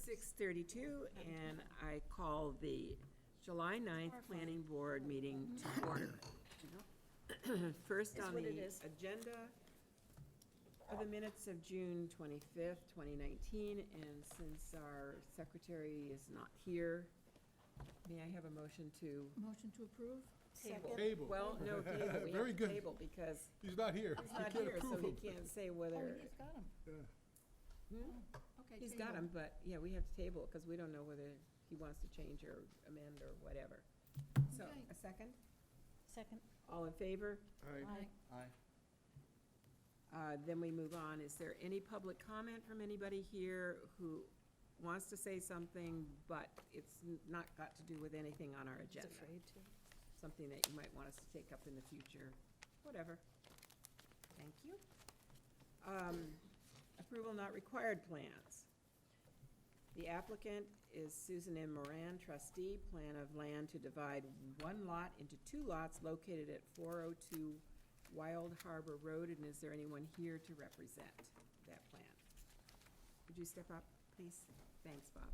6:32, and I call the July 9th Planning Board meeting to order. First on the agenda are the minutes of June 25th, 2019, and since our secretary is not here, may I have a motion to? Motion to approve? Table. Well, no, table. We Very have to good. table because He's not here. he's You not can't here, so approve he him. can't say Oh, whether. he's got them. Yeah. Okay. He's got table. them, but, yeah, we have to table it, because we don't know whether he wants to change or amend or whatever. So, Okay. a second? Second. All in favor? Aye. Then we move on. Is there any public comment from anybody here who wants to say something, but it's not got to do with anything on our agenda? to. Something that you might want us to take up in the future, whatever. Thank you. Approval not required plans. The applicant is Susan M. Moran, trustee, plan of land to divide one lot into two lots located at 402 Wild Harbor Road, and is there anyone here to represent that plan? Would you step up, please? Thanks, Bob.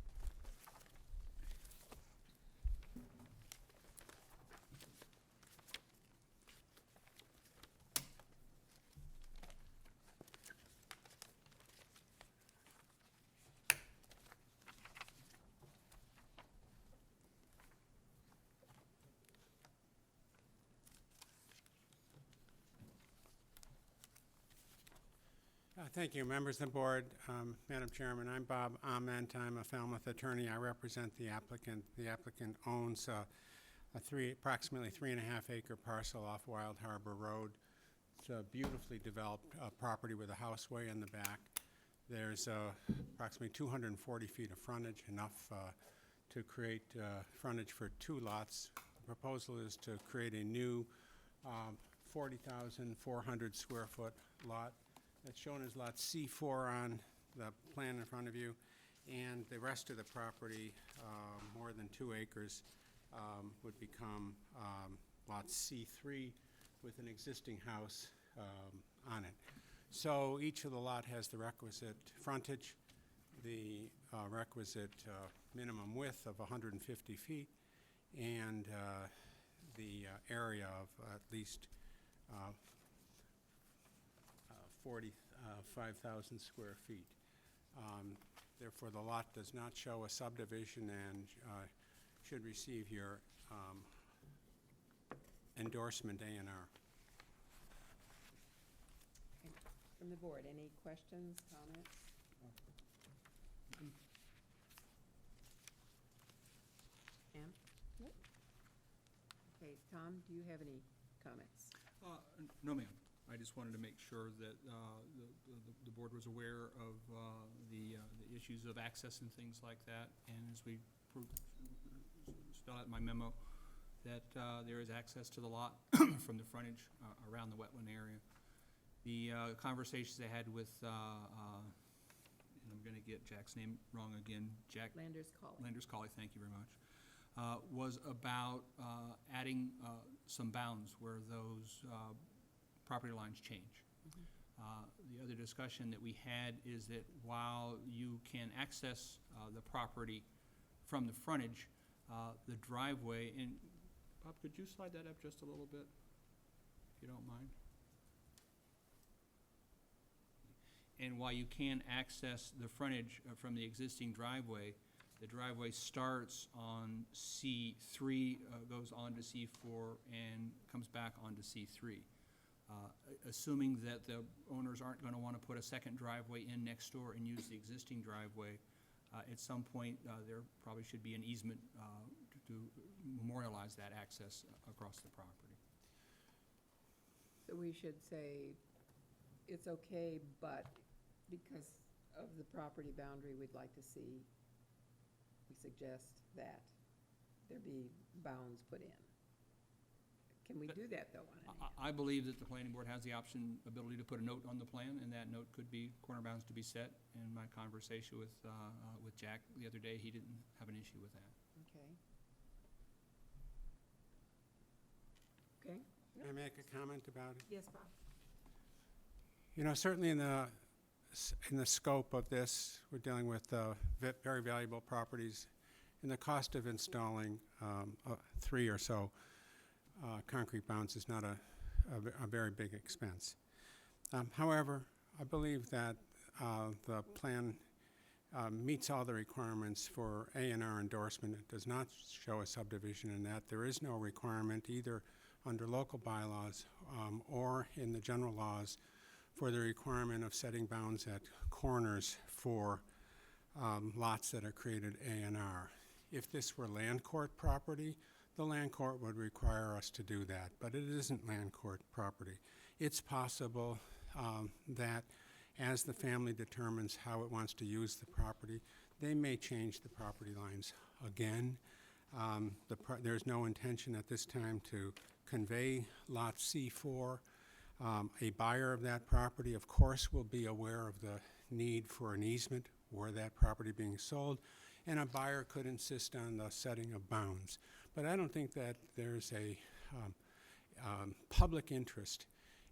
Thank you, members of the board. Madam Chairman, I'm Bob Ament. I'm a Falmouth attorney. I represent the applicant. The applicant owns approximately 3.5 acre parcel off Wild Harbor Road. It's a beautifully developed property with a houseway in the back. There's approximately 240 feet of frontage, enough to create frontage for 2 lots. The proposal is to create a new 40,400 square foot lot. That's shown as lot C4 on the plan in front of you, and the rest of the property, more than 2 acres, would become lot C3 with an existing house on it. So each of the lot has the requisite frontage, the requisite minimum width of 150 feet, and the area of at least 45,000 square feet. Therefore, the lot does not show a subdivision and should receive your endorsement A&R. From the board, any questions, comments? Ann? Nope. Okay, Tom, do you have any comments? No, ma'am. I just wanted to make sure that the board was aware of the issues of access and things like that. And as we spell out in my memo, that there is access to the lot from the frontage around the wetland area. The conversations I had with, and I'm going to get Jack's name wrong again, Jack Landers Calling. Landers Colley, thank you very much, was about adding some bounds where those property lines change. The other discussion that we had is that while you can access the property from the frontage, the driveway, and Bob, could you slide that up just a little bit, if you don't mind? And while you can access the frontage from the existing driveway, the driveway starts on C3, goes on to C4, and comes back onto C3. Assuming that the owners aren't going to want to put a second driveway in next door and use the existing driveway, at some point there probably should be an easement to memorialize that access across the property. So we should say it's okay, but because of the property boundary, we'd like to see, we suggest that there be bounds put in. Can we do that, though, on any? I believe that the planning board has the ability to put a note on the plan, and that note could be corner bounds to be set. In my conversation with Jack the other day, he didn't have an issue with that. Okay. Okay? Can I make a comment about it? Yes, Bob? You know, certainly in the scope of this, we're dealing with very valuable properties, and the cost of installing 3 or so concrete bounds is not a very big expense. However, I believe that the plan meets all the requirements for A&R endorsement. It does not show a subdivision in that. There is no requirement either under local bylaws or in the general laws for the requirement of setting bounds at corners for lots that are created A&R. If this were land court property, the land court would require us to do that, but it isn't land court property. It's possible that as the family determines how it wants to use the property, they may change the property lines again. There's no intention at this time to convey lot C4. A buyer of that property, of course, will be aware of the need for an easement were that property being sold, and a buyer could insist on the setting of bounds. But I don't think that there's a public interest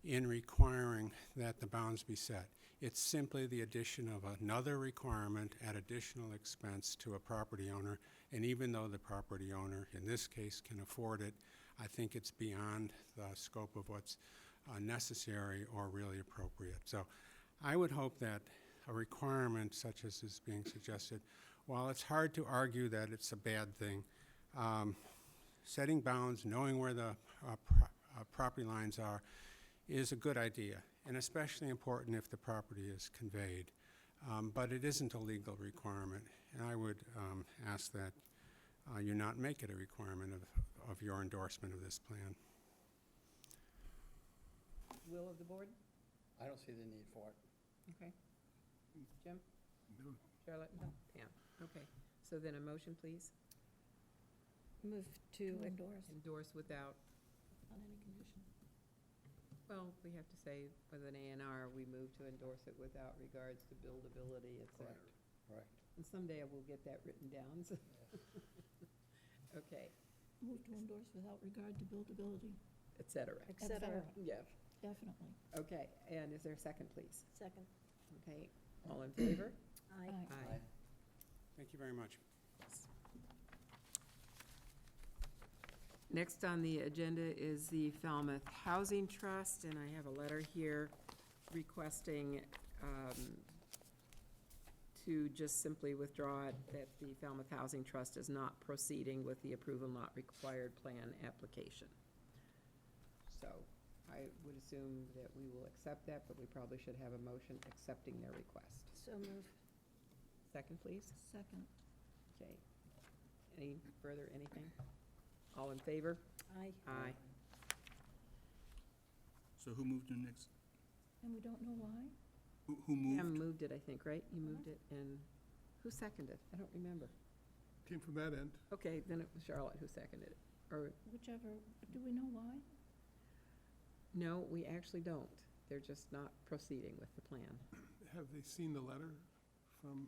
in requiring that the bounds be set. It's simply the addition of another requirement at additional expense to a property owner, and even though the property owner, in this case, can afford it, I think it's beyond the scope of what's necessary or really appropriate. So I would hope that a requirement such as is being suggested, while it's hard to argue that it's a bad thing, setting bounds, knowing where the property lines are, is a good idea, and especially important if the property is conveyed. But it isn't a legal requirement, and I would ask that you not make it a requirement of your endorsement of this plan. Will of the board? I don't see the need for it. Okay. Jim? No. Charlotte? Pam? Okay. So then a motion, please? Move to endorse Endorse without, on any condition. well, we have to say with an A and R, we move to endorse it without regards to buildability, et cetera. Correct. And someday I will get that written down, so. Okay, Move to endorse without regard to buildability. et cetera. Et cetera. Yeah, Definitely. okay. And is there a second, please? Second. Okay, all in favor? Aye. Aye. Thank you very much. Next on the agenda is the Falmouth Housing Trust, and I have a letter here requesting to just simply withdraw it, that the Falmouth Housing Trust is not proceeding with the approval not required plan application. So I would assume that we will accept that, but we probably should have a motion accepting their request. So move. Second, please. Second. Okay. Any further, anything? All in favor? Aye. Aye. So who moved to next? And we don't know why? Who Pam moved? moved it, I think, right? You moved it, and who seconded? I don't remember. Came from that end. Okay, then it was Charlotte who seconded it. Or, Whichever, do we know why? no, we actually don't. They're just not proceeding with the plan. Have they seen the letter from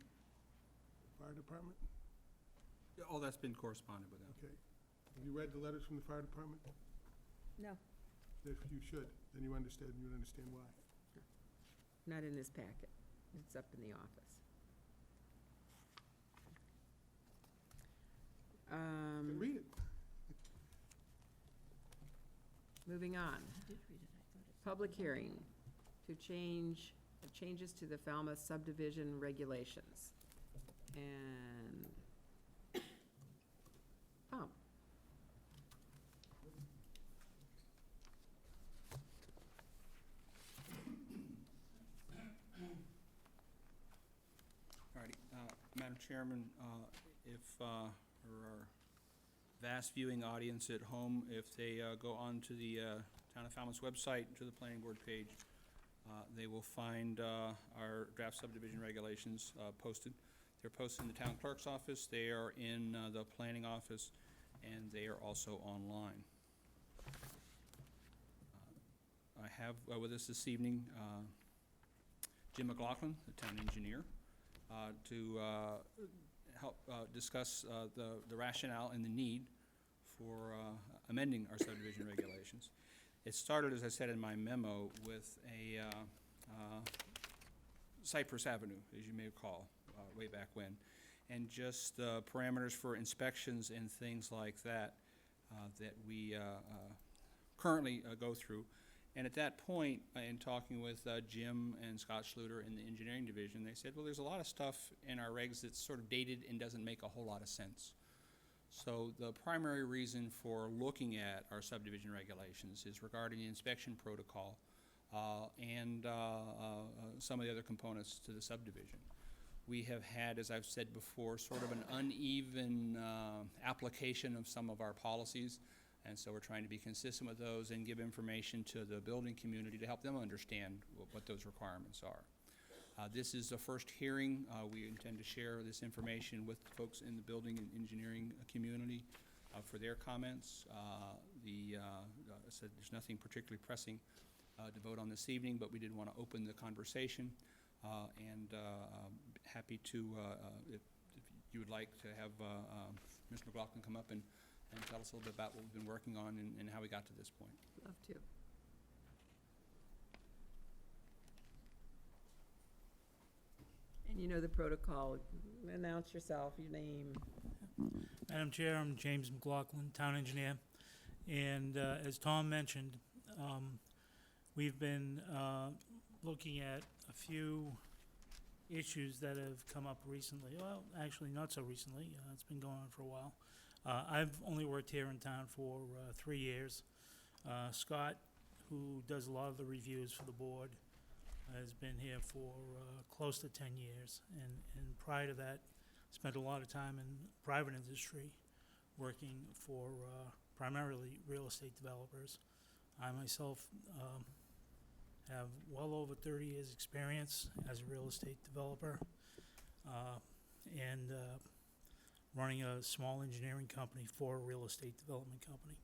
the fire department? Yeah, all that's been corresponded with them. Okay. Have you read the letters from the fire department? No. If you should, then you understand why. Not in this packet. It's up in the office. Then read it. Moving on. I did read it, I thought it. Public hearing to changes to the Falmouth subdivision regulations. And, oh, Alrighty, Madam Chairman, if, for our vast viewing audience at home, if they go on to the Town of Falmouth's website, to the planning board page, they will find our draft subdivision regulations posted. They're posted in the town clerk's office, they are in the planning office, and they are also online. I have with us this evening Jim McLaughlin, the town engineer, to help discuss the rationale and the need for amending our subdivision regulations. It started, as I said in my memo, with a Cypress Avenue, as you may recall, way back when, and just parameters for inspections and things like that that we currently go through. And at that point, in talking with Jim and Scott Schluter in the engineering division, they said, well, there's a lot of stuff in our regs that's sort of dated and doesn't make a whole lot of sense. So the primary reason for looking at our subdivision regulations is regarding the inspection protocol and some of the other components to the subdivision. We have had, as I've said before, sort of an uneven application of some of our policies. And so we're trying to be consistent with those and give information to the building community to help them understand what those requirements are. This is the first hearing. We intend to share this information with folks in the building and engineering community for their comments. I said there's nothing particularly pressing to vote on this evening, but we did want to open the conversation. And happy to, if you would like to have Mr. McLaughlin come up and tell us a little bit about what we've been working on and how we got to this point. love to. And you know the protocol. Announce yourself, your name. Madam Chair, I'm James McLaughlin, Town Engineer. And as Tom mentioned, we've been looking at a few issues that have come up recently. Well, actually, not so recently. It's been going on for a while. I've only worked here in town for 3 years. Scott, who does a lot of the reviews for the board, has been here for close to 10 years. And prior to that, spent a lot of time in private industry working for primarily real estate developers. I myself have well over 30 years' experience as a real estate developer and running a small engineering company for a real estate development company.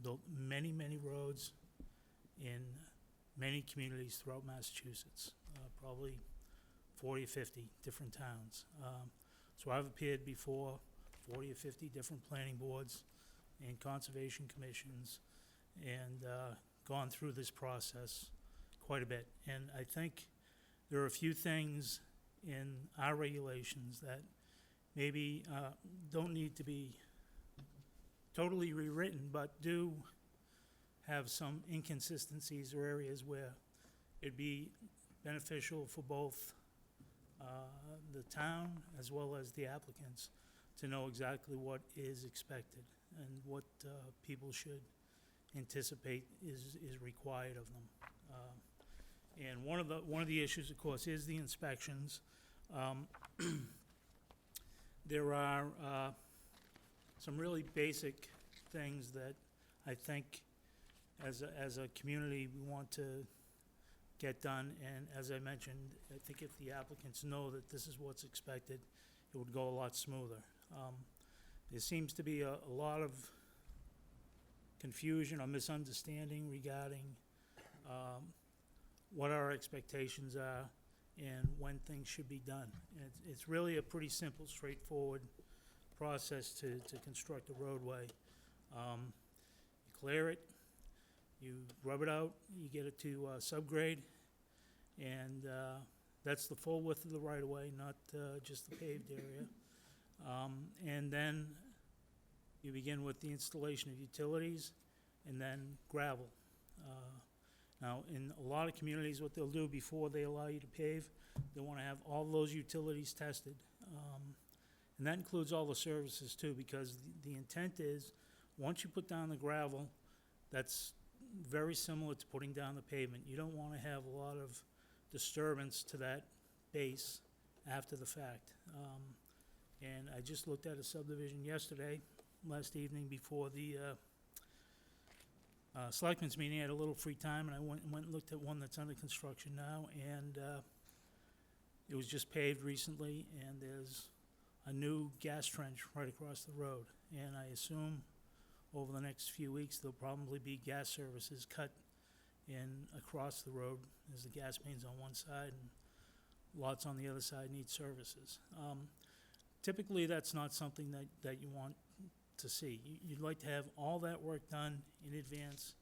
Built many, many roads in many communities throughout Massachusetts, probably 40 or 50 different towns. So I've appeared before 40 or 50 different planning boards and conservation commissions and gone through this process quite a bit. And I think there are a few things in our regulations that maybe don't need to be totally rewritten, but do have some inconsistencies or areas where it'd be beneficial for both the town as well as the applicants to know exactly what is expected and what people should anticipate is required of them. And one of the issues, of course, is the inspections. There are some really basic things that I think as a community we want to get done. And as I mentioned, I think if the applicants know that this is what's expected, it would go a lot smoother. There seems to be a lot of confusion or misunderstanding regarding what our expectations are and when things should be done. And it's really a pretty simple, straightforward process to construct a roadway. You clear it, you rub it out, you get it to subgrade, and that's the full width of the right-of-way, not just the paved area. And then you begin with the installation of utilities and then gravel. Now, in a lot of communities, what they'll do before they allow you to pave, they want to have all those utilities tested. And that includes all the services too, because the intent is, once you put down the gravel, that's very similar to putting down the pavement. You don't want to have a lot of disturbance to that base after the fact. And I just looked at a subdivision yesterday, last evening before the selectmen's meeting. I had a little free time, and I went and looked at one that's under construction now, and it was just paved recently, and there's a new gas trench right across the road. And I assume over the next few weeks, there'll probably be gas services cut in across the road as the gas mains on one side and lots on the other side need services. Typically, that's not something that you want to see. You'd like to have all that work done in advance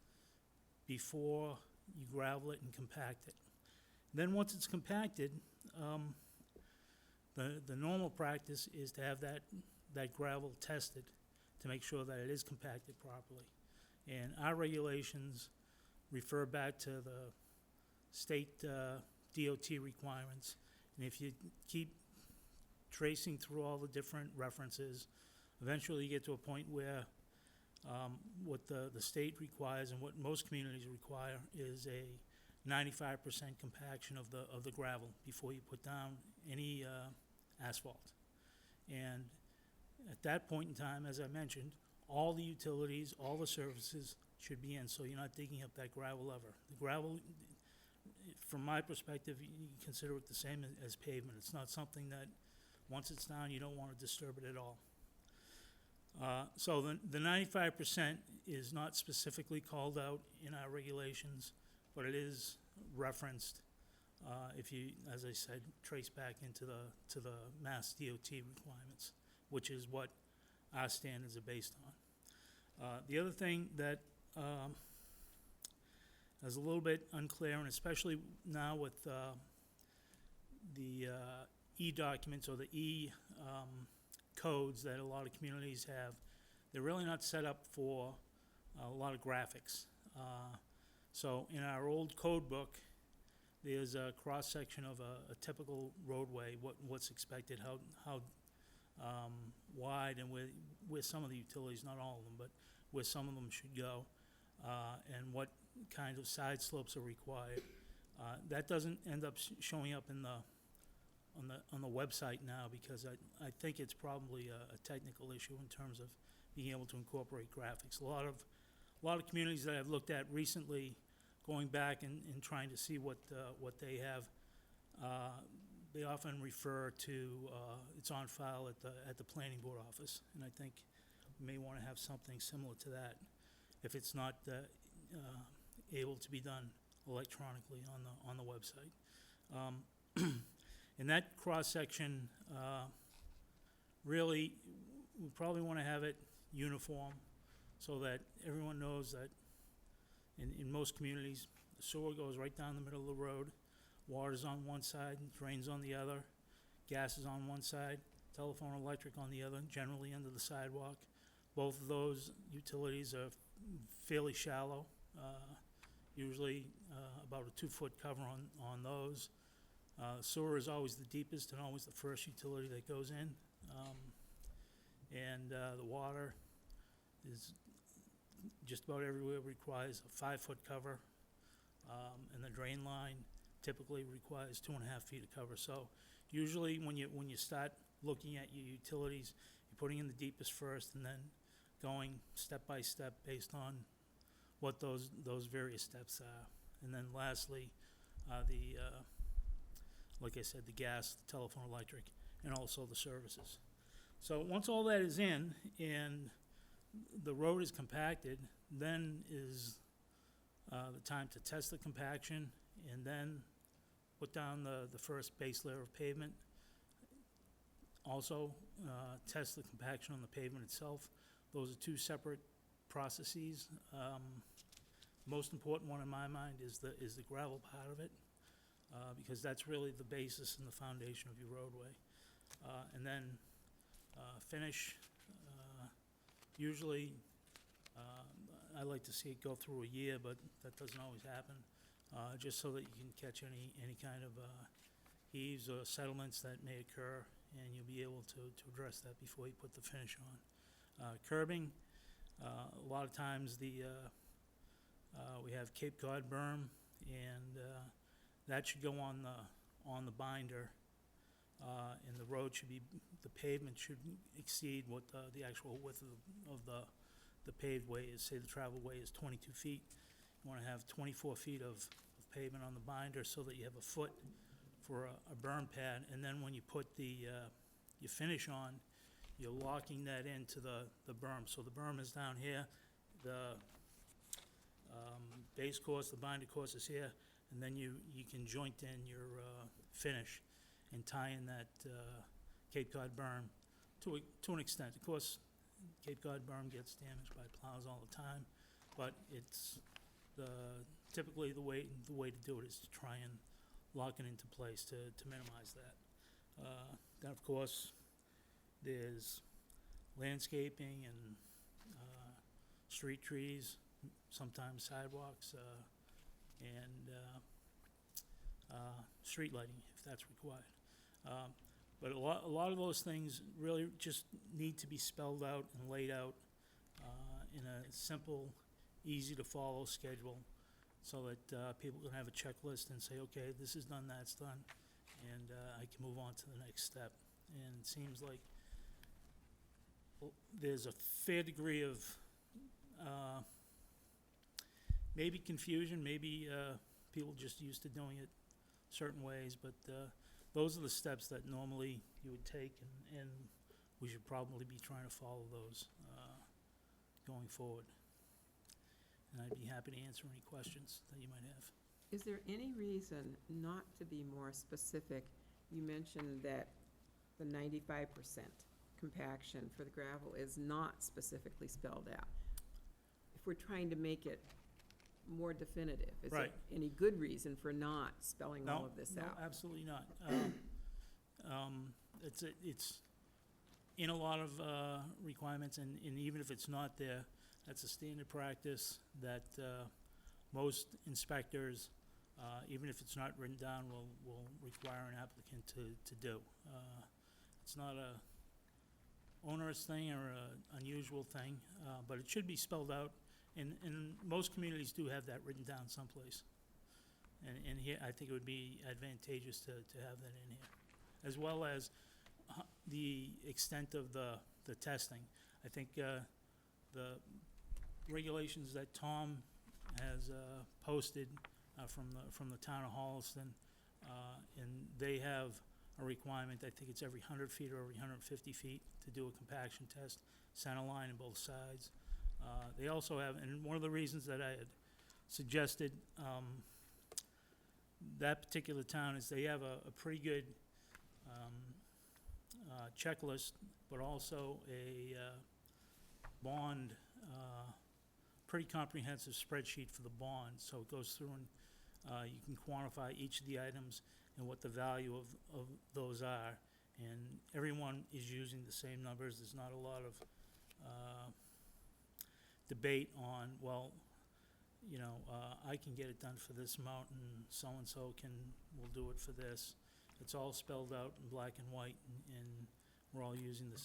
before you gravel it and compact it. Then once it's compacted, the normal practice is to have that gravel tested to make sure that it is compacted properly. And our regulations refer back to the state DOT requirements. And if you keep tracing through all the different references, eventually you get to a point where what the state requires and what most communities require is a 95% compaction of the gravel before you put down any asphalt. And at that point in time, as I mentioned, all the utilities, all the services should be in, so you're not digging up that gravel ever. The gravel, from my perspective, you consider it the same as pavement. It's not something that, once it's down, you don't want to disturb it at all. So the 95% is not specifically called out in our regulations, but it is referenced if you, as I said, trace back into the Mass DOT requirements, which is what our standards are based on. The other thing that is a little bit unclear, and especially now with the e-documents or the codes that a lot of communities have, they're really not set up for a lot of graphics. So in our old code book, there's a cross-section of a typical roadway, what's expected, how wide, and where some of the utilities, not all of them, but where some of them should go. and what kind of side slopes are required. That doesn't end up showing up in on the website now, because I think it's probably a technical issue in terms of being able to incorporate graphics. A lot of communities that I've looked at recently, going back and trying to see what they have, they often refer to, it's on file at the planning board office, and I think we may want to have something similar to that, if it's not able to be done electronically on the website. In that cross-section, really, we probably want to have it uniform, so that everyone knows that in most communities, the sewer goes right down the middle of the road, water's on one side, drains on the other, gas is on one side, telephone, electric on the other, generally under the sidewalk. Both of those utilities are fairly shallow, usually about a 2-foot cover on those. Sewer is always the deepest and always the first utility that goes in. And the water is just about everywhere requires a 5-foot cover. And the drain line typically requires 2.5 feet of cover. So usually when you start looking at your utilities, you're putting in the deepest first and then going step by step based on what those various steps are. And then lastly, like I said, the gas, the telephone, electric, and also the services. So once all that is in and the road is compacted, then is the time to test the compaction and then put down the first base layer of pavement. Also, test the compaction on the pavement itself. Those are two separate processes. Most important one in my mind is the gravel part of it, because that's really the basis and the foundation of your roadway. And then finish. Usually, I like to see it go through a year, but that doesn't always happen, just so that you can catch any kind of heaves or settlements that may occur, and you'll be able to address that before you put the finish on. Curbing, a lot of times we have Cape Cod berm, and that should go on the binder, and the road should be, the pavement should exceed what the actual width of the paved way is. Say the travel way is 22 feet. You want to have 24 feet of pavement on the binder so that you have a foot for a berm pad, and then when you put your finish on, you're locking that into the berm. So the berm is down here, the base course, the binder course is here, and then you can joint in your finish and tie in that Cape Cod berm to an extent. Of course, Cape Cod berm gets damaged by plows all the time, but it's typically the way to do it is to try and lock it into place to minimize that. Then, of course, there's landscaping and street trees, sometimes sidewalks, and street lighting if that's required. But a lot of those things really just need to be spelled out and laid out in a simple, easy-to-follow schedule, so that people can have a checklist and say, okay, this is done, that's done, and I can move on to the next step. And it seems like there's a fair degree of maybe confusion, maybe people just used to doing it certain ways, but those are the steps that normally you would take, and we should probably be trying to follow those going forward. And I'd be happy to answer any questions that you might have. Is there any reason not to be more specific? You mentioned that the 95% compaction for the gravel is not specifically spelled out. If we're trying to make it more definitive, is there Right. any good reason for not spelling all of this out? No, absolutely not. It's in a lot of requirements, and even if it's not there, that's a standard practice that most inspectors, even if it's not written down, will require an applicant to do. It's not a onerous thing or an unusual thing, but it should be spelled out, And most communities do have that written down someplace. And here, I think it would be advantageous to have that in here, as well as the extent of the testing. I think the regulations that Tom has posted from the town of Holliston, and they have a requirement, I think it's every 100 feet or every 150 feet to do a compaction test, center line on both sides. They also have, and one of the reasons that I had suggested that particular town is they have a pretty good checklist, but also a bond, pretty comprehensive spreadsheet for the bond. So it goes through and you can quantify each of the items and what the value of those are. And everyone is using the same numbers. There's not a lot of debate on, well, you know, I can get it done for this amount and so-and-so will do it for this. It's all spelled out in black and white, and we're all using the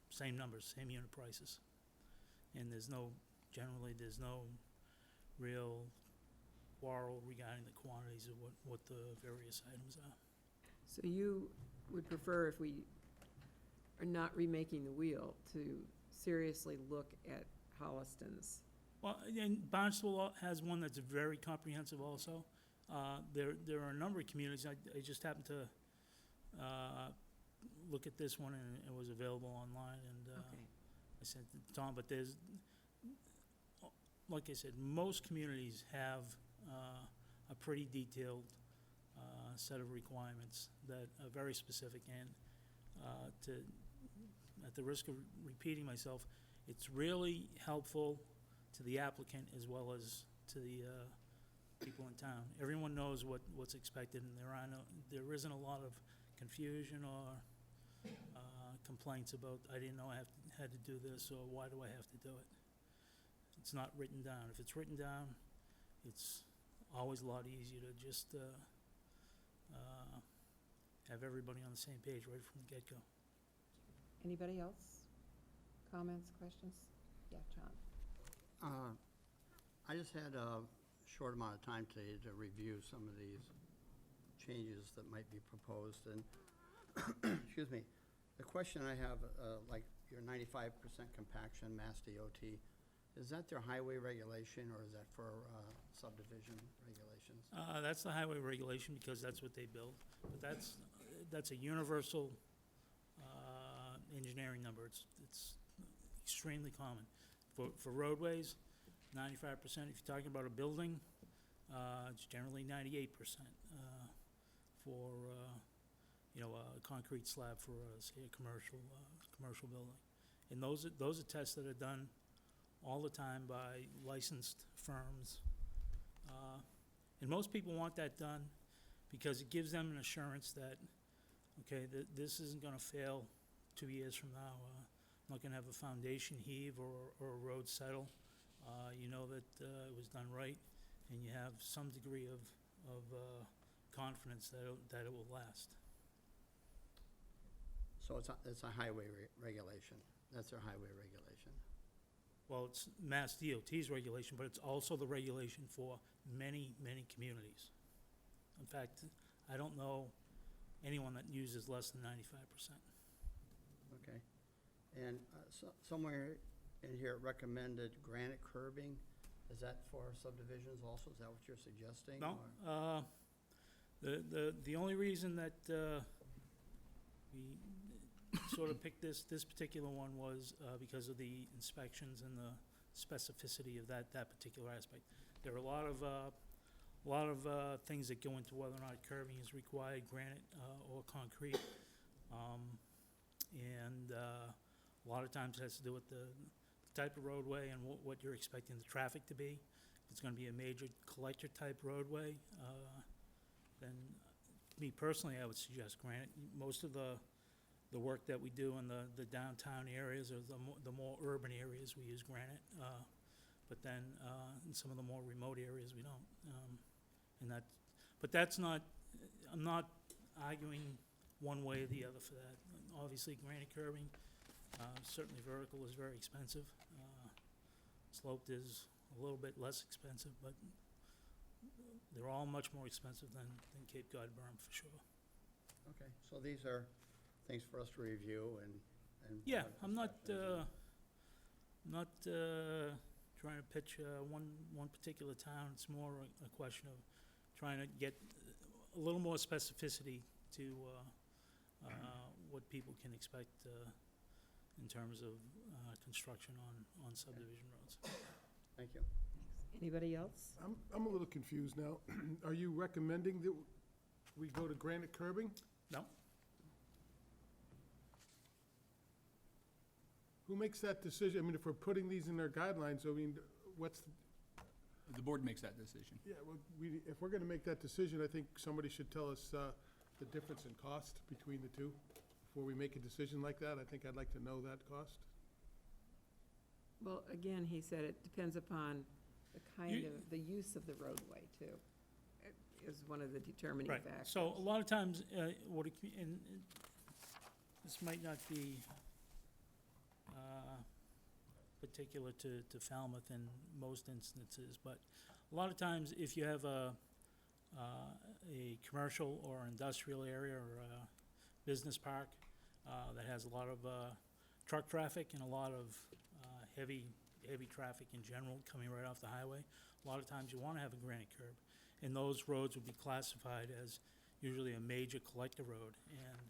same numbers, same unit prices. And generally there's no real quarrel regarding the quantities of what the various items are. So you would prefer, if we are not remaking the wheel, to seriously look at Holliston's? Well, and Barnstable has one that's very comprehensive also. There are a number of communities, I just happened to look at this one, and it was available online, and Okay. I sent it to Tom, but there's, like I said, most communities have a pretty detailed set of requirements that are very specific, and at the risk of repeating myself, it's really helpful to the applicant as well as to the people in town. Everyone knows what's expected, and there isn't a lot of confusion or complaints about, I didn't know I had to do this, or why do I have to do it? It's not written down. If it's written down, it's always a lot easier to just have everybody on the same page right from the get-go. Anybody else? Comments, questions? Yeah, John? I just had a short amount of time today to review some of these changes that might be proposed, and, excuse me, the question I have, like your 95% compaction, Mass DOT, is that their highway regulation, or is that for subdivision regulations? That's the highway regulation, because that's what they build, but that's a universal engineering number. It's extremely common. For roadways, 95%. If you're talking about a building, it's generally 98% for a concrete slab for say a commercial building. And those are tests that are done all the time by licensed firms. And most people want that done because it gives them an assurance that, okay, this isn't going to fail 2 years from now. I'm not going to have a foundation heave or a road settle. You know that it was done right, and you have some degree of confidence that it will last. So it's a highway regulation. That's their highway regulation. Well, it's Mass DOT's regulation, but it's also the regulation for many, many communities. In fact, I don't know anyone that uses less than 95%. Okay. And somewhere in here, recommended granite curbing. Is that for subdivisions also? Is that what you're suggesting? No, or- the only reason that we sort of picked this particular one was because of the inspections and the specificity of that particular aspect. There are a lot of things that go into whether or not curbing is required, granite or concrete, and a lot of times it has to do with the type of roadway and what you're expecting the traffic to be. If it's going to be a major collector type roadway, then me personally, I would suggest granite. Most of the work that we do in the downtown areas or the more urban areas, we use granite. But then in some of the more remote areas, we don't. But that's not, I'm not arguing one way or the other for that. Obviously, granite curbing, certainly vertical is very expensive. Sloped is a little bit less expensive, but they're all much more expensive than Cape Cod berm, for sure. Okay, so these are things for us to review and. Yeah, have I'm not, discussions not trying to pitch one particular town. It's more a question of trying to get a little more specificity to what people can expect in terms of construction on subdivision roads. Thank you. Anybody else? I'm a little confused now. Are you recommending that we go to granite curbing? No? Who makes that decision? I mean, if we're putting these in our guidelines, I mean, what's, The board makes that decision. yeah, well, if we're gonna make that decision, I think somebody should tell us the difference in cost between the two before we make a decision like that. I think I'd like to know that cost. Well, again, he said it depends upon the kind You- of, the use of the roadway, too, is one of the determining Right, factors. so a lot of times, and this might not be particular to Falmouth in most instances, but a lot of times, if you have a commercial or industrial area or a business park that has a lot of truck traffic and a lot of heavy traffic in general coming right off the highway, a lot of times you want to have a granite curb. And those roads would be classified as usually a major collector road. And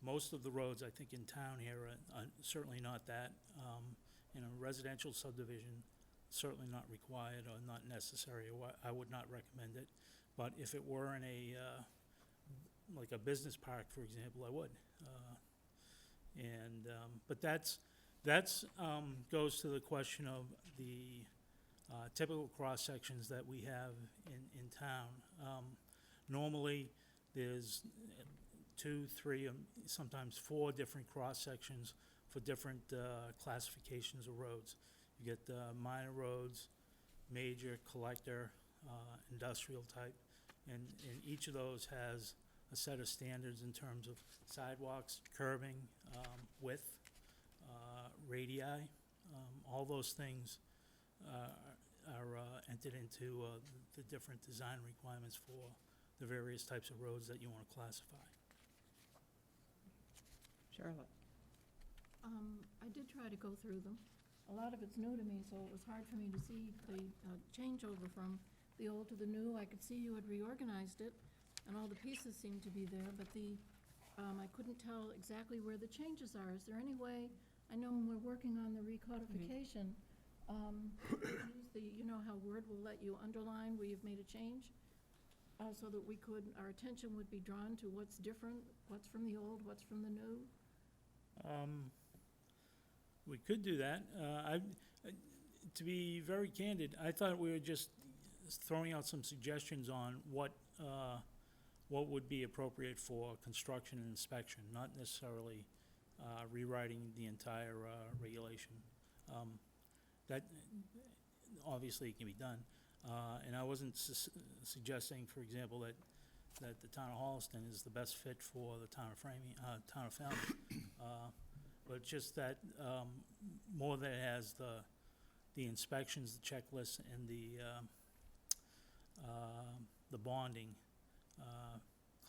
most of the roads, I think, in town here are certainly not that. In a residential subdivision, certainly not required or not necessary, or I would not recommend it. But if it were in a, like a business park, for example, I would. But that's goes to the question of the typical cross-sections that we have in town. Normally, there's 2, 3, sometimes 4 different cross-sections for different classifications of roads. You get minor roads, major, collector, industrial type, and each of those has a set of standards in terms of sidewalks, curbing, width, radii. All those things are entered into the different design requirements for the various types of roads that you want to classify. Charlotte? I did try to go through them. A lot of it's new to me, so it was hard for me to see the changeover from the old to the new. I could see you had reorganized it, and all the pieces seemed to be there, but I couldn't tell exactly where the changes are. Is there any way, I know when we're working on the recodification, use the, you know how Word will let you underline where you've made a change? So that our attention would be drawn to what's different, what's from the old, what's from the new? We could do that. To be very candid, I thought we were just throwing out some suggestions on what would be appropriate for construction and inspection, not necessarily rewriting the entire regulation. That obviously can be done. And I wasn't suggesting, for example, that the town of Holliston is the best fit for the town of Falmouth. But just that, more that it has the inspections, the checklists, and the bonding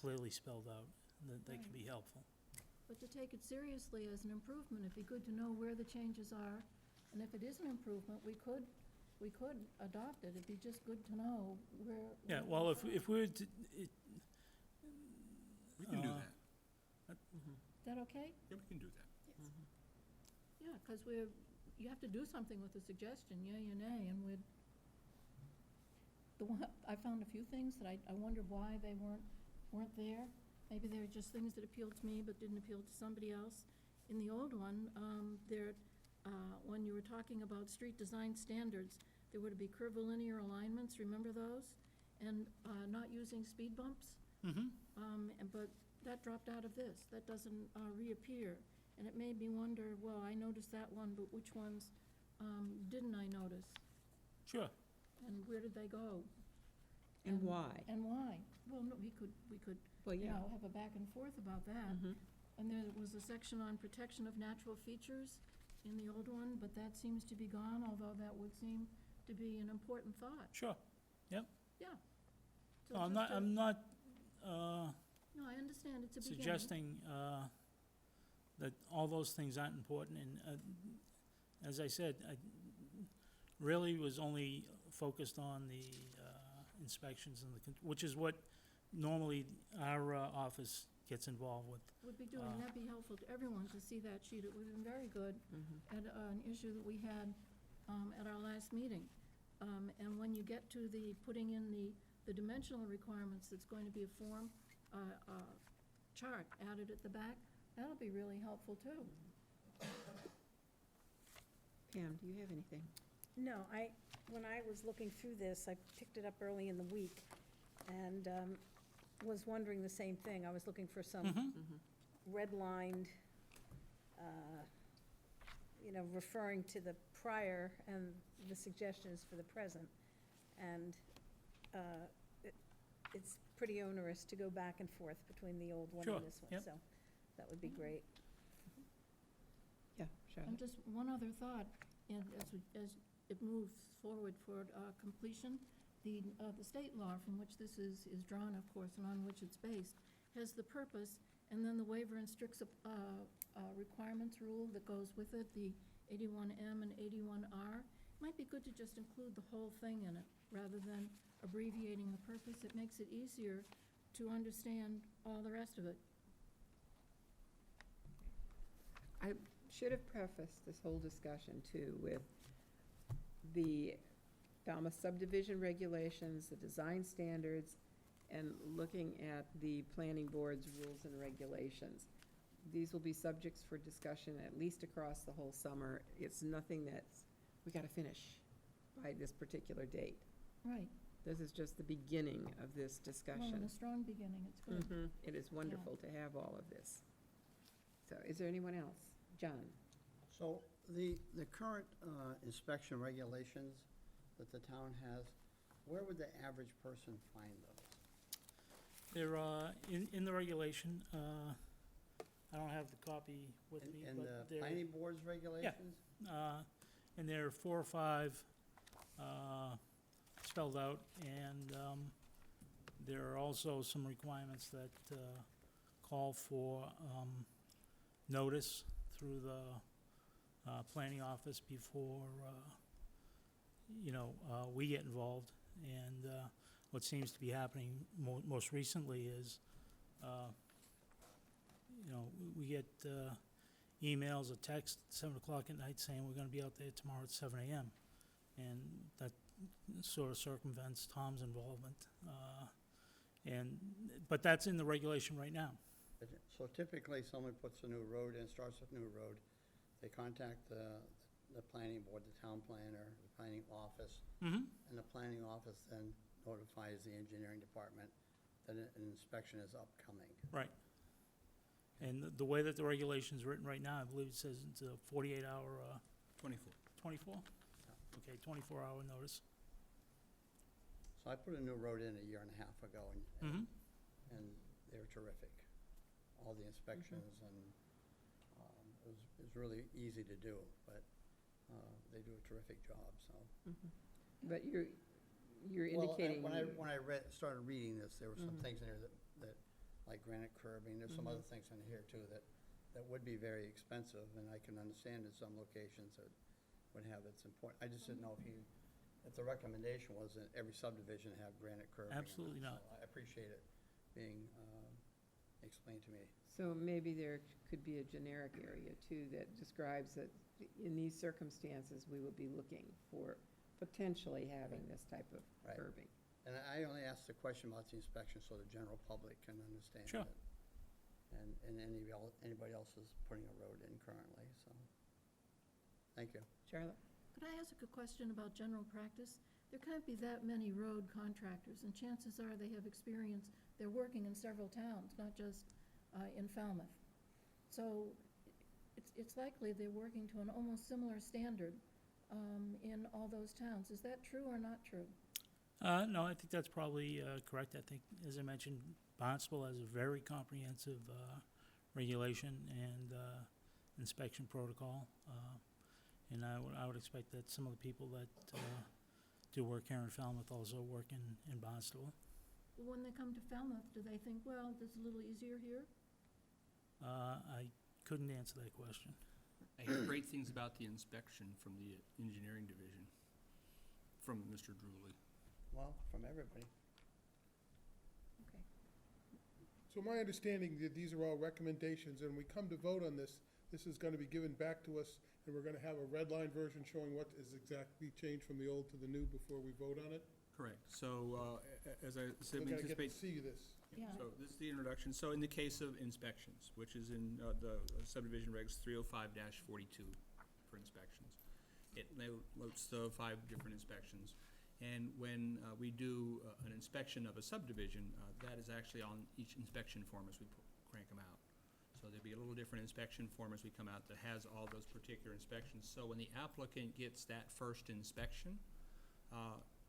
clearly spelled out, that they can be helpful. But to take it seriously as an improvement, it'd be good to know where the changes are, and if it is an improvement, we could adopt it. It'd be just good to know where. Yeah, well, if we were to, We can do Uh, that. Is that okay? Yeah, we can do that. Yeah, because you have to do something with the suggestion, yea or nay, and I found a few things that I wondered why they weren't there. Maybe they were just things that appealed to me but didn't appeal to somebody else. In the old one, when you were talking about street design standards, there were to be curvilinear alignments, remember those? And not using speed bumps. But that dropped out of this. That doesn't reappear. And it made me wonder, well, I noticed that one, but which ones didn't I notice? sure. And where did they go? And why? And why? Well, no, we could, Well, you yeah. know, have a back and forth about that. Mhm. And there was a section on protection of natural features in the old one, but that seems to be gone, although that would seem to be an important thought, Sure. yeah. So No, just a- I'm not, No, I understand it's a beginning. suggesting, that all those things aren't important, and, as I said, I really was only focused on the, inspections and which is what normally our, office gets involved with. Would be doing, that'd be helpful to everyone to see that sheet. It would have been very good at an issue that we had at our last meeting. And when you get to the putting in the dimensional requirements, that's going to be a form, chart added at the back, that'll be really helpful too. Pam, do you have anything? No, when I was looking through this, I picked it up early in the week and was wondering the same thing. I was looking for some redlined, referring to the prior and the suggestions for the present. And it's pretty onerous to go back and forth between the old one Sure, and this one. yep. So that would be great. Yeah, And Charlotte? just one other thought, and as it moves forward for completion, the state law from which this is drawn, of course, and on which it's based, has the purpose, and then the waiver and strict requirements rule that goes with it, the 81M and 81R. Might be good to just include the whole thing in it, rather than abbreviating the purpose. It makes it easier to understand all the rest of it. I should have prefaced this whole discussion too with the Falmouth subdivision regulations, the design standards, and looking at the planning board's rules and regulations. These will be subjects for discussion at least across the whole summer. It's nothing that's, we gotta finish by this particular date. Right. This is just the beginning of this Well, in discussion. a strong beginning, it's good. It is wonderful to have all of this. So is there anyone else? John? So the current inspection regulations that the town has, where would the average person find those? They're, in the regulation, I don't have the copy with me, In but the they're, planning board's regulations? and there are 4 or 5 spelled out, and there are also some requirements that call for notice through the planning office before, we get involved. And what seems to be happening most recently is, we get emails or texts at 7 o'clock at night saying we're gonna be out there tomorrow at 7 a.m. And that sort of circumvents Tom's involvement. But that's in the regulation right now. So typically, someone puts a new road in, starts a new road, they contact the planning board, the town planner, the planning office, Mm-hmm. and the planning office then notifies the engineering department that an inspection is upcoming. Right. And the way that the regulation's written right now, I believe it says it's a 48-hour, 24. 24? Okay, 24-hour notice. So I put a new road in a year and a half ago, Mm-hmm. and they were terrific. All the inspections, and it was really easy to do, but they do a terrific job, so. But you're Well, indicating. when I started reading this, there were some things in there that, like granite curbing, there's some other things in here too that would be very expensive, and I can understand in some locations that would have its important. I just didn't know if the recommendation was that every subdivision have granite curbing. or Absolutely not. So I appreciate it being explained to me. So maybe there could be a generic area too that describes that in these circumstances, we would be looking for potentially having this type of Right. curbing. And I only asked the question about the inspection so the general public can understand Sure. it. And anybody else is putting a road in currently, so. Thank you. Charlotte? Could I ask a question about general practice? There can't be that many road contractors, and chances are they have experience, they're working in several towns, not just in Falmouth. So it's likely they're working to an almost similar standard in all those towns. Is that true or not true? No, I think that's probably correct. I think, as I mentioned, Barnstable has a very comprehensive regulation and inspection protocol. And I would expect that some of the people that do work here in Falmouth, also work in Barnstable. When they come to Falmouth, do they think, well, it's a little easier here? I couldn't answer that question. I hear great things about the inspection from the engineering division, from Mr. Drewley. Well, from everybody. Okay. So my understanding that these are all recommendations, and we come to vote on this, this is gonna be given back to us, and we're gonna have a red line version showing what is exactly changed from the old to the new before we vote on it? Correct. So, as I said, we We're gonna get to anticipate. see this. Yeah. So this is the introduction. So in the case of inspections, which is in the subdivision regs 305-42 for inspections, it notes the 5 different inspections. And when we do an inspection of a subdivision, that is actually on each inspection form as we crank them out. So there'll be a little different inspection form as we come out that has all those particular inspections. So when the applicant gets that first inspection,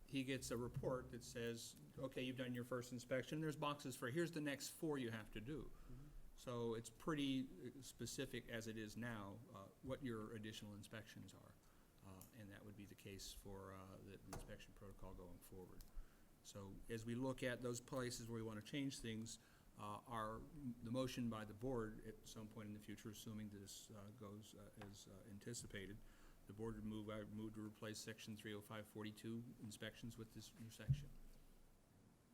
he gets a report that says, okay, you've done your first inspection, there's boxes for, here's the next 4 you have to do. So it's pretty specific as it is now, what your additional inspections are. And that would be the case for the inspection protocol going forward. So as we look at those places where we want to change things, the motion by the board at some point in the future, assuming this goes as anticipated, the board would move, I would move to replace section 305-42 inspections with this new section.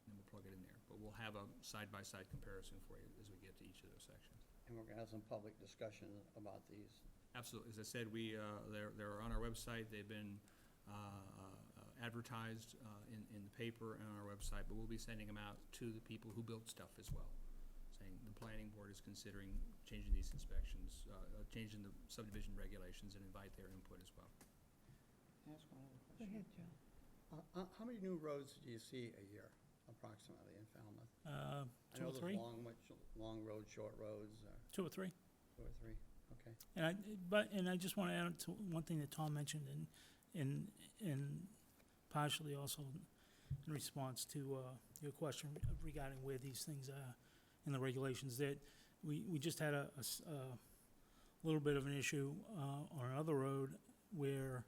And we'll plug it in there, but we'll have a side-by-side comparison for you as we get to each of those sections. And we're gonna have some public discussion about these. Absolutely. As I said, they're on our website. They've been advertised in the paper and on our website, but we'll be sending them out to the people who build stuff as well, saying the planning board is considering changing these inspections, changing the subdivision regulations, and invite their input as well. Can I ask one other Go question? ahead, Joe. How many new roads do you see a year approximately in Falmouth? I 2 know or 3? there's long roads, short roads, 2 or 3. 2 or 3, okay. And I just want to add to one thing that Tom mentioned in partially also in response to your question regarding where these things are in the regulations, that we just had a little bit of an issue on another road where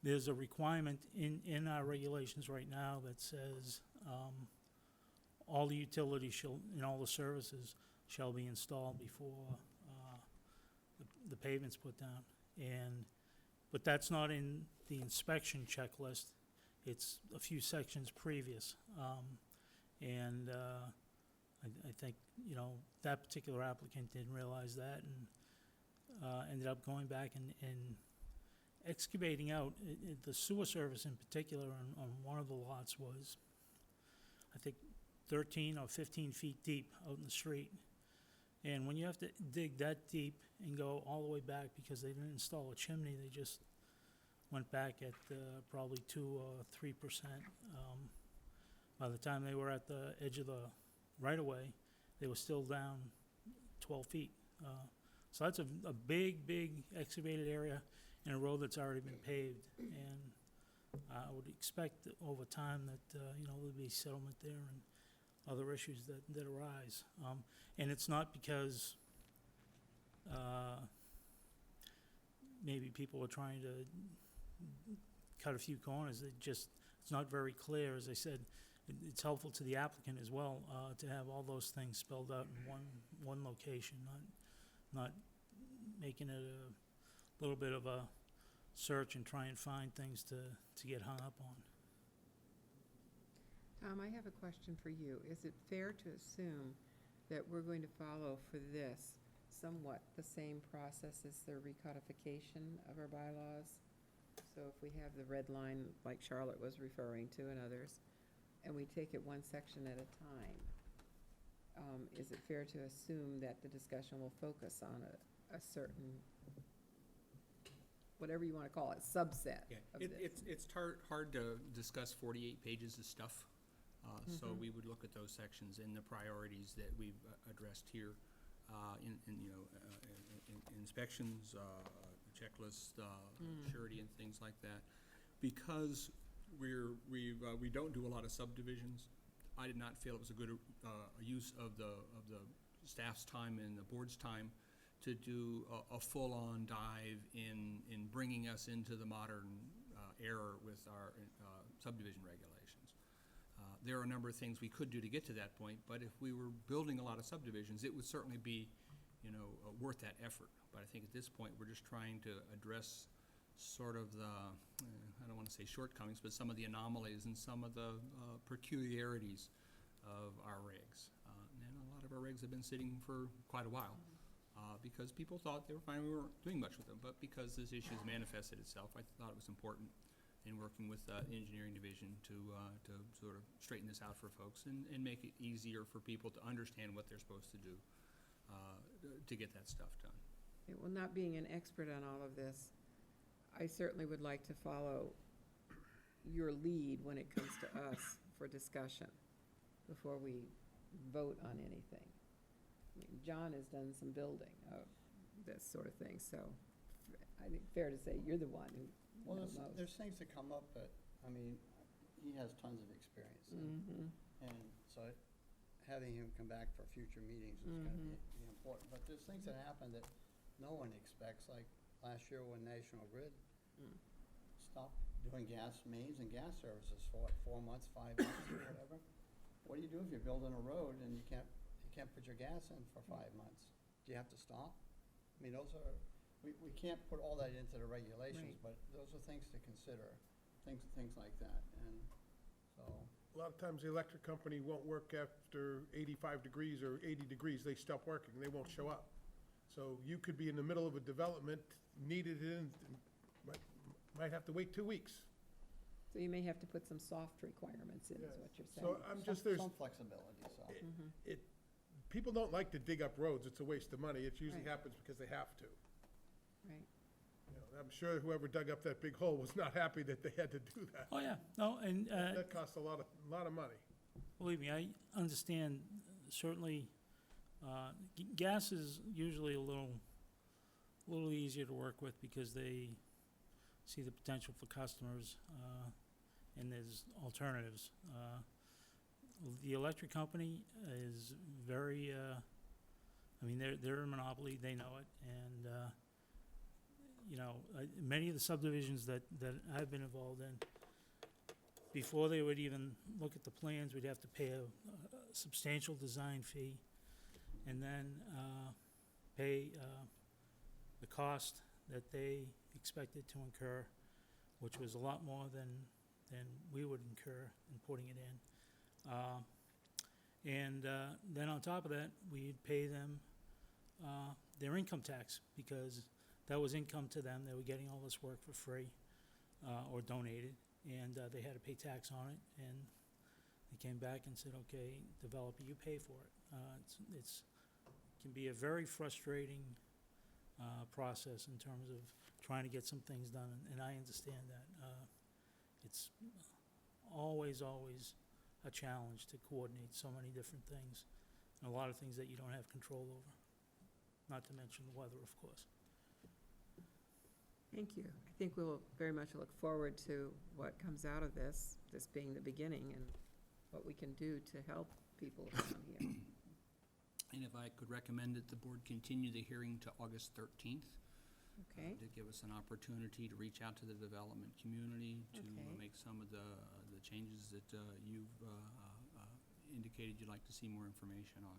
there's a requirement in our regulations right now that says all the utilities and all the services shall be installed before the pavement's put down. But that's not in the inspection checklist. It's a few sections previous. I think, that particular applicant didn't realize that and ended up going back and excavating out. The sewer service in particular on one of the lots was, I think, 13 or 15 feet deep out in the street. And when you have to dig that deep and go all the way back because they didn't install a chimney, they just went back at probably 2 or 3%. By the time they were at the edge of the right-of-way, they were still down 12 feet. So that's a big, big excavated area in a road that's already been paved. And I would expect that over time that, there'll be settlement there and other issues that arise. And it's not because maybe people are trying to cut a few corners. It's not very clear. As I said, it's helpful to the applicant as well to have all those things spelled out in one location, not making it a little bit of a search and try and find things to get hung up on. Tom, I have a question for you. Is it fair to assume that we're going to follow for this somewhat the same process as the recodification of our bylaws? So if we have the red line, like Charlotte was referring to and others, and we take it one section at a time, is it fair to assume that the discussion will focus on a certain, whatever you want to call it, subset of this? It's hard to discuss 48 pages of stuff. So we would look at those sections and the priorities that we've addressed here in inspections, checklists, surety and things like that. Because we don't do a lot of subdivisions, I did not feel it was a good use of the staff's time and the board's time to do a full-on dive in bringing us into the modern era with our subdivision regulations. There are a number of things we could do to get to that point, but if we were building a lot of subdivisions, it would certainly be, worth that effort. But I think at this point, we're just trying to address sort of the, I don't want to say shortcomings, but some of the anomalies and some of the peculiarities of our regs. And a lot of our regs have been sitting for quite a while, because people thought they were fine, we weren't doing much with them. But because this issue has manifested itself, I thought it was important in working with the engineering division to sort of straighten this out for folks and make it easier for people to understand what they're supposed to do to get that stuff done. Okay, well, not being an expert on all of this, I certainly would like to follow your lead when it comes to us for discussion before we vote on anything. I mean, John has done some building of this sort of thing, so I think fair to say you're the one who Well, knows most. there's things that come up that, I mean, he has tons of experience in. Mhm. And so having him come back for future meetings is gonna be important. But there's things that happen that no one expects, like last year when National Grid stopped doing gas mains and gas services for what, 4 months, 5 months, or whatever. What do you do if you're building a road and you can't put your gas in for 5 months? Do you have to stop? I mean, those are, we can't put all that into the regulations, Right. but those are things to consider, things like that, and so. A lot of times the electric company won't work after 85 degrees or 80 degrees, they stop working, they won't show up. So you could be in the middle of a development, need it in, might have to wait 2 weeks. So you may have to put some soft requirements in, is Yeah. what you're saying. So I'm just, there's, Some flexibility, so. people don't like to dig up roads, it's a waste of money, it usually Right. happens because they have to. Right. I'm sure whoever dug up that big hole was not happy that they had to do that. Oh, yeah, no, and That costs a lot of money. believe me, I understand, certainly, gas is usually a little easier to work with because they see the potential for customers, and there's alternatives. The electric company is very, I mean, they're a monopoly, they know it, and, many of the subdivisions that I've been involved in, before they would even look at the plans, we'd have to pay a substantial design fee, and then pay the cost that they expected to incur, which was a lot more than we would incur in putting it in. And then on top of that, we'd pay them their income tax, because that was income to them. They were getting all this work for free or donated, and they had to pay tax on it. And they came back and said, okay, developer, you pay for it. It can be a very frustrating process in terms of trying to get some things done, and I understand that. It's always a challenge to coordinate so many different things, and a lot of things that you don't have control over, not to mention the weather, of course. Thank you. I think we'll very much look forward to what comes out of this being the beginning, and what we can do to help people around here. And if I could recommend that the board continue the hearing to August 13th, Okay? to give us an opportunity to reach out to the development community, to Okay. make some of the changes that you've indicated you'd like to see more information on.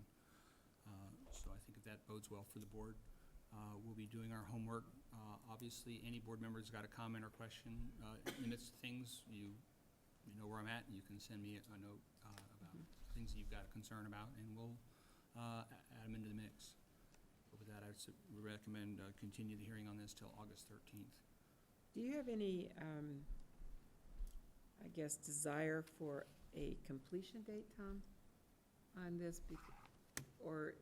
So I think if that bodes well for the board. We'll be doing our homework. Obviously, any board member's got a comment or question in the midst of things, you know where I'm at, and you can send me a note about things that you've got a concern about, and we'll add them into the mix. But with that, I would recommend continue the hearing on this till August 13th. Do you have any, I guess, desire for a completion date, Tom, on this? Or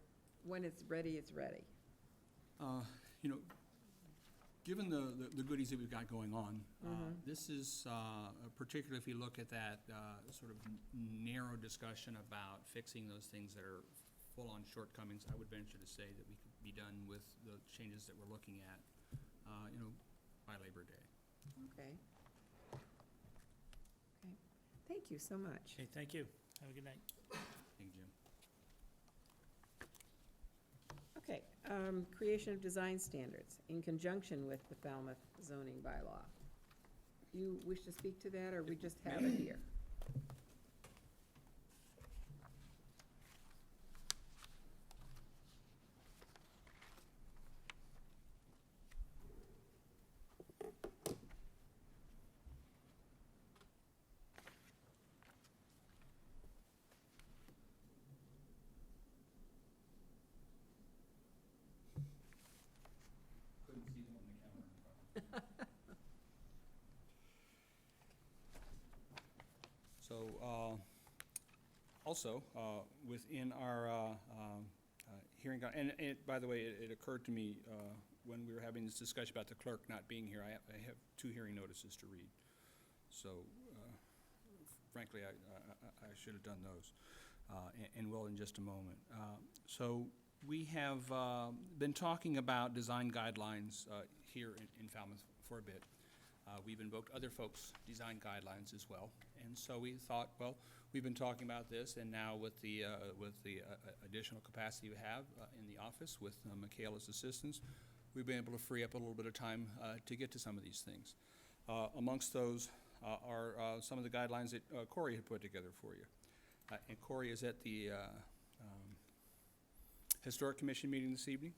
when it's ready, it's ready? Given the goodies that we've got going on, this is, particularly if you look at that sort of narrow discussion about fixing those things that are full-on shortcomings, I would venture to say that we could be done with the changes that we're looking at, by Labor Day. Okay. Okay. Thank you so much. Okay, thank you. Have a good night. Thank you, Jim. Okay, creation of design standards in conjunction with the Falmouth zoning bylaw. you wish to speak to that, or we just have it here? Couldn't see them on the camera. So, also, within our hearing, and by the way, it occurred to me when we were having this discussion about the clerk not being here, I have 2 hearing notices to read. So frankly, I should have done those, and will in just a moment. So we have been talking about design guidelines here in Falmouth for a bit. We've invoked other folks' design guidelines as well, and so we thought, well, we've been talking about this, and now with the additional capacity we have in the office with Michaela's assistance, we've been able to free up a little bit of time to get to some of these things. Amongst those are some of the guidelines that Corey had put together for you. And Corey is at the Historic Commission meeting this evening,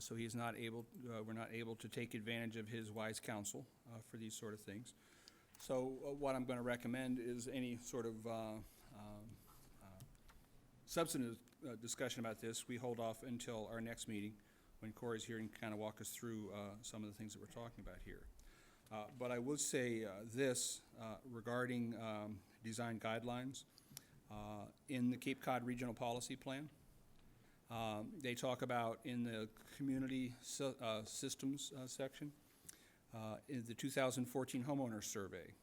so he's not able, we're not able to take advantage of his wise counsel for these sort of things. So what I'm going to recommend is any sort of substantive discussion about this, we hold off until our next meeting when Corey's here and kind of walk us through some of the things that we're talking about here. But I will say this regarding design guidelines. In the Cape Cod Regional Policy Plan, they talk about in the community systems section, in the 2014 homeowners survey.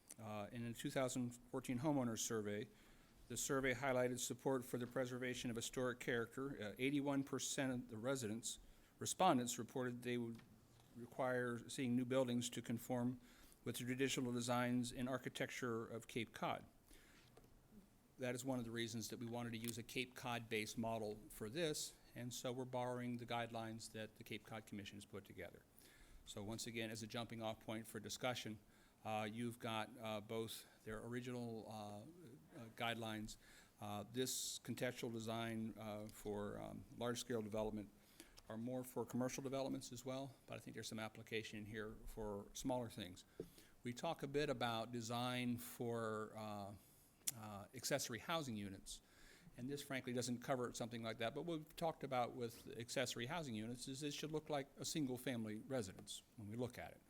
In the 2014 homeowners survey, the survey highlighted support for the preservation of historic character. 81% of the respondents reported they would require seeing new buildings to conform with the traditional designs and architecture of Cape Cod. That is one of the reasons that we wanted to use a Cape Cod-based model for this, and so we're borrowing the guidelines that the Cape Cod Commission has put together. So once again, as a jumping off point for discussion, you've got both their original guidelines, this contextual design for large-scale development are more for commercial developments as well, but I think there's some application in here for smaller things. We talk a bit about design for accessory housing units, and this frankly doesn't cover something like that, but what we've talked about with accessory housing units is it should look like a single-family residence when we look at it.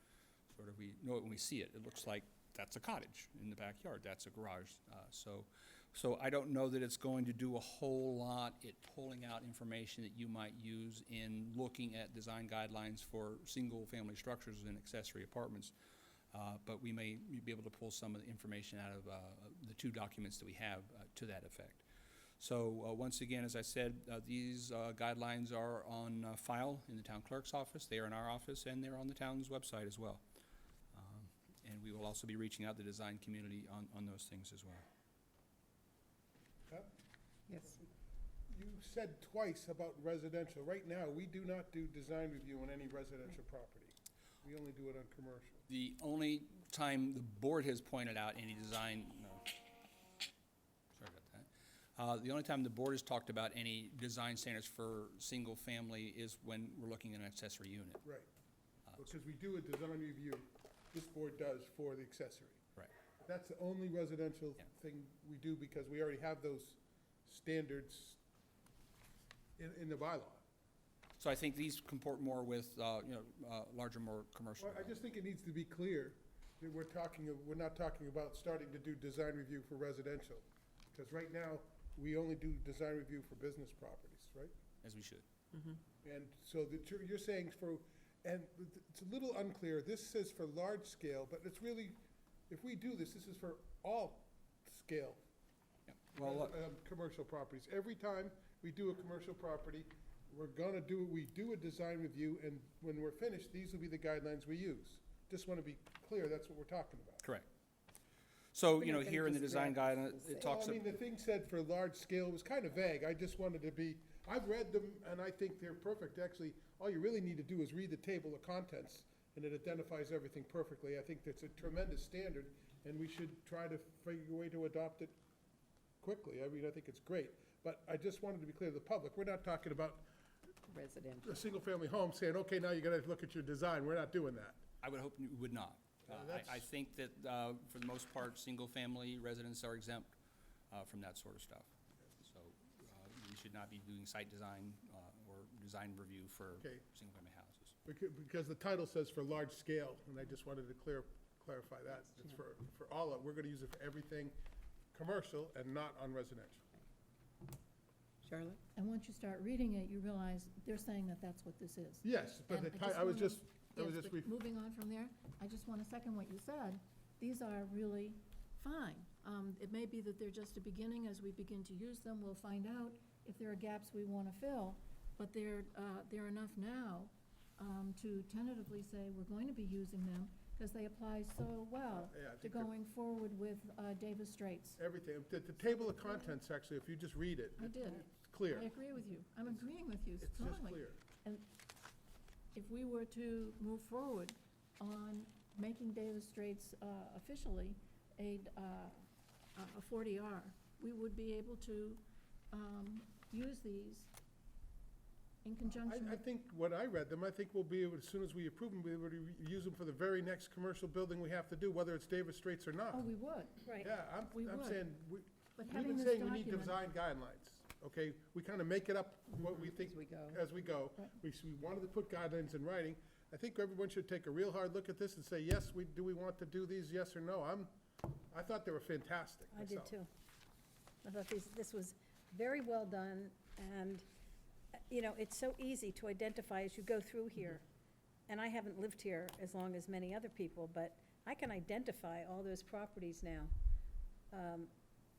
Sort of, we know it when we see it. It looks like that's a cottage in the backyard, that's a garage. So I don't know that it's going to do a whole lot at pulling out information that you might use in looking at design guidelines for single-family structures and accessory apartments. But we may be able to pull some of the information out of the 2 documents that we have to that effect. So once again, as I said, these guidelines are on file in the town clerk's office. They are in our office, and they're on the town's website as well. And we will also be reaching out to the design community on those things as well. Yes. You said twice about residential. Right now, we do not do design review on any residential property. We only do it on commercial. The only time the board has pointed out any design, sorry about that. The only time the board has talked about any design standards for single family is when we're looking at an accessory unit. Right. Because we do a design review, this board does for the accessory. Right. That's the only residential Yeah. thing we do because we already have those standards in the bylaw. So I think these comport more with, larger, more commercial. Well, I just think it needs to be clear that we're not talking about starting to do design review for residential. Because right now, we only do design review for business properties, right? As we should. And so you're saying and it's a little unclear, this says for large scale, but it's really, if we do this is for all scale. Yeah. Well, look, Commercial properties. Every time we do a commercial property, we do a design review, and when we're finished, these will be the guidelines we use. Just want to be clear, that's what we're talking about. correct. So, We're not gonna here in the just design grab guidelines, the it same. talks, Well, I mean, the thing said for large scale was kind of vague. I just wanted to be, I've read them, and I think they're perfect. Actually, all you really need to do is read the table of contents and it identifies everything perfectly. I think that's a tremendous standard, and we should try to figure a way to adopt it quickly. I mean, I think it's great. But I just wanted to be clear to the public, we're not talking about Residential. a single-family home saying, okay, now you gotta look at your design. We're not doing that. I would hope you would not. I think that, for the most part, single-family residents are exempt from that sort of stuff. So we should not be doing site design or design review for Okay. single-family houses. Because the title says for large scale, and I just wanted to clarify that. It's for all of, we're gonna use it for everything commercial and not on residential. Charlotte? And once you start reading it, you realize they're saying that that's what this is. Yes, but And the I was wanna- just, Yes, but moving on from there, I just want to second what you said. These are really fine. It may be that they're just a beginning. As we begin to use them, we'll find out if there are gaps we want to fill. But they're enough now to tentatively say we're going to be using them because they apply so well Yeah, I to think they're- going forward with Davis Straits. everything, the table of contents, actually, if you just read it. I did. It's clear. I agree with you. I'm agreeing with you It's just strongly. clear. If we were to move forward on making Davis Straits officially a 40R, we would be able to use these in conjunction I with, think, when I read them, I think we'll be able, as soon as we approve them, we'll be able to use them for the very next commercial building we have to do, whether it's Davis Straits or not. oh, we would. Right. Yeah, we I'm would. saying, But we've having been this saying we need document, design guidelines, okay? We kind of make it up what we think As we go. as we go. Right. We wanted to put guidelines in writing. I think everyone should take a real hard look at this and say, yes, do we want to do these, yes or no? I thought they were fantastic I did myself. too. I thought this was very well done, and, it's so easy to identify as you go through here. And I haven't lived here as long as many other people, but I can identify all those properties now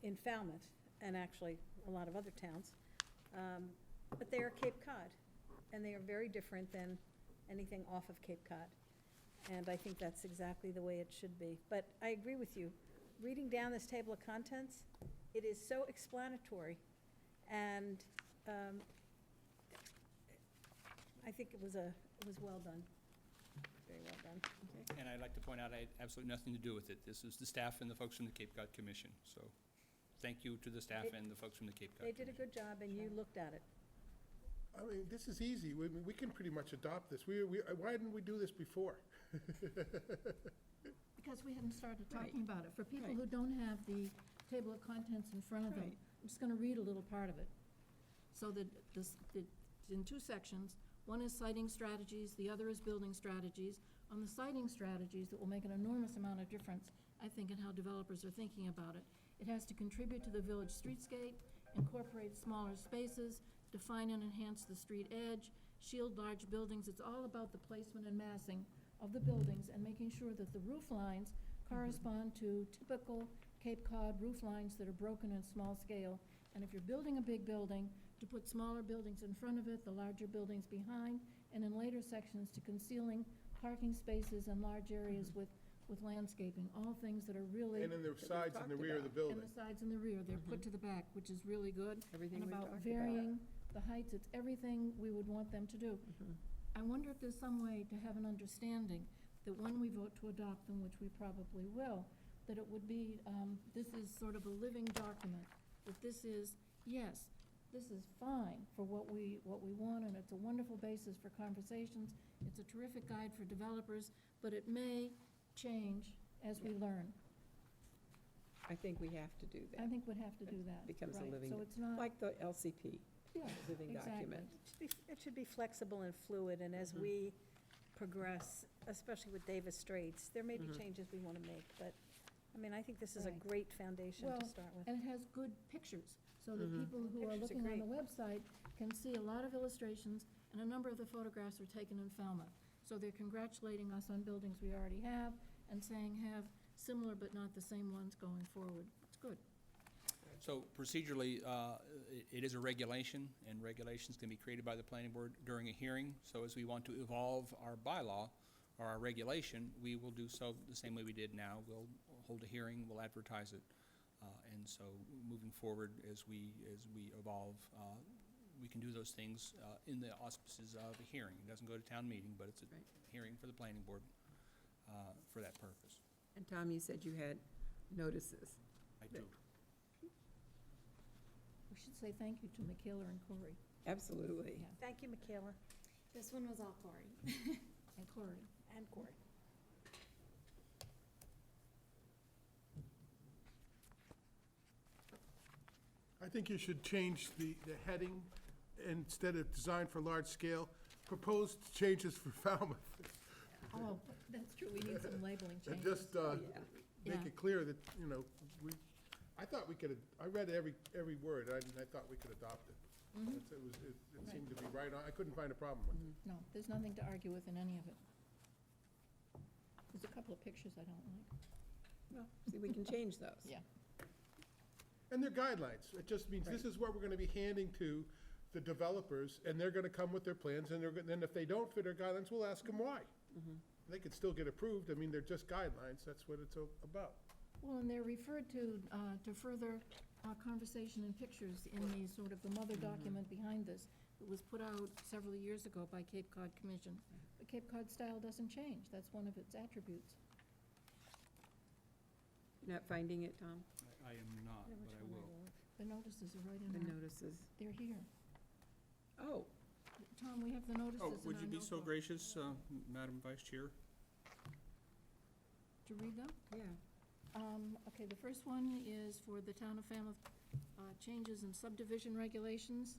in Falmouth, and actually a lot of other towns. But they are Cape Cod, and they are very different than anything off of Cape Cod. And I think that's exactly the way it should be. But I agree with you. Reading down this table of contents, it is so explanatory, and I think it was well done, very well done. And I'd like to point out, I had absolutely nothing to do with it. This is the staff and the folks from the Cape Cod Commission. So thank you to the staff and the folks from the Cape Cod They Commission. did a good job, and you looked at it. I mean, this is easy. We can pretty much adopt this. Why didn't we do this before? because we hadn't started Right. talking about it. For people Right. who don't have the table of contents in front of them, Right. I'm just gonna read a little part of it. So that it's in two sections. One is siting strategies, the other is building strategies. On the siting strategies, it will make an enormous amount of difference, I think, in how developers are thinking about it. It has to contribute to the village streetscape, incorporate smaller spaces, define and enhance the street edge, shield large buildings. It's all about the placement and massing of the buildings and making sure that the roof lines correspond to typical Cape Cod roof lines that are broken in small scale. And if you're building a big building, to put smaller buildings in front of it, the larger buildings behind, and in later sections to concealing parking spaces and large areas with landscaping, all things that are really, And in the sides and the talked rear of the about. building. and the sides and the rear, they're put to the back, which is really good. Everything And we about talked about. varying the heights, it's everything we would want them to do. I wonder if there's some way to have an understanding that when we vote to adopt them, which we probably will, that it would be, this is sort of a living document, that this is, yes, this is fine for what we want, and it's a wonderful basis for conversations. It's a terrific guide for developers, but it may change as we learn. I think we have to do I that, think we'd have to do that. becomes a right. living- So it's not, like the LCP, yeah, living exactly. document. It should be flexible and fluid, and as we progress, especially with Davis Straits, there may be changes we want to make, but, I mean, I think this is a Right. great foundation Well, to start with. And it has good pictures, so that people who are Pictures are looking on the website can see a lot of illustrations, and a number of the photographs are taken in Falmouth. So they're congratulating us on buildings we already have, and saying have similar but not the same ones going forward. It's good. So procedurally, it is a regulation, and regulations can be created by the planning board during a hearing. So as we want to evolve our bylaw or our regulation, we will do so the same way we did now. We'll hold a hearing, we'll advertise it. And so moving forward, as we evolve we can do those things in the auspices of a hearing. It doesn't go to town meeting, but it's a Right. hearing for the planning board for that purpose. And Tom, you said you had notices. I do. We should say thank you to Michaela and Corey, Absolutely. Yeah. Thank you, Michaela This one was all Cory. and Corey. and Corey. I think you should change the heading, instead of design for large scale, proposed changes for Falmouth. Oh, that's true, we need some labeling And changes. just Oh, yeah. make Yeah. it clear that, I thought we could, I read every word, and I thought we could adopt it. Mhm. It seemed to be right on, I couldn't find a problem with it. No, there's nothing to argue with in any of it. There's a couple of pictures I don't like. Well, see, we can change those. Yeah. And they're guidelines. It just means this is what we're gonna be handing to the developers, and they're gonna come with their plans, and then if they don't fit our guidelines, we'll ask them why. They could still get approved. I mean, they're just guidelines. That's what it's about. Well, and they're referred to further conversation and pictures in the sort of the mother document behind this. It was put out several years ago by Cape Cod Commission. The Cape Cod style doesn't change. That's one of its attributes. You're not finding it, Tom? I am not, Yeah, but which I one will. The notices are right The in there. notices. They're here. Oh, Tom, we have the notices in Oh, our would you be so notebook. gracious, Madam Vice Chair? To read them? yeah. Okay, the first one is for the Town of Falmouth, changes in subdivision regulations.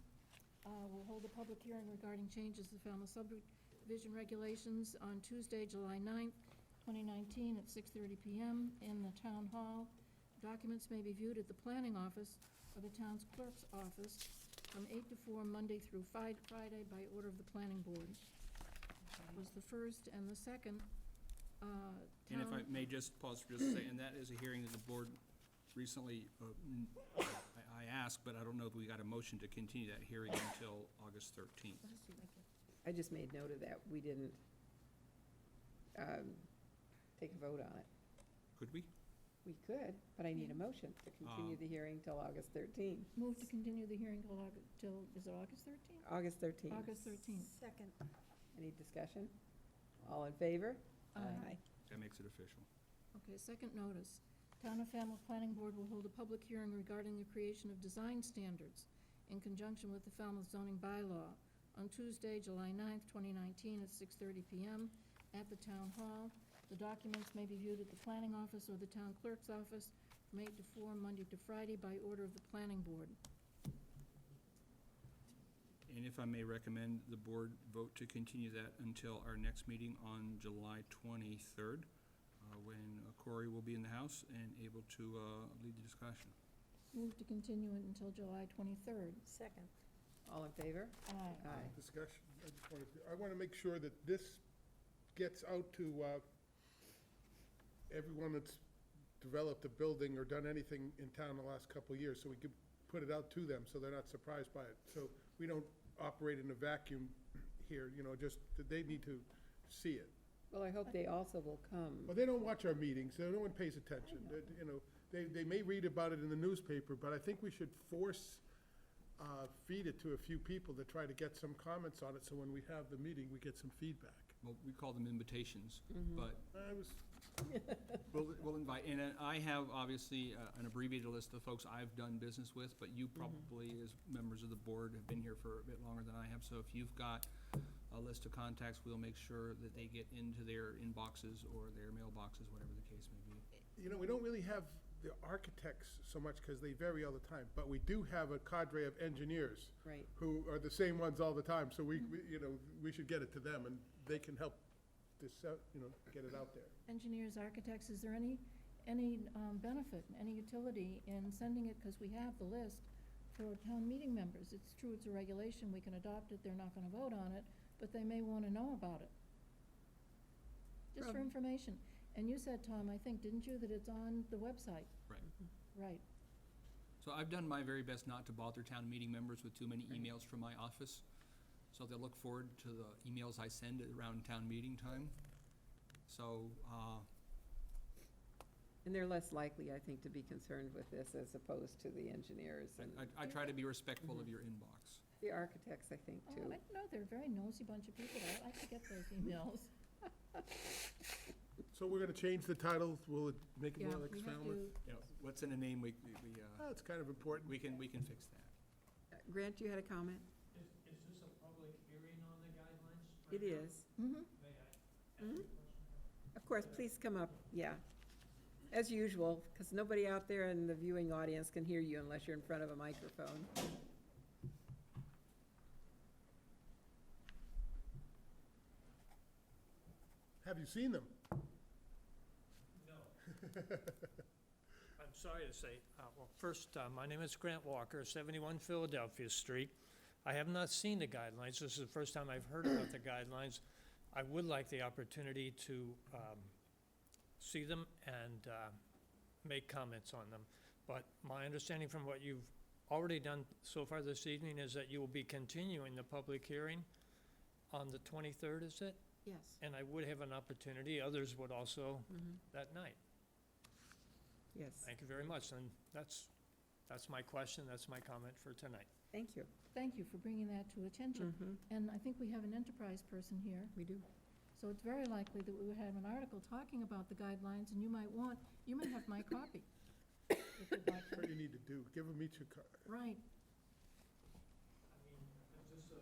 We'll hold a public hearing regarding changes to Falmouth subdivision regulations on Tuesday, July 9th, 2019, at 6:30 PM in the Town Hall. Documents may be viewed at the planning office or the town's clerk's office from 8 to 4, Monday through Friday, by order of the planning board. Was the first, and the second, And if I town- may just pause for just a second, that is a hearing that the board recently, I asked, but I don't know if we got a motion to continue that hearing until August 13th. Let us see, like, I just made note of that. We didn't take a vote on it. Could we? We could, but I need a motion to continue the hearing till August 13th. Move to continue the hearing till is it August 13th? August 13th. August 13th. Second. Any discussion? All in favor? Aye. That makes it official. Okay, second notice. Town of Falmouth Planning Board will hold a public hearing regarding the creation of design standards in conjunction with the Falmouth zoning bylaw on Tuesday, July 9th, 2019, at 6:30 PM at the Town Hall. The documents may be viewed at the planning office or the town clerk's office from 8 to 4, Monday to Friday, by order of the planning board. And if I may recommend, the board vote to continue that until our next meeting on July 23rd, when Corey will be in the house and able to lead the discussion. Move to continue it until July 23rd. Second. All in favor? Aye. Aye. Discussion, I want to make sure that this gets out to everyone that's developed a building or done anything in town the last couple of years, so we could put it out to them, so they're not surprised by it. So we don't operate in a vacuum here, just, that they need to see it. Well, I hope they also will come. Well, they don't watch our meetings, so no one pays attention. They may read about it in the newspaper, but I think we should feed it to a few people to try to get some comments on it, so when we have the meeting, we get some feedback. Well, we call them invitations, Mm-hmm. but we'll invite, and I have obviously an abbreviated list of folks I've done business with, but you probably, as members of the board, have been here for a bit longer than I have, so if you've got a list of contacts, we'll make sure that they get into their inboxes or their mailboxes, whatever the case may be. We don't really have the architects so much, because they vary all the time, but we do have a cadre of engineers Right. who are the same ones all the time, so we should get it to them, and they can help this out, get it out there. Engineers, architects, is there any benefit, any utility in sending it, because we have the list for town meeting members? It's true, it's a regulation, we can adopt it, they're not gonna vote on it, but they may wanna know about it. Just for information. And you said, Tom, I think, didn't you, that it's on the website? Right. Right. So I've done my very best not to bother town meeting members with too many emails from my office, so they'll look forward to the emails I send around town meeting time. So, And they're less likely, I think, to be concerned with this as opposed to the engineers and, I try to be respectful of your inbox. the architects, I think, Oh, too. I know, they're a very nosy bunch of people. I like to get those emails. So we're gonna change the title, will it make it Yeah, more like we have Falmouth? to, You know, what's in a name, It's kind of important. we can fix that. Grant, you had a comment? Is this a public hearing on the guidelines? It is. mhm. Of course, please come up, yeah. As usual, because nobody out there in the viewing audience can hear you unless you're in front of a microphone. Have you seen them? No. I'm sorry to say, well, first, my name is Grant Walker, 71 Philadelphia Street. I have not seen the guidelines. This is the first time I've heard about the guidelines. I would like the opportunity to see them and make comments on them. But my understanding from what you've already done so far this evening is that you will be continuing the public hearing on the 23rd, is it? Yes. And I would have an opportunity, others would also, that night. Yes, Thank you very much, and that's my question, that's my comment for tonight. thank you. Thank you for bringing that to attention. Mhm, And I think we have an enterprise person here, We do. so it's very likely that we would have an article talking about the guidelines, and you might have my copy. If you'd like What to. you need to do, give them each a Right. I mean, is this a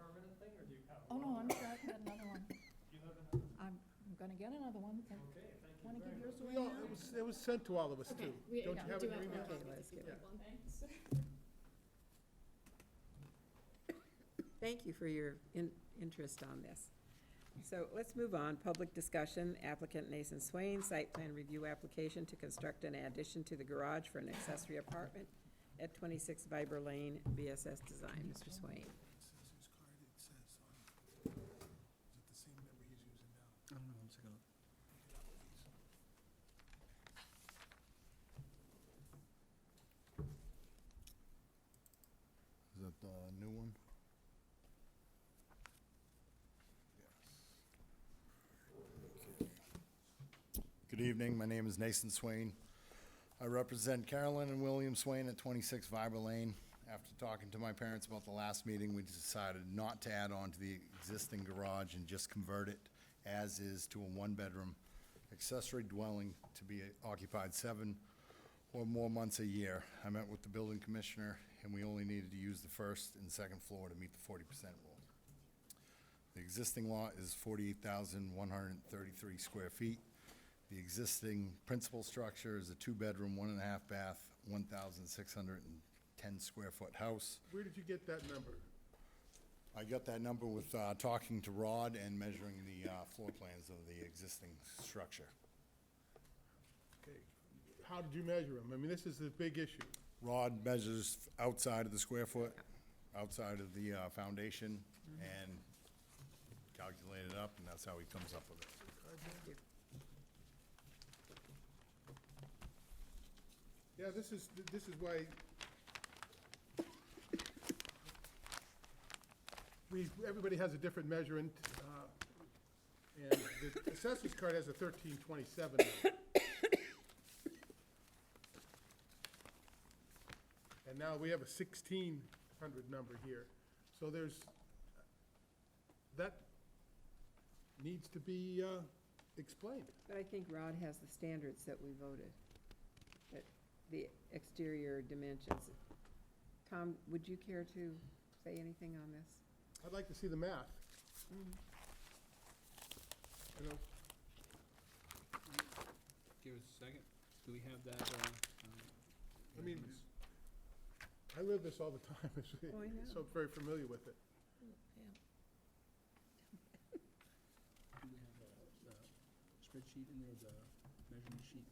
permanent thing, or do you have? Oh, no, I'm sure I can get another one. You have another? I'm gonna get another one. Okay, thank you Want to very give much. yours away We all, now? it was sent to all of us Okay, too. we- Don't yeah, you we have do an have agreement? one. Okay, let's give it. Thanks. Thank you for your interest on this. So let's move on. Public discussion, applicant Nathan Swain, site plan review application to construct an addition to the garage for an accessory apartment at 26 Viber Lane, BSS Design. Mr. Swain. I don't know, one second. Is that the new one? Good evening, my name is Nathan Swain. I represent Carolyn and William Swain at 26 Viber Lane. After talking to my parents about the last meeting, we decided not to add on to the existing garage and just convert it as is to a one-bedroom accessory dwelling to be occupied 7 or more months a year. I met with the building commissioner, and we only needed to use the first and second floor to meet the 40% rule. The existing lot is 48,133 square feet. The existing principal structure is a 2-bedroom, 1.5 bath, 1,610 square foot house. Where did you get that number? I got that number with talking to Rod and measuring the floor plans of the existing structure. Okay. How did you measure them? I mean, this is a big issue. Rod measures outside of the square foot, outside of the foundation, and calculate it up, and that's how he comes up with it. Yeah, this is why everybody has a different measurement, and the assessor's card has a 1327. And now we have a 1,600 number here. So that needs to be explained. But I think Rod has the standards that we voted, that the exterior dimensions. Tom, would you care to say anything on this? I'd like to see the math. You know, Give us a second. Do we have that? I mean, I live this all the time, Oh, I know. so I'm very familiar with it. Do we have the spreadsheet in there, the measurement sheet?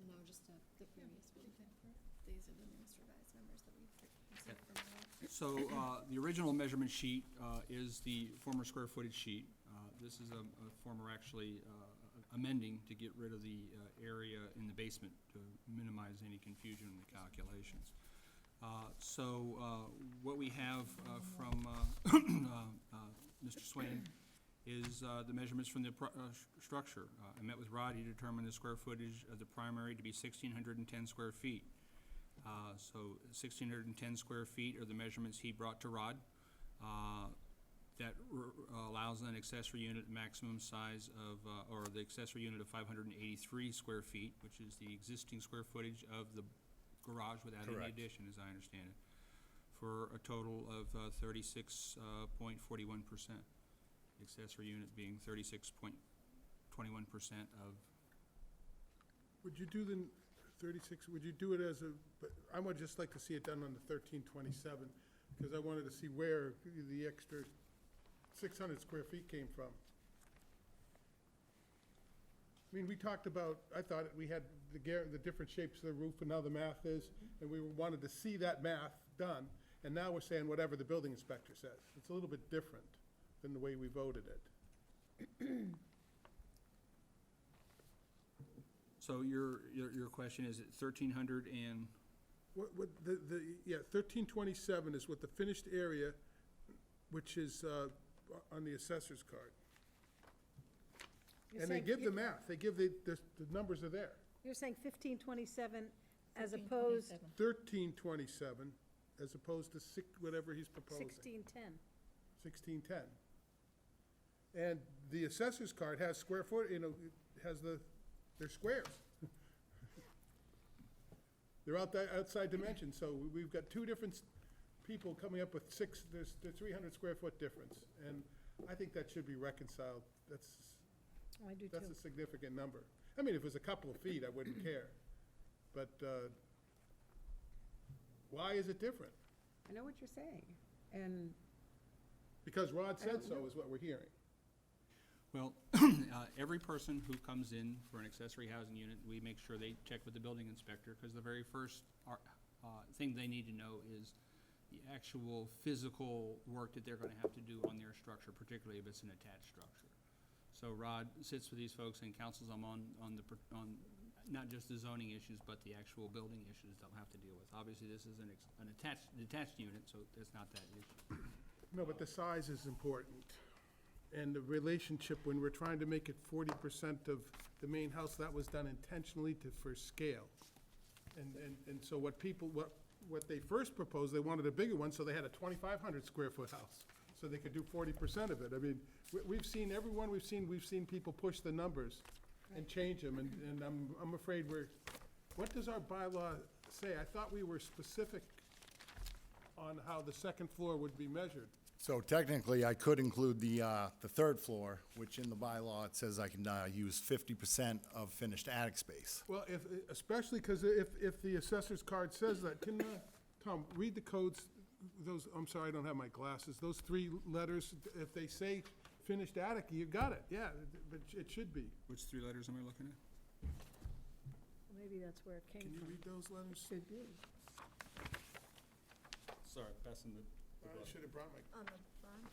No, just the previous one. These are the newest revised numbers that we've received from Rob. So, the original measurement sheet is the former square footage sheet. This is a former actually amending to get rid of the area in the basement to minimize any confusion in the calculations. So, what we have from Mr. Swain is the measurements from the structure. I met with Rod, he determined the square footage of the primary to be 1,610 square feet. So 1,610 square feet are the measurements he brought to Rod. That allows an accessory unit maximum size of, or the accessory unit of 583 square feet, which is the existing square footage of the garage without any Correct. addition, as I understand it, for a total of 36.41%. Accessory unit being 36.21% of, Would you do the 36, would you do it as a, but I would just like to see it done on the 1327, because I wanted to see where the extra 600 square feet came from. I mean, we talked about, I thought we had the different shapes of the roof and how the math is, and we wanted to see that math done, and now we're saying whatever the building inspector says. It's a little bit different than the way we voted it. so your question is at 1,300 and, What, yeah, 1327 is what the finished area, which is on the assessor's card. You're And they saying- give the math, they give the numbers are there. You're saying 1527 as opposed 1327 as opposed to whatever he's proposing. 1610. 1610. And the assessor's card has square foot, you know, it has they're squares. They're outside dimensions, so we've got two different people coming up with there's 300 square foot difference. And I think that should be reconciled. That's Oh, I do a too. significant number. I mean, if it was a couple of feet, I wouldn't care. But why is it different? I know what you're saying, and Because Rod I said don't so, know. is what we're hearing. well, every person who comes in for an accessory housing unit, we make sure they check with the building inspector, because the very first thing they need to know is the actual physical work that they're gonna have to do on their structure, particularly if it's an attached structure. So Rod sits with these folks and counsels them on not just the zoning issues, but the actual building issues they'll have to deal with. Obviously, this is an detached unit, so that's not that issue. No, but the size is important. And the relationship, when we're trying to make it 40% of the main house, that was done intentionally for scale. And so what they first proposed, they wanted a bigger one, so they had a 2,500 square foot house, so they could do 40% of it. I mean, we've seen, everyone we've seen people push the numbers and change them, and I'm afraid what does our bylaw say? I thought we were specific on how the second floor would be measured. So technically, I could include the third floor, which in the bylaw, it says I can use 50% of finished attic space. Well, especially because if the assessor's card says that, can, Tom, read the codes, those, I'm sorry, I don't have my glasses, those three letters, if they say finished attic, you got it, yeah, but it should be. Which three letters am I looking at? Maybe that's where it came Can you from. read those letters? should be. Sorry, passing the I should have brought my, On the bond,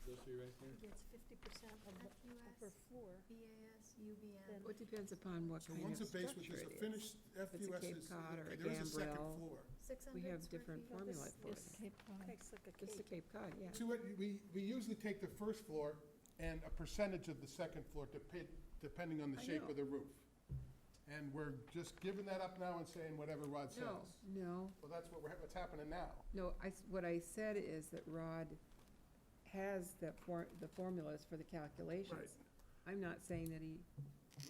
those three right there? It's 50% of the upper floor. BAS, UBN. Then- Well, it depends upon what so kind of one's a base, which structure is a it is. finished, If it's a FUS Cape is, Cod or a there is a second gambrel. floor. 600 We have square different feet. formula This- for this it. Cape Cod. Looks like a It's the cape. Cape Cod, yeah. So we usually take the first floor and a percentage of the second floor depending on the I shape know. of the roof. And we're just giving that up now and saying whatever Rod says. No, Well, that's what's happening now. no, what I said is that Rod has the formulas for the calculations. I'm not saying that he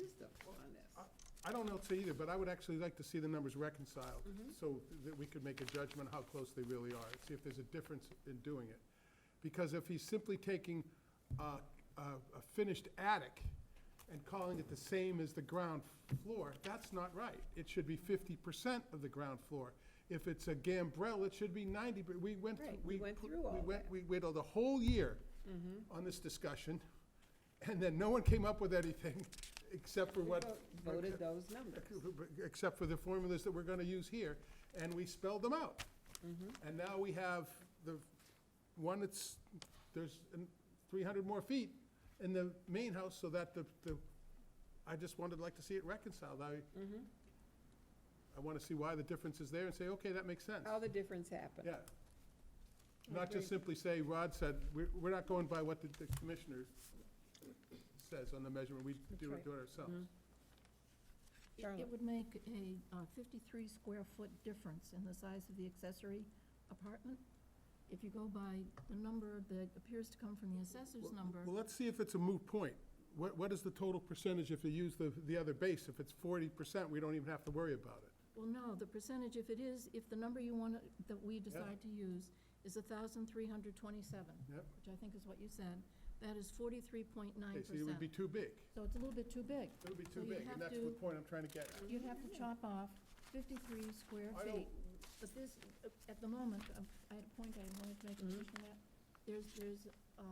used them on this. I don't know either, but I would actually like to see the numbers reconciled, Mm-hmm. so that we could make a judgment how close they really are, and see if there's a difference in doing it. Because if he's simply taking a finished attic and calling it the same as the ground floor, that's not right. It should be 50% of the ground floor. If it's a gambrel, it should be 90, but we went through. Right, we went through all that. We waited the whole year on this discussion, and then no one came up with anything except for We what. voted those numbers. Except for the formulas that we're gonna use here, and we spelled them out. And now we have the one there's 300 more feet in the main house, so that I just like to see it reconciled. I wanna see why the difference is there and say, okay, that makes sense. How the difference happened. Yeah. Not just simply say, Rod said, we're not going by what the commissioner says on the measurement, we do right. it ourselves. Mhm. It Charlotte? would make a 53 square foot difference in the size of the accessory apartment. If you go by the number that appears to come from the assessor's number, Well, let's see if it's a moot point. What is the total percentage if you use the other base? If it's 40%, we don't even have to worry about it. well, no, the percentage, if the number you want, that we decide to use is 1,327, Yep. which I think is what you said, that is 43.9%. Okay, so it would be too big. So it's a little bit too big. It would be So too you'd big, have and that's to- the point I'm trying to get at. You'd have to chop off 53 square I don't- feet. But this, at the moment, I had a point I wanted to make a mention that, there's, I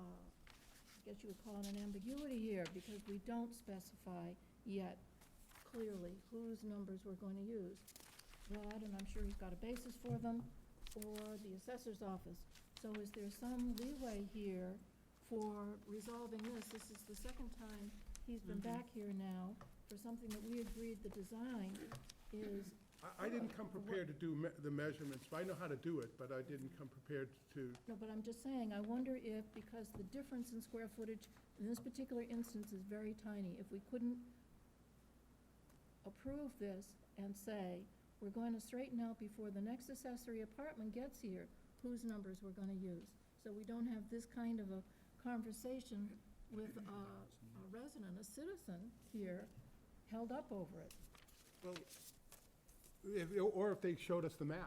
guess you would call it an ambiguity here, because we don't specify yet clearly whose numbers we're going to use. Rod, and I'm sure he's got a basis for them, or the assessor's office. So is there some leeway here for resolving this? This is the second time he's been back here now for something that we agreed the design is. I didn't come prepared to do the measurements. I know how to do it, but I didn't come prepared to, No, but I'm just saying, I wonder if, because the difference in square footage in this particular instance is very tiny, if we couldn't approve this and say, we're going to straighten out before the next accessory apartment gets here, whose numbers we're gonna use. So we don't have this kind of a conversation with a resident, a citizen here, held up over it. well, or if they showed us the math.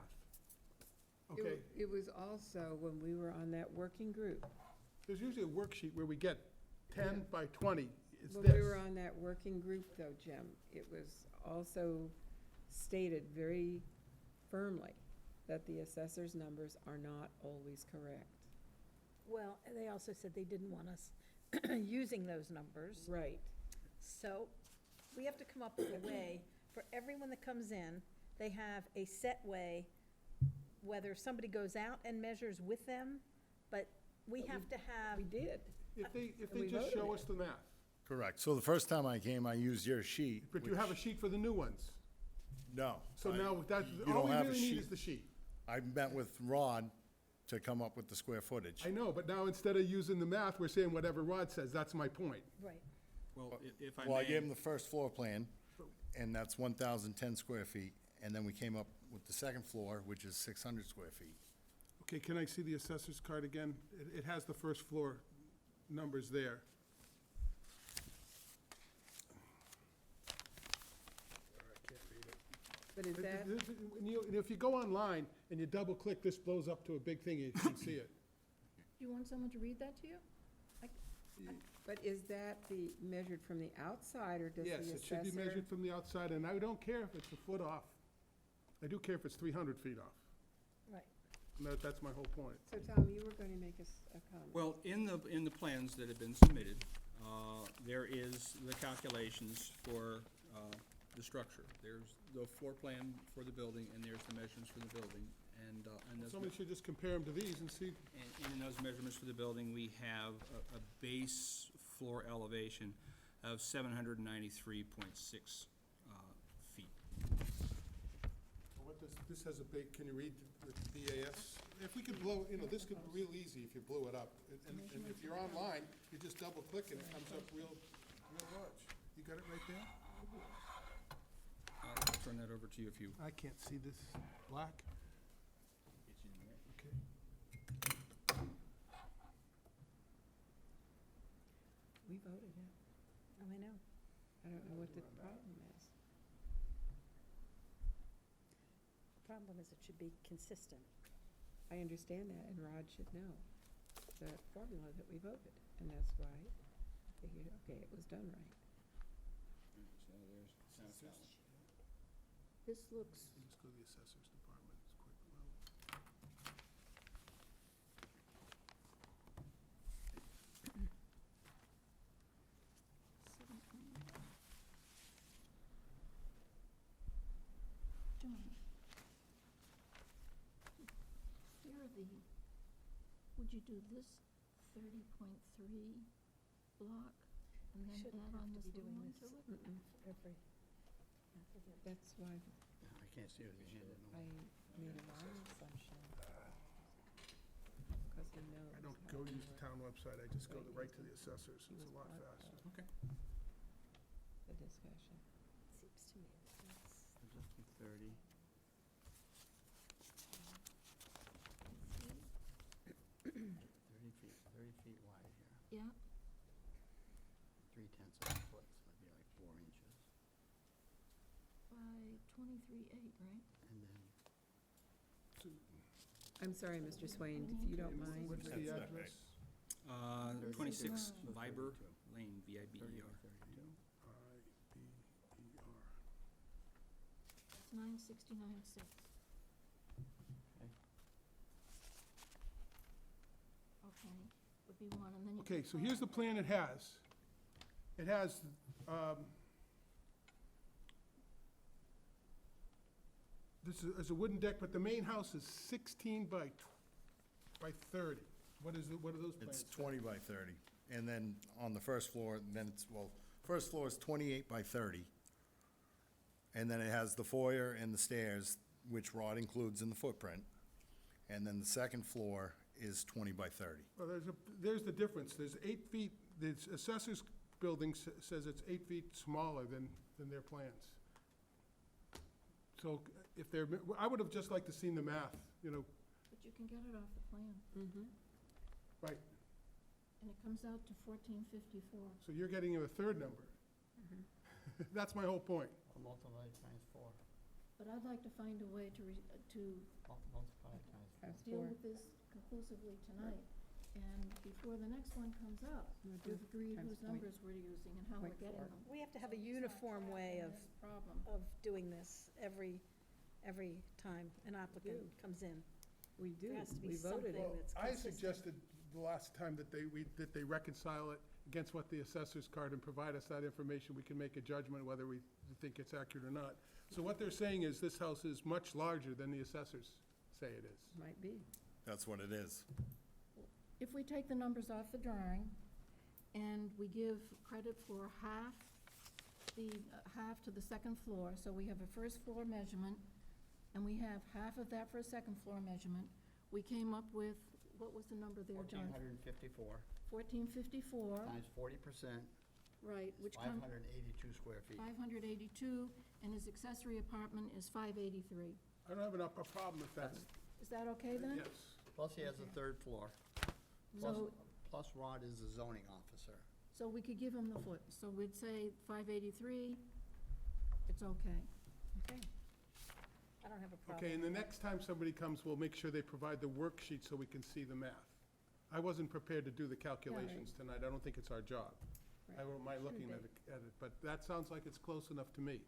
Okay? It was also when we were on that working group. There's usually a worksheet where we get 10 by 20, it's When this. we were on that working group though, Jim, it was also stated very firmly that the assessor's numbers are not always correct. Well, they also said they didn't want us using those numbers. Right. So we have to come up with a way for everyone that comes in, they have a set way, whether somebody goes out and measures with them, but we But have to have, We did. If they we just voted show it. us the math. Correct. So the first time I came, I used your sheet. But you have a which- sheet for the new ones. No. So I- now, that, you all don't we have a really need sheet. is the sheet. I met with Rod to come up with the square footage. I know, but now instead of using the math, we're saying whatever Rod says, that's my point. right, Well, if I Well, I may, gave him the first floor plan, and that's 1,010 square feet, and then we came up with the second floor, which is 600 square feet. Okay, can I see the assessor's card again? It has the first floor numbers there. I can't read it. But is that, If you go online and you double-click, this blows up to a big thing, you can see it. Do you want someone to read that to you? but is that the measured from the outside, or does the Yes, assessor? it should be measured from the outside, and I don't care if it's a foot off. I do care if it's 300 feet off. right. And that's my whole point. So Tom, you were going to make a comment. well, in the plans that have been submitted, there is the calculations for the structure. There's the floor plan for the building, and there's the measurements for the building. And those Somebody should just compare them to these and see. And in those measurements for the building, we have a base floor elevation of 793.6 feet. What does, this has a big, can you read the DAS? If we could blow, this could be real easy if you blew it up. And if you're online, you just double click and it comes up real large. You got it right there? I'll turn that over to you if you. I can't see this black. Okay. We voted it. Oh, I know. I don't know what the problem is. The problem is it should be consistent. I understand that, and Rod should know the formula that we voted, and that's why I figured, okay, it was done right. This looks, Just go to the assessor's department, it's quick. John. Here are the, would you do this 30.3 block and then Shouldn't add have on to this be little doing one this. to it? Mm-mm. Every, That's why I can't see it in your hand. I made a wrong assumption. Because he knows. I don't how go it use the works. town website, I just go Right, right to he the was- assessors, he it's was a lot part of faster. Okay. The discussion. Seems to me that that's. Just be 30. 30 feet wide here. Yeah, 3/10 of a foot, so that'd be like 4 inches. by 23.8, right? And then, I'm sorry, Mr. Swain, if you don't mind. What's the address? 26 Thirty-two. Viber Lane, 30 V-I-B-E-R. by 32. IBER. It's 969.6. Okay. Okay, would be one, and then you. Okay, can so here's the find- plan it has. It has, this is a wooden deck, but the main house is 16 by 30. What are those plans? It's 20 by 30. And then on the first floor, then it's, well, first floor is 28 by 30. And then it has the foyer and the stairs, which Rod includes in the footprint. And then the second floor is 20 by 30. Well, there's the difference. There's 8 feet, the assessor's building says it's 8 feet smaller than their plans. So if they're, I would have just liked to seen the math, you know, But you can get it off the plan, Mm-hmm. right. and it comes out to 1454. So you're getting a third number. That's my whole point. Well, multiply times 4. But I'd like to find a way to Multiply times 4. Times deal 4. with this conclusively tonight. And before the next one comes up, We'll do we've agreed times whose point- numbers we're using and how we're point getting four. them. We have to have So a we start uniform way tracking of, this Problem. of doing this every time an applicant do. comes in. We do. There has to be We voted something it. Well, that's I consistent. suggested the last time that they reconcile it against what the assessor's card and provide us that information. We can make a judgment whether we think it's accurate or not. So what they're saying is this house is much larger than the assessors say it is. Might be. That's what it is. If we take the numbers off the drawing and we give credit for half to the second floor, so we have a first floor measurement, and we have half of that for a second floor measurement, we came up with, what was the number there, John? 1,454 1454, times 40%, right, which comes, 582 square feet. 582, and his accessory apartment is 583. I don't have a problem if that's, Is that okay then? yes. Plus he has a third floor. Plus, So, plus Rod is the zoning officer. so we could give him the foot, so we'd say 583, it's okay. Okay. I don't have a problem. Okay, and the next time somebody comes, we'll make sure they provide the worksheet so we can see the math. I wasn't prepared to do the calculations tonight. I don't think it's our job. I Right. don't mind Shouldn't looking be. at it, but that sounds like it's close enough to me.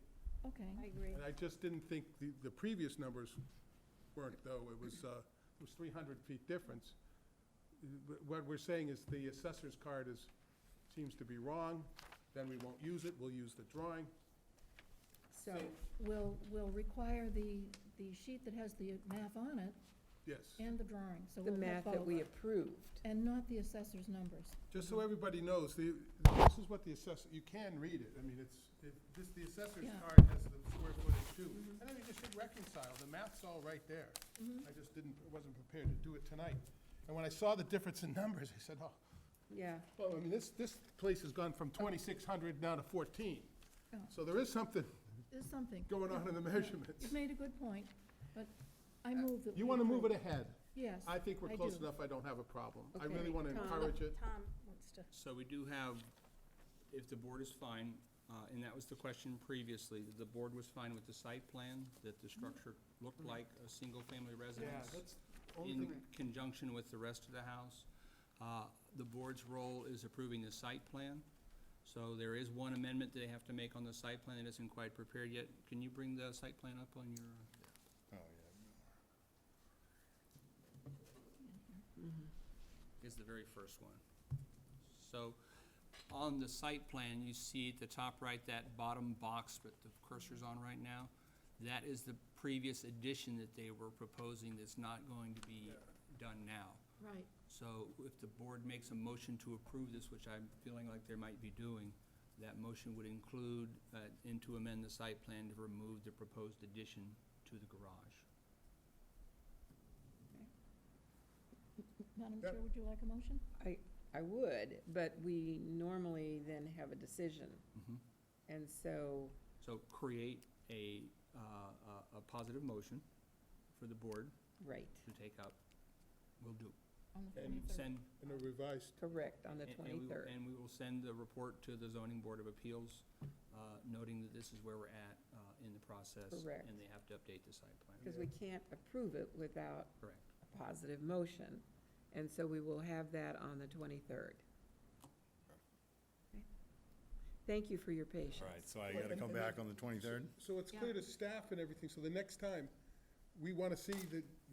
Okay. I agree. And I just didn't think the previous numbers weren't, though. It was 300 feet difference. What we're saying is the assessor's card seems to be wrong, then we won't use it, we'll use the drawing. So, We'll require the sheet that has the math on it Yes. and the drawing, so the we'll have math that both. we approved. And not the assessor's numbers. Just so everybody knows, this is what the assessor, you can read it. I mean, the assessor's Yeah. card has the square footage too. And then you just should reconcile, the math's all right there. I just wasn't prepared to do it tonight. And when I saw the difference in numbers, I said, oh, Yeah, well, I mean, this place has gone from 2,600 now to 14. Yeah. So there is something There's something. going on in the measurements. You've made a good point, but I move that we You want to move it approve. ahead? Yes. I think we're I close do. enough, I don't have a problem. I Okay, really want to Tom. encourage it. Tom wants to. So we do have, if the board is fine, and that was the question previously, that the board was fine with the site plan, that the structure looked like a single-family Yeah, residence that's the only in thing. conjunction with the rest of the house. The board's role is approving the site plan. So there is one amendment they have to make on the site plan that isn't quite prepared yet. Can you bring the site plan up on your, Oh, yeah. is the very first one. So on the site plan, you see at the top right, that bottom box that the cursor's on right now, that is the previous addition that they were proposing that's not going to be done now. Right. So if the board makes a motion to approve this, which I'm feeling like they might be doing, that motion would include, and to amend the site plan to remove the proposed addition to the garage. Madam Yeah. Chair, would you like a motion? I would, but we normally then have a decision. Mhm. And so, So create a positive motion for the board right, to take up. Will do. On the And 23rd. Send, In a revised, correct, on the and we will- 23rd. And we will send the report to the zoning board of appeals, noting that this is where we're at in the process. Correct. And they have to update the site plan. Because we can't approve it without Correct. a positive motion. And so we will have that on the 23rd. Okay. Thank you for your patience. All right, so I gotta come back on the 23rd? so it's clear to staff and everything, so the next time, we want to see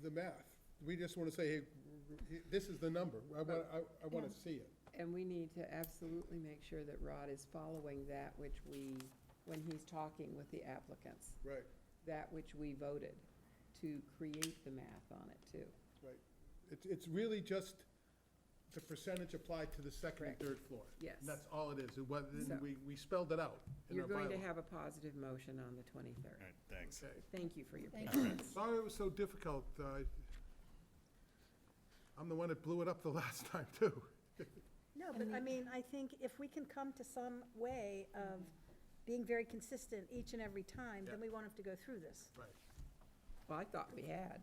the math. We just want to say, hey, this is the number. I want to see it. And we need to absolutely make sure that Rod is following that which we, when he's talking with the applicants, Right, that which we voted, to create the math on it too. right. It's really just the percentage applied to the second and Correct. third floor. Yes. And that's all it is. It was, So- we spelled it out in You're our going to bylaw. have a positive motion on the 23rd. All right, thanks. Okay. Thank you for your Thank patience. Sorry it was so difficult. I'm the one that blew it up the last time, too. No, but I mean, I think if we can come to some way of being very consistent each and every time, then Yeah. we won't have to go through this. Right. Well, I thought we had.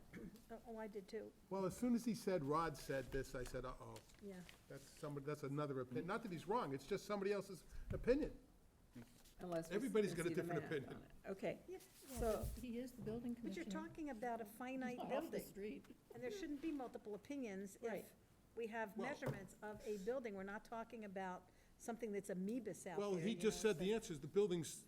Oh, I did too, Well, as soon as he said, Rod said this, I said, uh-oh, yeah. that's another opinion. Not that he's wrong, it's just somebody else's opinion. Unless we Everybody's can got a see the different math opinion. on it. Okay, Yeah, Yeah, So- but he is the building but you're commissioner. talking about a finite He's off the building, street. and there shouldn't be multiple opinions if Right. we have Well- measurements of a building. We're not talking about something that's amoebus out there. Well, he you just know, said so- the answer is the building's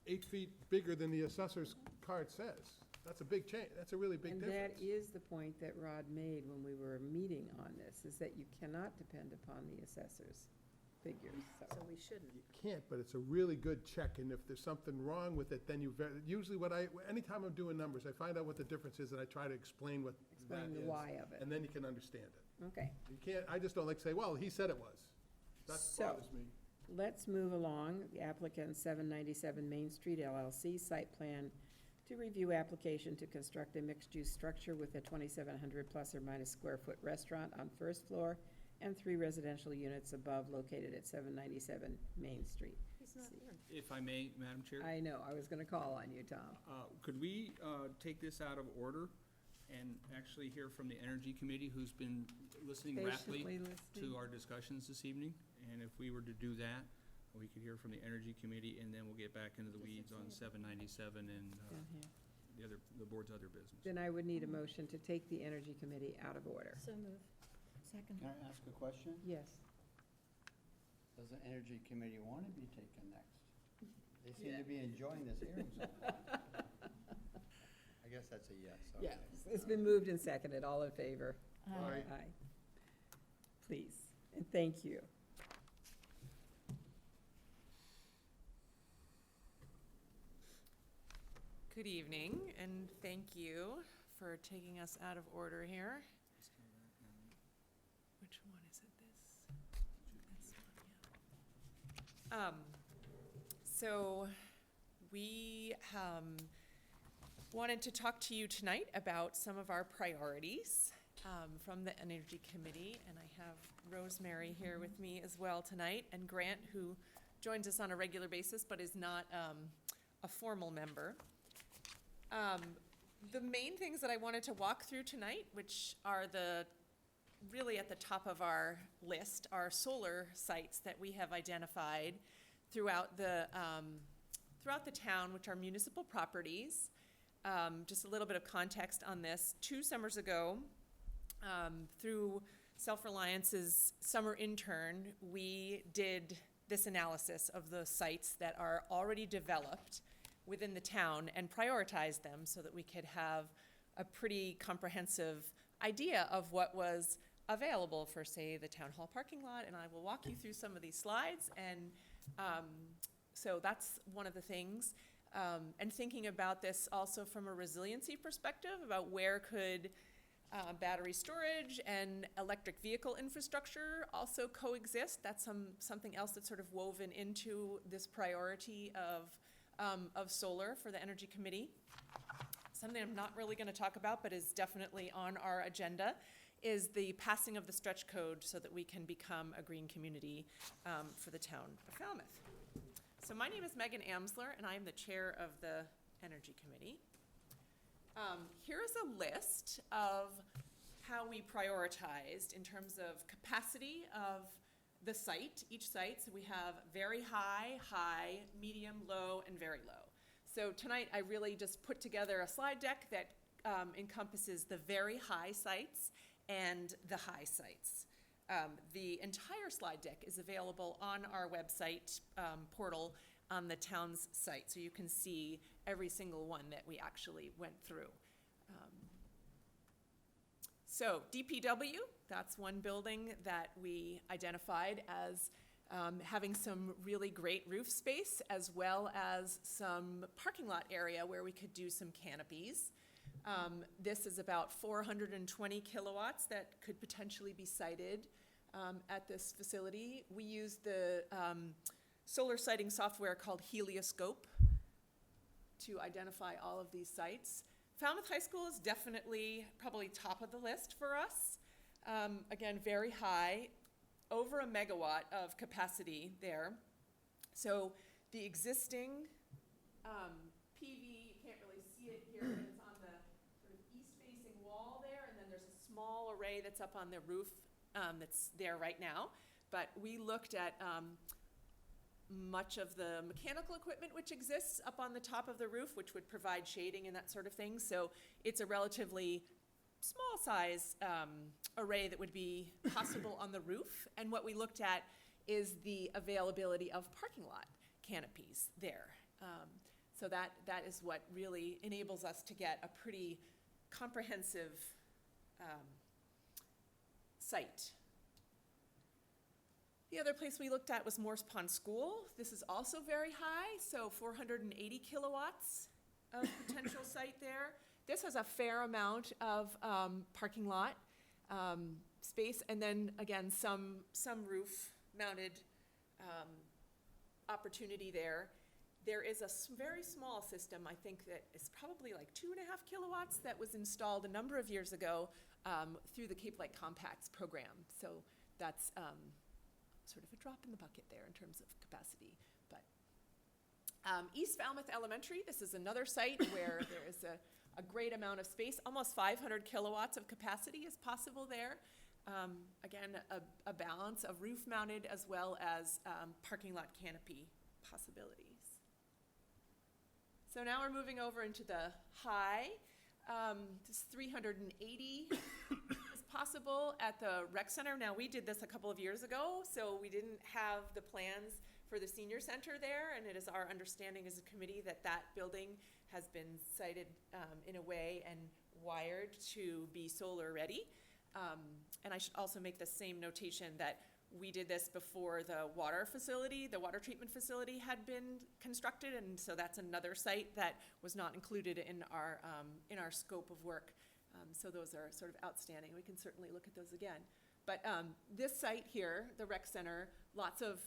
8 feet bigger than the assessor's card says. That's a big change, that's a really big and difference. that is the point that Rod made when we were meeting on this, is that you cannot depend upon the assessor's figures, So so. we shouldn't. You can't, but it's a really good check, and if there's something wrong with it, then usually anytime I'm doing numbers, I find out what the difference is, and I try to explain what that Explain the is, why of it. and then you can understand it. Okay, You can't, I just don't like to say, well, he said it was. That So- bothers me. let's move along. The applicant, 797 Main Street LLC, site plan to review application to construct a mixed-use structure with a 2,700 plus or minus square foot restaurant on first floor and 3 residential units above located at 797 Main Street. He's not here. If I may, Madam Chair? I know, I was gonna call on you, Tom. Could we take this out of order and actually hear from the Energy Committee, who's been listening raptly Patiently listening. to our discussions this evening? And if we were to do that, we could hear from the Energy Committee, and then we'll get back into the weeds on 797 and Down here. the board's other business. Then I would need a motion to take the Energy Committee out of order. So move. Second. Can I ask a question? Yes. Does the Energy Committee want to be taken next? They seem to be enjoying this hearing so far. I guess that's a yes, okay. Yes, it's been moved and seconded. All in favor? Aye. Aye. Please, and thank you. Good evening, and thank you for taking us out of order here. Which one is it, this? This one, yeah. So, we, wanted to talk to you tonight about some of our priorities, from the Energy Committee, and I have Rosemary here with me as well tonight, and Grant, who joins us on a regular basis, but is not, a formal member. The main things that I wanted to walk through tonight, which are really at the top of our list, are solar sites that we have identified throughout the town, which are municipal properties. Just a little bit of context on this. 2 summers ago, through Self-Reliance's summer intern, we did this analysis of the sites that are already developed within the town and prioritize them so that we could have a pretty comprehensive idea of what was available for, say, the town hall parking lot. And I will walk you through some of these slides. And so that's one of the things. And thinking about this also from a resiliency perspective, about where could battery storage and electric vehicle infrastructure also coexist. That's something else that's sort of woven into this priority of solar for the Energy Committee. Something I'm not really going to talk about, but is definitely on our agenda, is the passing of the stretch code so that we can become a green community for the town of Falmouth. So my name is Megan Amsler, and I am the chair of the Energy Committee. Here is a list of how we prioritized in terms of capacity of the site, each site. So we have very high, high, medium, low, and very low. So tonight I really just put together a slide deck that encompasses the very high sites and the high sites. The entire slide deck is available on our website portal on the town's site, so you can see every single one that we actually went through. So DPW, that's one building that we identified as having some really great roof space, as well as some parking lot area where we could do some canopies. This is about 420 kilowatts that could potentially be sited at this facility. We use the solar siting software called Helioscope to identify all of these sites. Falmouth High School is definitely probably top of the list for us. Again, very high, over a megawatt of capacity there. So the existing PV, you can't really see it here, but it's on the sort of east-facing wall there, and then there's a small array that's up on the roof that's there right now. But we looked at much of the mechanical equipment which exists up on the top of the roof, which would provide shading and that sort of thing. So it's a relatively small size array that would be possible on the roof. And what we looked at is the availability of parking lot canopies there. So that is what really enables us to get a pretty comprehensive site. The other place we looked at was Morse Pond School. This is also very high, so 480 kilowatts of potential site there. This has a fair amount of parking lot space, and then again, some roof-mounted opportunity there. There is a very small system, I think that is probably like 2.5 kilowatts, that was installed a number of years ago through the Cape Light Compacts program. So that's sort of a drop in the bucket there in terms of capacity. But East Falmouth Elementary, this is another site where there is a great amount of space. Almost 500 kilowatts of capacity is possible there. Again, a balance of roof-mounted as well as parking lot canopy possibilities. So now we're moving over into the high. This 380 is possible at the rec center. Now, we did this a couple of years ago, so we didn't have the plans for the senior center there, and it is our understanding as a committee that that building has been sited in a way and wired to be solar ready. And I should also make the same notation that we did this before the water treatment facility had been constructed, and so that's another site that was not included in our scope of work. So those are sort of outstanding. We can certainly look at those again. But this site here, the rec center, lots of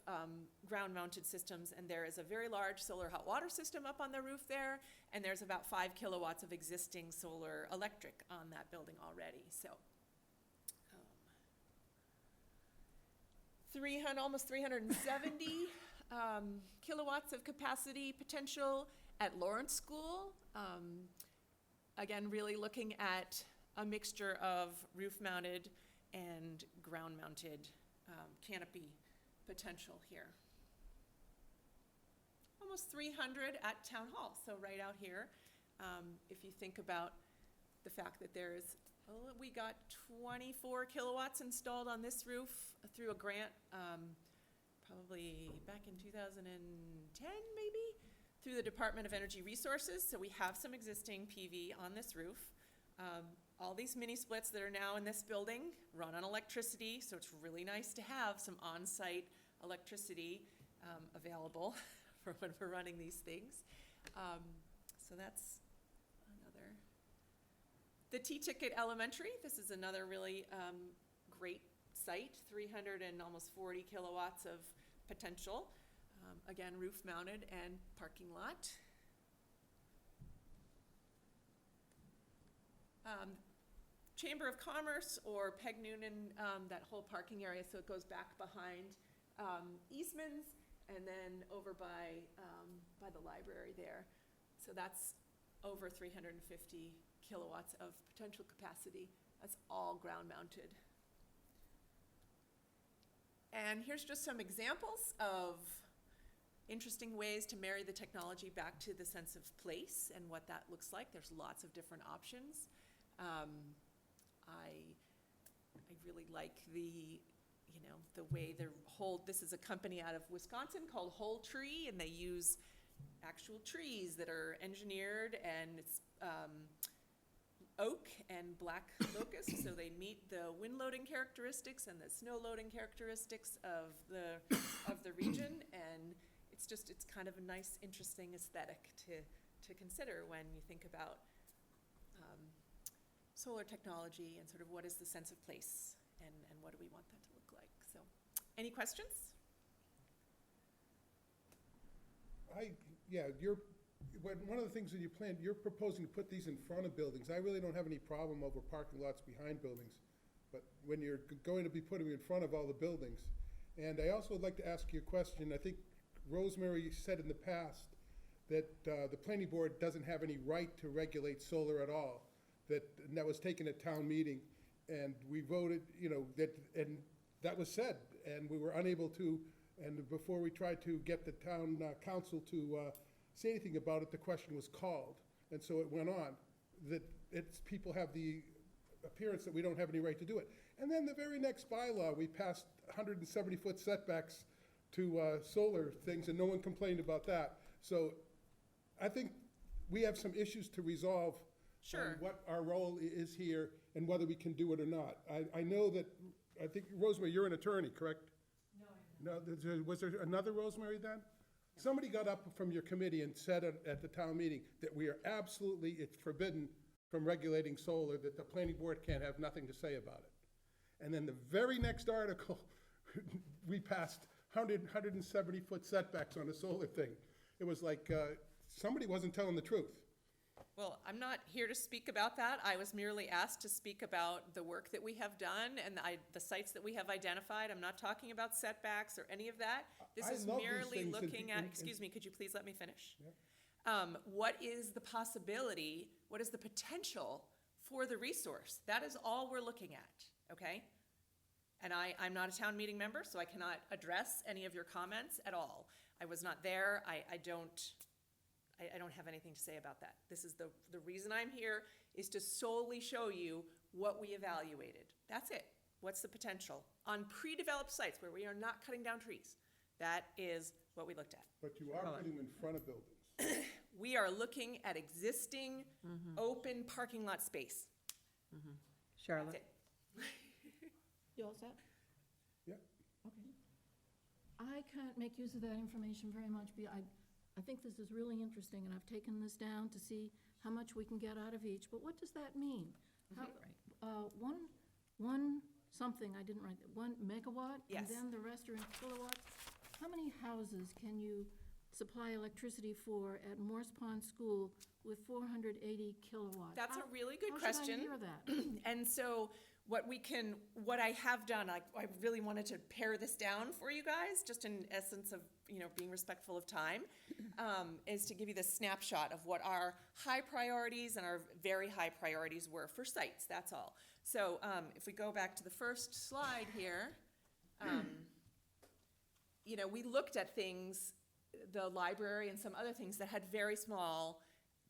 ground-mounted systems, and there is a very large solar hot water system up on the roof there, and there's about 5 kilowatts of existing solar electric on that building already. So almost 370 kilowatts of capacity potential at Lawrence School. Again, really looking at a mixture of roof-mounted and ground-mounted canopy potential here. Almost 300 at Town Hall, so right out here. If you think about the fact that there's, we got 24 kilowatts installed on this roof through a grant, probably back in 2010 maybe, through the Department of Energy Resources. So we have some existing PV on this roof. All these mini splits that are now in this building run on electricity, so it's really nice to have some on-site electricity available for when we're running these things. So that's another. The T-Ticket Elementary, this is another really great site, 300 and almost 40 kilowatts of potential. Again, roof-mounted and parking lot. Chamber of Commerce or Peg Noonan, that whole parking area, so it goes back behind Eastman's and then over by the library there. So that's over 350 kilowatts of potential capacity. That's all ground mounted. And here's just some examples of interesting ways to marry the technology back to the sense of place and what that looks like. There's lots of different options. I really like the way this is a company out of Wisconsin called Whole Tree, and they use actual trees that are engineered, and it's oak and black locust, so they meet the wind loading characteristics and the snow loading characteristics of the region, and it's kind of a nice, interesting aesthetic to consider when you think about solar technology and sort of what is the sense of place and what do we want that to look like. So, any questions? One of the things that you planned, you're proposing to put these in front of buildings. I really don't have any problem over parking lots behind buildings, but when you're going to be putting them in front of all the buildings. And I also would like to ask you a question. I think Rosemary said in the past that the planning board doesn't have any right to regulate solar at all, and that was taken at town meeting, and we voted, and that was said, and we were unable to, and before we tried to get the town council to say anything about it, the question was called, and so it went on, that people have the appearance that we don't have any right to do it. And then the very next bylaw, we passed 170-foot setbacks to solar things, and no one complained about that. So I think we have some issues to resolve. Sure. On what our role is here and whether we can do it or not. I know that, I think, Rosemary, you're an attorney, correct? No, was there another Rosemary then? Somebody got up from your committee and said at the town meeting that we are it's forbidden from regulating solar, that the planning board can't have nothing to say about it. And then the very next article, we passed 170-foot setbacks on a solar thing. It was like somebody wasn't telling the truth. Well, I'm not here to speak about that. I was merely asked to speak about the work that we have done and the sites that we have identified. I'm not talking about setbacks or any of that. This is merely looking at, excuse me, could you please let me finish? Yeah. What is the possibility, what is the potential for the resource? That is all we're looking at, okay? And I'm not a town meeting member, so I cannot address any of your comments at all. I was not there. I don't have anything to say about that. This is the reason I'm here is to solely show you what we evaluated. That's it. What's the potential on pre-developed sites where we are not cutting down trees? That is what we looked at. But you are putting them in front of buildings. We are looking at existing open parking lot space. Charlotte? That's it. You all set? Yeah. Okay. I can't make use of that information very much. I think this is really interesting, and I've taken this down to see how much we can get out of each, but what does that mean? One something, I didn't write that, 1 megawatt? Yes. And then the rest are in kilowatts? How many houses can you supply electricity for at Morse Pond School with 480 kilowatts? That's a really good question. How should I hear that? And so what I have done, I really wanted to pare this down for you guys, just in essence of, being respectful of time, is to give you the snapshot of what our high priorities and our very high priorities were for sites, that's all. So if we go back to the first slide here, we looked at things, the library and some other things that had very small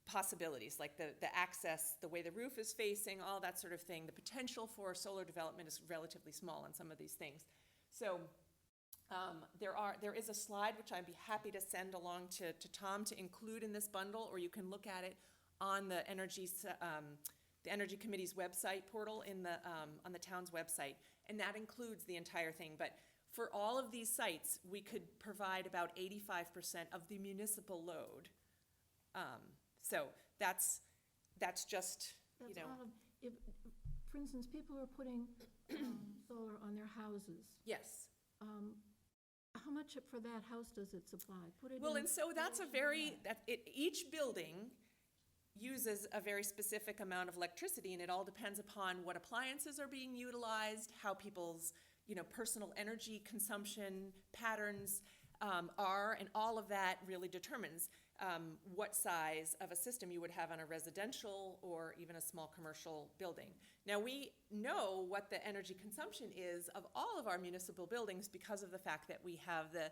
possibilities, like the access, the way the roof is facing, all that sort of thing. The potential for solar development is relatively small on some of these things. So there is a slide which I'd be happy to send along to Tom to include in this bundle, or you can look at it on the Energy Committee's website portal on the town's website, and that includes the entire thing. But for all of these sites, we could provide about 85% of the municipal load. So that's just, That's all of, for instance, people are putting solar on their houses. Yes. How much for that house does it supply? Put it Well, in- and so that's each building, uses a very specific amount of electricity, and it all depends upon what appliances are being utilized, how people's, personal energy consumption patterns are, and all of that really determines what size of a system you would have on a residential or even a small commercial building. Now, we know what the energy consumption is of all of our municipal buildings because of the fact that we have the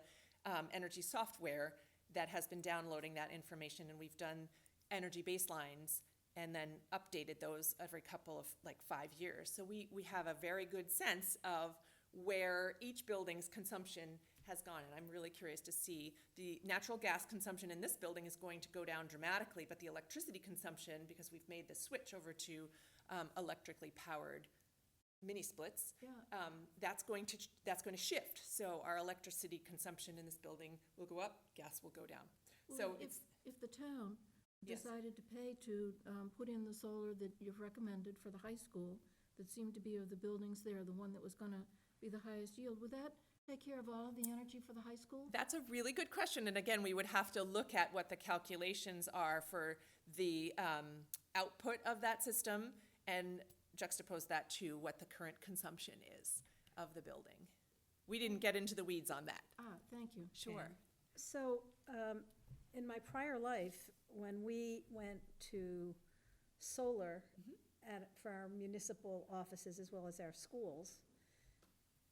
energy software that has been downloading that information, and we've done energy baselines and then updated those every couple of 5 years. So we have a very good sense of where each building's consumption has gone, and I'm really curious to see. The natural gas consumption in this building is going to go down dramatically, but the electricity consumption, because we've made the switch over to electrically powered mini splits, that's going to shift. So our electricity consumption in this building will go up, gas will go down. Well, So if the town Yes. decided to pay to put in the solar that you've recommended for the high school, that seemed to be of the buildings there, the one that was gonna be the highest yield, would that take care of all of the energy for the high school? That's a really good question, and again, we would have to look at what the calculations are for the output of that system and juxtapose that to what the current consumption is of the building. We didn't get into the weeds on that. Thank you. Sure. So, in my prior life, when we went to solar for our municipal offices as well as our schools,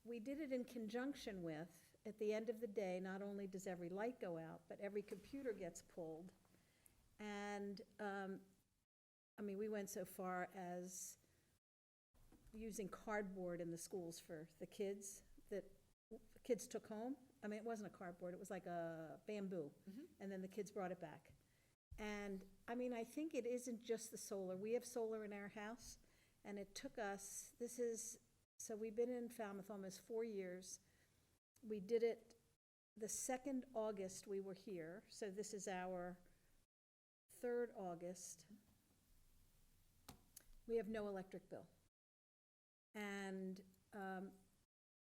we did it in conjunction with, at the end of the day, not only does every light go out, but every computer gets pulled. And, we went so far as using cardboard in the schools for the kids that kids took home. It wasn't a cardboard, it was like a bamboo, and then the kids brought it back. And, I think it isn't just the solar. We have solar in our house, and it took us, so we've been in Falmouth almost 4 years. We did it the 2nd August we were here, so this is our 3rd August. We have no electric bill. And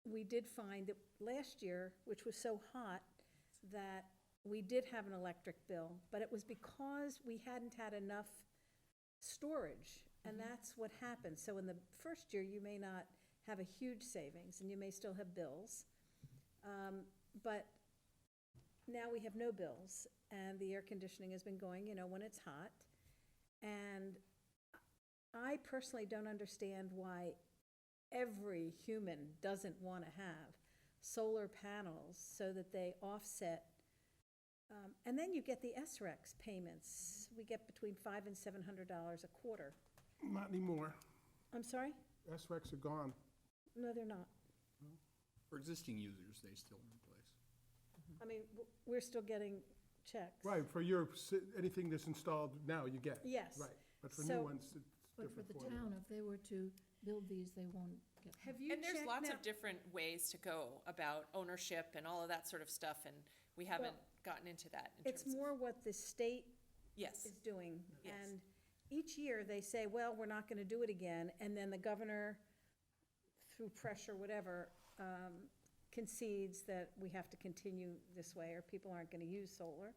we did find that last year, which was so hot, that we did have an electric bill, but it was because we hadn't had enough storage, and that's what happened. So in the first year, you may not have a huge savings, and you may still have bills. But now we have no bills, and the air conditioning has been going, when it's hot. And I personally don't understand why every human doesn't want to have solar panels so that they offset. And then you get the SREX payments. We get between $500 and $700 a quarter. Not anymore. I'm sorry? SRECs are gone. No, they're not. For existing users, they still are in place. We're still getting checks. Right, for anything that's installed now, you get. Yes. Right, but for So- new ones, it's But for different the formula. town, if they were to build these, they won't get them. Have you And there's checked lots now- of different ways to go about ownership and all of that sort of stuff, and we haven't gotten into that in It's terms of. more what the state Yes, is doing. Yes. And each year, they say, well, we're not gonna do it again, and then the governor, through pressure, whatever, concedes that we have to continue this way, or people aren't gonna use solar.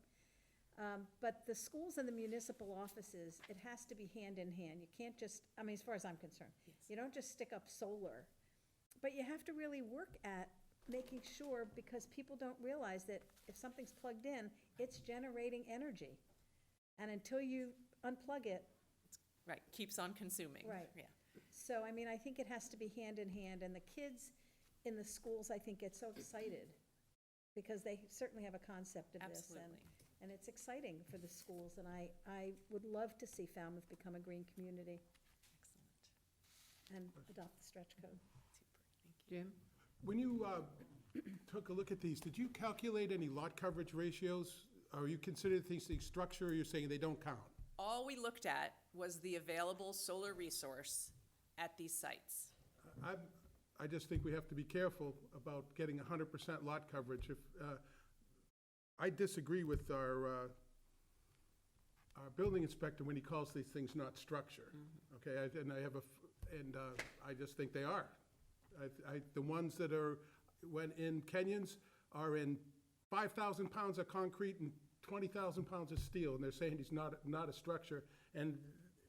But the schools and the municipal offices, it has to be hand in hand. You can't just, as far as I'm concerned, you don't just stick up solar. But you have to really work at making sure, because people don't realize that if something's plugged in, it's generating energy. And until you unplug it, right, keeps on consuming. Right. Yeah. so, I think it has to be hand in hand. And the kids in the schools, I think, get so excited, because they certainly have a concept of this. Absolutely. And it's exciting for the schools, and I would love to see Falmouth become a green community Excellent. and adopt the stretch code. Super, thank you. Jim? When you took a look at these, did you calculate any lot coverage ratios? Or you consider things the structure, or you're saying they don't count? All we looked at was the available solar resource at these sites. I just think we have to be careful about getting 100% lot coverage. I disagree with our building inspector when he calls these things not structure. Okay, I just think they are. The ones that went in Kenyans are in 5,000 pounds of concrete and 20,000 pounds of steel, and they're saying he's not a structure. And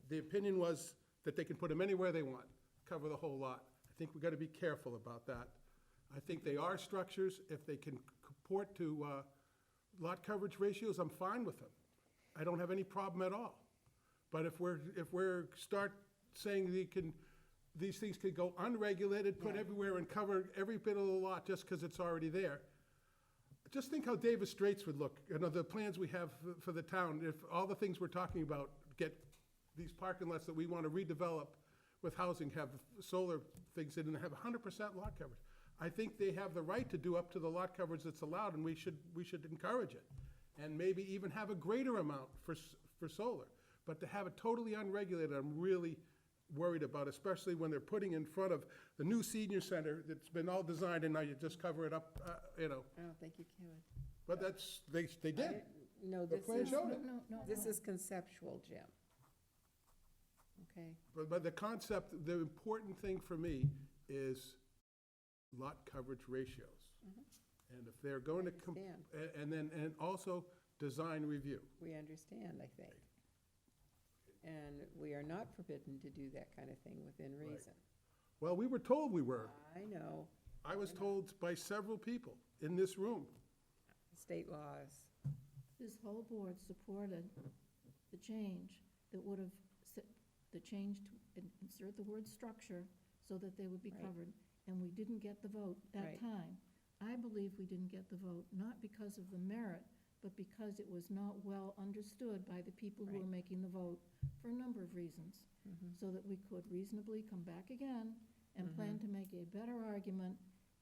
the opinion was that they can put him anywhere they want, cover the whole lot. I think we've got to be careful about that. I think they are structures. If they can comport to lot coverage ratios, I'm fine with them. I don't have any problem at all. But if we're start saying these things could go unregulated, put everywhere and cover every bit of the lot just because it's already there. Just think how Davis Straits would look, the plans we have for the town, if all the things we're talking about get these parking lots that we want to redevelop with housing, have solar things in and have 100% lot coverage. I think they have the right to do up to the lot coverage that's allowed, and we should encourage it. And maybe even have a greater amount for solar. But to have it totally unregulated, I'm really worried about, especially when they're putting in front of the new senior center that's been all designed, and now you just cover it up, I don't think you can. But they did. No, The this plan is, showed it. this is conceptual, Jim. Okay? But the concept, the important thing for me is lot coverage ratios. And if they're going to, Understand. and also design review. We understand, I think. And we are not forbidden to do that kind of thing within reason. Well, we were told we were. I know, I was told by several people in this room. state laws. This whole board supported the change that would have, the change to insert the word structure so that they would be Right. covered, and we didn't get the vote that Right. time. I believe we didn't get the vote, not because of the merit, but because it was not well understood by the people who were Right. making the vote, for a number of reasons, so that we could reasonably come back again and plan to make a better argument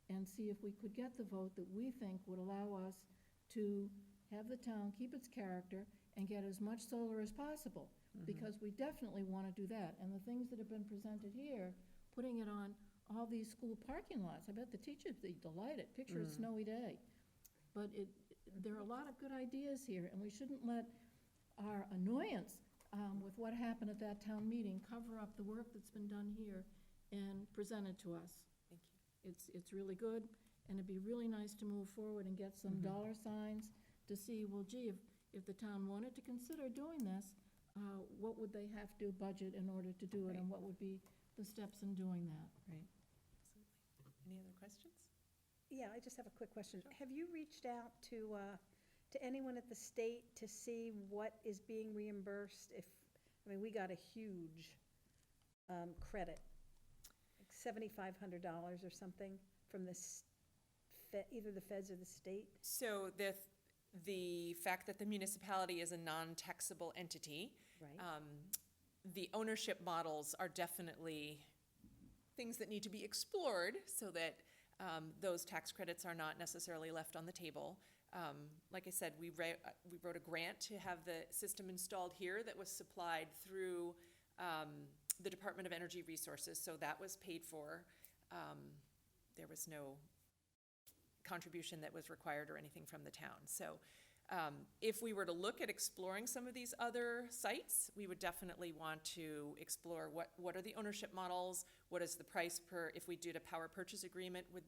and see if we could get the vote that we think would allow us to have the town keep its character and get as much solar as possible, because we definitely want to do that. And the things that have been presented here, putting it on all these school parking lots, I bet the teachers would be delighted. Picture a snowy day. But there are a lot of good ideas here, and we shouldn't let our annoyance with what happened at that town meeting cover up the work that's been done here and presented to us. Thank you. It's really good, and it'd be really nice to move forward and get some dollar signs to see, well, gee, if the town wanted to consider doing this, what would they have to budget in order to do it, and what would be the steps in doing that? Right. Absolutely. Any other questions? Yeah, I just have a quick question. Have you reached out to anyone at the state to see what is being reimbursed if, we got a huge credit, like $7,500 or something from either the feds or the state? So the fact that the municipality is a non-taxable entity, Right. the ownership models are definitely things that need to be explored so that those tax credits are not necessarily left on the table. Like I said, we wrote a grant to have the system installed here that was supplied through the Department of Energy Resources, so that was paid for. There was no contribution that was required or anything from the town. So if we were to look at exploring some of these other sites, we would definitely want to explore what are the ownership models, what is the price per, if we did a power purchase agreement with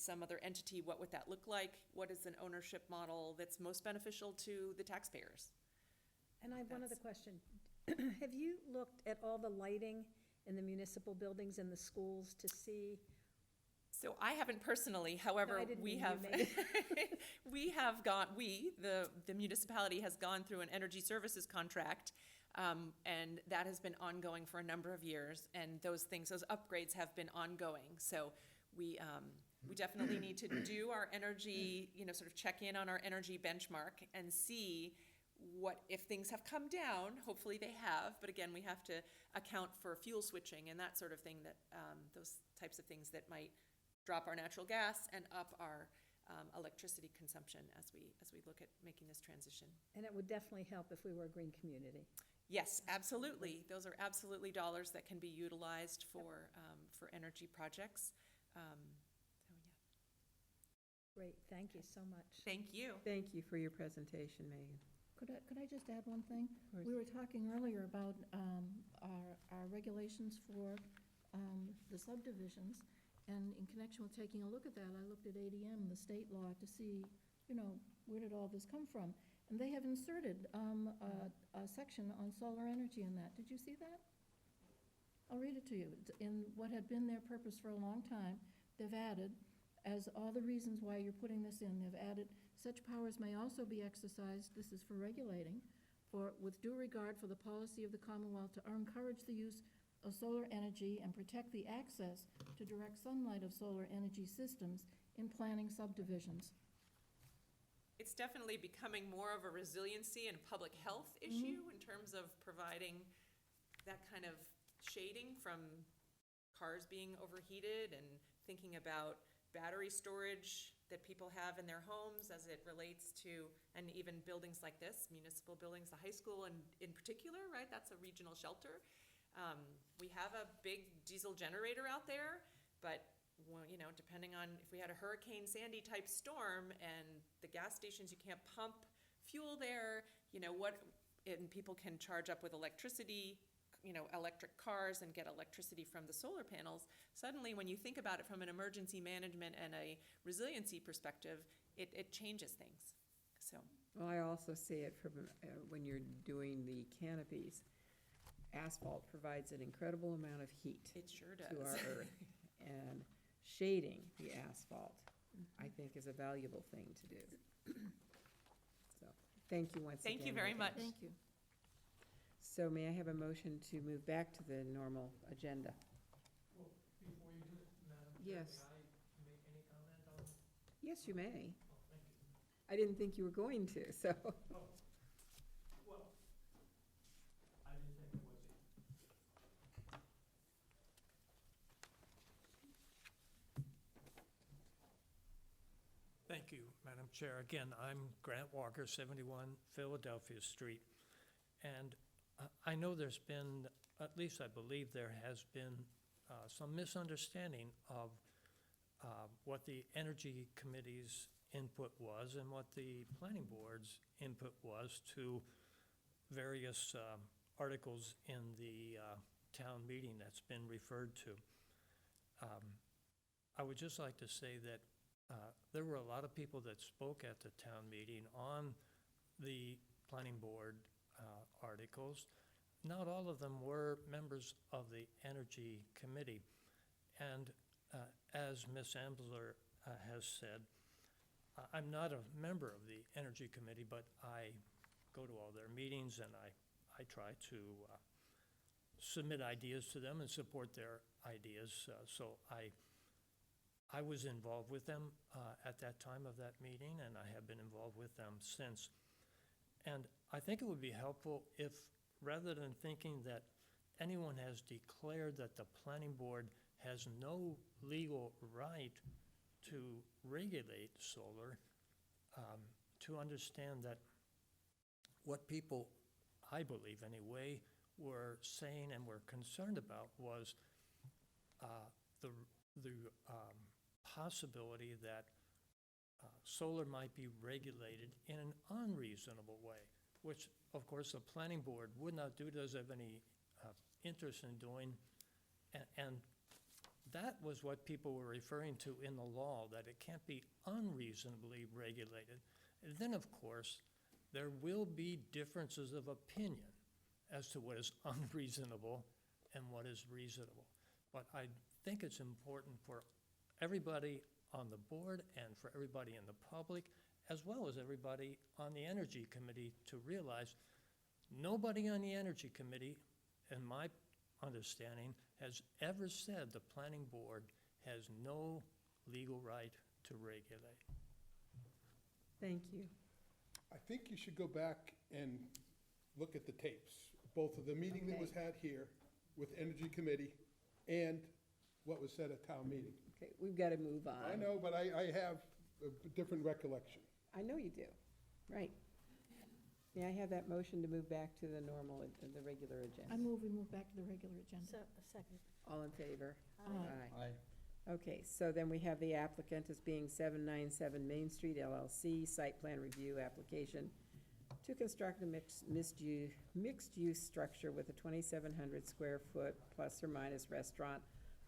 some other entity, what would that look like? What is an ownership model that's most beneficial to the taxpayers? And I have one other question. Have you looked at all the lighting in the municipal buildings and the schools to see? So I haven't personally, however, No, I didn't we mean you, have, Megan. the municipality has gone through an energy services contract, and that has been ongoing for a number of years, and those upgrades have been ongoing. So we definitely need to do our energy, sort of check in on our energy benchmark and see if things have come down. Hopefully they have, but again, we have to account for fuel switching and that sort of thing, that those types of things that might drop our natural gas and up our electricity consumption as we look at making this transition. And it would definitely help if we were a green community. Yes, absolutely. Those are absolutely dollars that can be utilized for energy projects. So, yeah. Great, thank you so much. Thank you. Thank you for your presentation, Megan. Could I just add one thing? course. We were talking earlier about our regulations for the subdivisions, and in connection with taking a look at that, I looked at ADM, the state law, to see, where did all this come from? And they have inserted a section on solar energy in that. Did you see that? I'll read it to you. It's in what had been their purpose for a long time, they've added, as all the reasons why you're putting this in, they've added, such powers may also be exercised, this is for regulating, with due regard for the policy of the Commonwealth to encourage the use of solar energy and protect the access to direct sunlight of solar energy systems in planning subdivisions. It's definitely becoming more of a resiliency and public health issue in terms of providing that kind of shading from cars being overheated and thinking about battery storage that people have in their homes as it relates to, and even buildings like this, municipal buildings, the high school in particular, right? That's a regional shelter. We have a big diesel generator out there, but well, you know, depending on if we had a Hurricane Sandy type storm and the gas stations, you can't pump fuel there, you know, and people can charge up with electricity, you know, electric cars and get electricity from the solar panels. Suddenly, when you think about it from an emergency management and a resiliency perspective, it changes things, so. Well, I also see it from, when you're doing the canopies. Asphalt provides an incredible amount of heat It sure to does. our earth. And shading the asphalt, I think, is a valuable thing to do. So, thank you once again. Thank you very Megan. much. Thank you. So may I have a motion to move back to the normal agenda? Well, before you do it, Madam Yes. Chair, may I make any comment on? Yes, you may. Oh, thank you. I didn't think you were going to, so. Oh, well, I didn't think it was either. Thank you, Madam Chair. Again, I'm Grant Walker, 71 Philadelphia Street. And I know there's been, at least I believe there has been some misunderstanding of what the Energy Committee's input was and what the Planning Board's input was to various articles in the town meeting that's been referred to. I would just like to say that there were a lot of people that spoke at the town meeting on the Planning Board articles. Not all of them were members of the Energy Committee. And as Ms. Ambler has said, I'm not a member of the Energy Committee, but I go to all their meetings and I try to submit ideas to them and support their ideas. So I was involved with them at that time of that meeting, and I have been involved with them since. And I think it would be helpful if, rather than thinking that anyone has declared that the planning board has no legal right to regulate solar, to understand that what people, I believe anyway, were saying and were concerned about was the possibility that solar might be regulated in an unreasonable way, which, of course, the planning board would not do, doesn't have any interest in doing. And that was what people were referring to in the law, that it can't be unreasonably regulated. And then, of course, there will be differences of opinion as to what is unreasonable and what is reasonable. But I think it's important for everybody on the board and for everybody in the public, as well as everybody on the Energy Committee, to realize nobody on the Energy Committee, in my understanding, has ever said the planning board has no legal right to regulate. Thank you. I think you should go back and look at the tapes, both of the meeting that was had here with Energy Committee and what was said at town meeting. Okay, we've got to move on. I know, but I have a different recollection. I know you do. Right. May I have that motion to move back to the normal, the regular I agenda? move we move back to the regular agenda. So, a second. All in favor? Aye. Okay, so then we have the applicant as being 797 Main Street LLC, site plan review application to construct a mixed-use structure with a 2,700 square foot plus or minus restaurant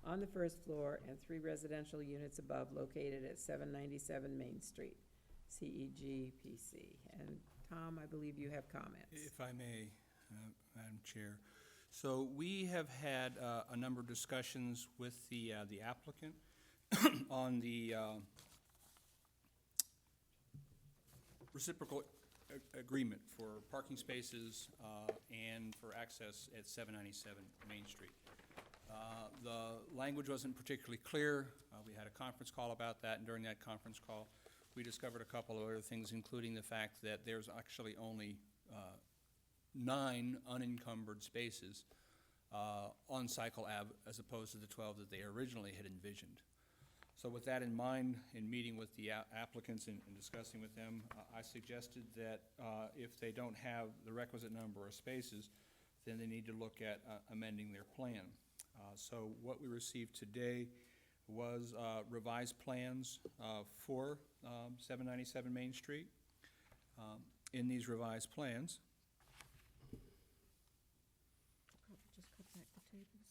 on the first floor and 3 residential units above located at 797 Main Street, CEG PC. And Tom, I believe you have comments. If I may, Madam Chair. So we have had a number of discussions with the applicant on the reciprocal agreement for parking spaces and for access at 797 Main Street. The language wasn't particularly clear. We had a conference call about that, and during that conference call, we discovered a couple of other things, including the fact that there's actually only 9 unencumbered spaces on Cycle Ave as opposed to the 12 that they originally had envisioned. So with that in mind, in meeting with the applicants and discussing with them, I suggested that if they don't have the requisite number of spaces, then they need to look at amending their plan. So what we received today was revised plans for 797 Main Street. In these revised plans, Just cut back the tables.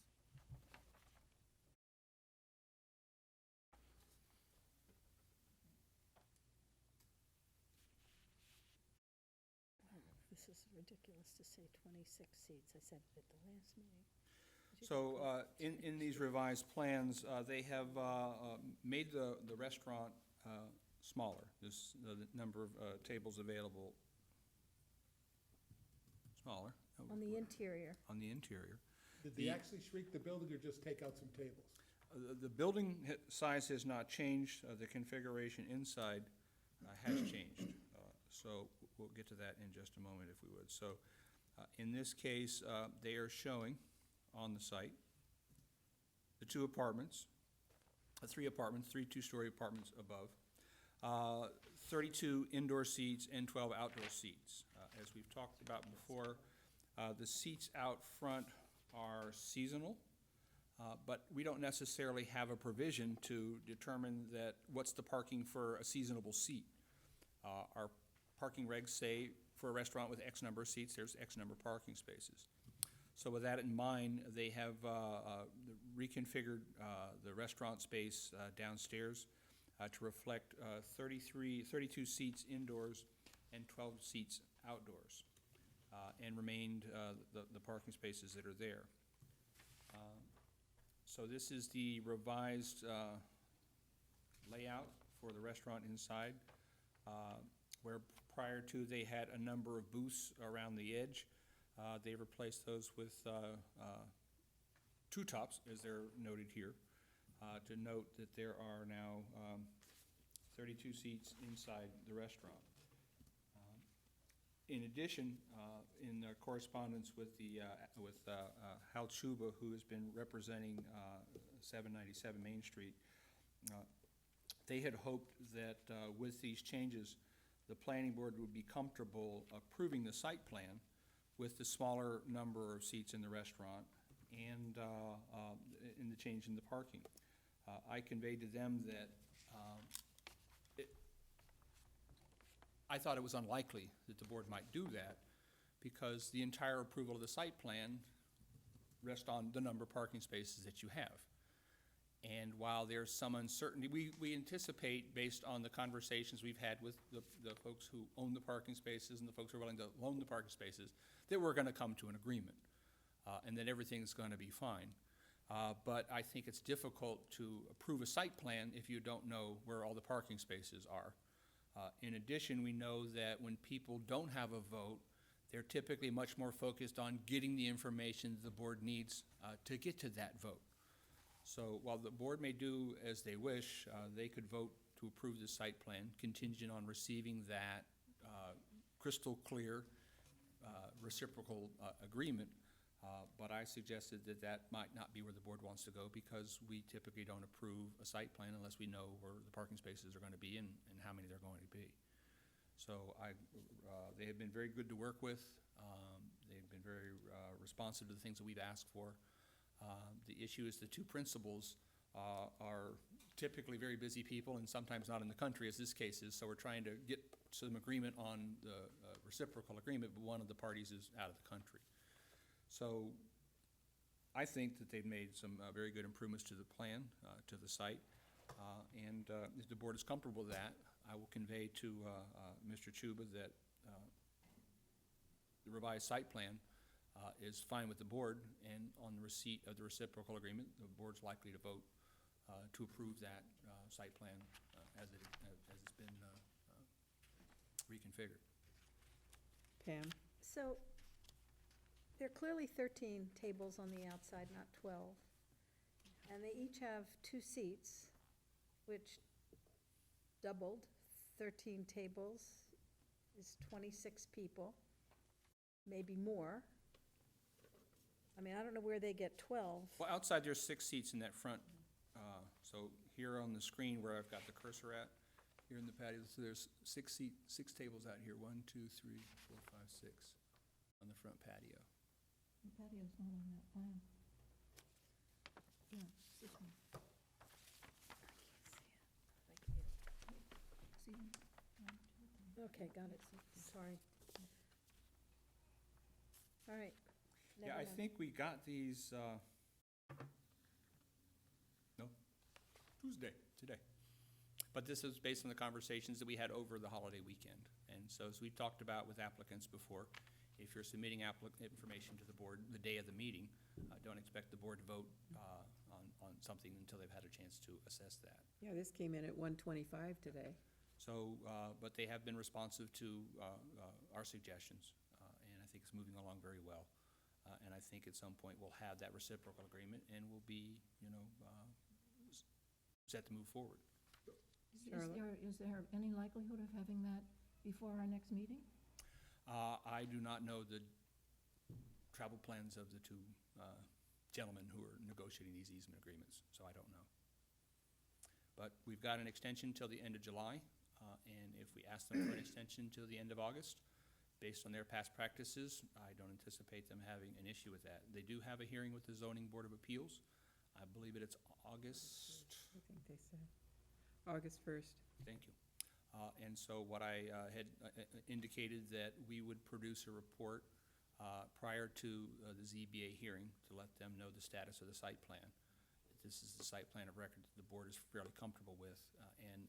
This is ridiculous to say 26 seats. I said it at the last meeting. so in these revised plans, they have made the restaurant smaller. This, the number of tables available smaller. On the interior. On the interior. Did they actually shrink the building or just take out some tables? The building size has not changed. The configuration inside has changed. So we'll get to that in just a moment if we would. So in this case, they are showing on the site the 2 apartments, 3 apartments, 3 two-story apartments above, 32 indoor seats and 12 outdoor seats. As we've talked about before, the seats out front are seasonal, but we don't necessarily have a provision to determine that what's the parking for a seasonable seat. Our parking regs say for a restaurant with X number of seats, there's X number of parking spaces. So with that in mind, they have reconfigured the restaurant space downstairs to reflect 32 seats indoors and 12 seats outdoors, and remained the parking spaces that are there. So this is the revised layout for the restaurant inside, where prior to they had a number of booths around the edge. They replaced those with 2 tops, as they're noted here, to note that there are now 32 seats inside the restaurant. In addition, in correspondence with Hal Chuba, who has been representing 797 Main Street, they had hoped that with these changes, the planning board would be comfortable approving the site plan with the smaller number of seats in the restaurant and in the change in the parking. I conveyed to them that I thought it was unlikely that the board might do that because the entire approval of the site plan rests on the number of parking spaces that you have. And while there's some uncertainty, we anticipate, based on the conversations we've had with the folks who own the parking spaces and the folks who are willing to loan the parking spaces, that we're going to come to an agreement and that everything's going to be fine. But I think it's difficult to approve a site plan if you don't know where all the parking spaces are. In addition, we know that when people don't have a vote, they're typically much more focused on getting the information the board needs to get to that vote. So while the board may do as they wish, they could vote to approve the site plan contingent on receiving that crystal clear reciprocal agreement. But I suggested that that might not be where the board wants to go because we typically don't approve a site plan unless we know where the parking spaces are going to be and how many they're going to be. So they have been very good to work with. They've been very responsive to the things that we've asked for. The issue is the 2 principals are typically very busy people and sometimes not in the country, as this case is, so we're trying to get some agreement on the reciprocal agreement, but one of the parties is out of the country. So I think that they've made some very good improvements to the plan, to the site, and if the board is comfortable with that, I will convey to Mr. Chuba that the revised site plan is fine with the board, and on the receipt of the reciprocal agreement, the board's likely to vote to approve that site plan as it's been reconfigured. Pam? So, there are clearly 13 tables on the outside, not 12. And they each have 2 seats, which doubled, 13 tables is 26 people, maybe more. I mean, I don't know where they get 12. Well, outside, there's 6 seats in that front, so here on the screen where I've got the cursor at, here in the patio, so there's 6 tables out here, 1, 2, 3, 4, 5, 6, on the front patio. The patio's not on that plan. Yeah, it's this one. See them? 1, 2, 3. Okay, got it, sorry. All right. Yeah, never I mind. think we got these, no, Tuesday, today. But this is based on the conversations that we had over the holiday weekend. And so as we talked about with applicants before, if you're submitting information to the board the day of the meeting, don't expect the board to vote on something until they've had a chance to assess that. Yeah, this came in at 125 today. So, but they have been responsive to our suggestions, and I think it's moving along very well. And I think at some point we'll have that reciprocal agreement and we'll be, set to move forward. Charlotte? Is there any likelihood of having that before our next meeting? I do not know the travel plans of the 2 gentlemen who are negotiating these easement agreements, so I don't know. But we've got an extension till the end of July, and if we ask them for an extension till the end of August, based on their past practices, I don't anticipate them having an issue with that. They do have a hearing with the Zoning Board of Appeals. I believe it's August, I think they said. August 1st. thank you. And so what I had indicated that we would produce a report prior to the ZBA hearing to let them know the status of the site plan. This is the site plan of record that the board is fairly comfortable with, and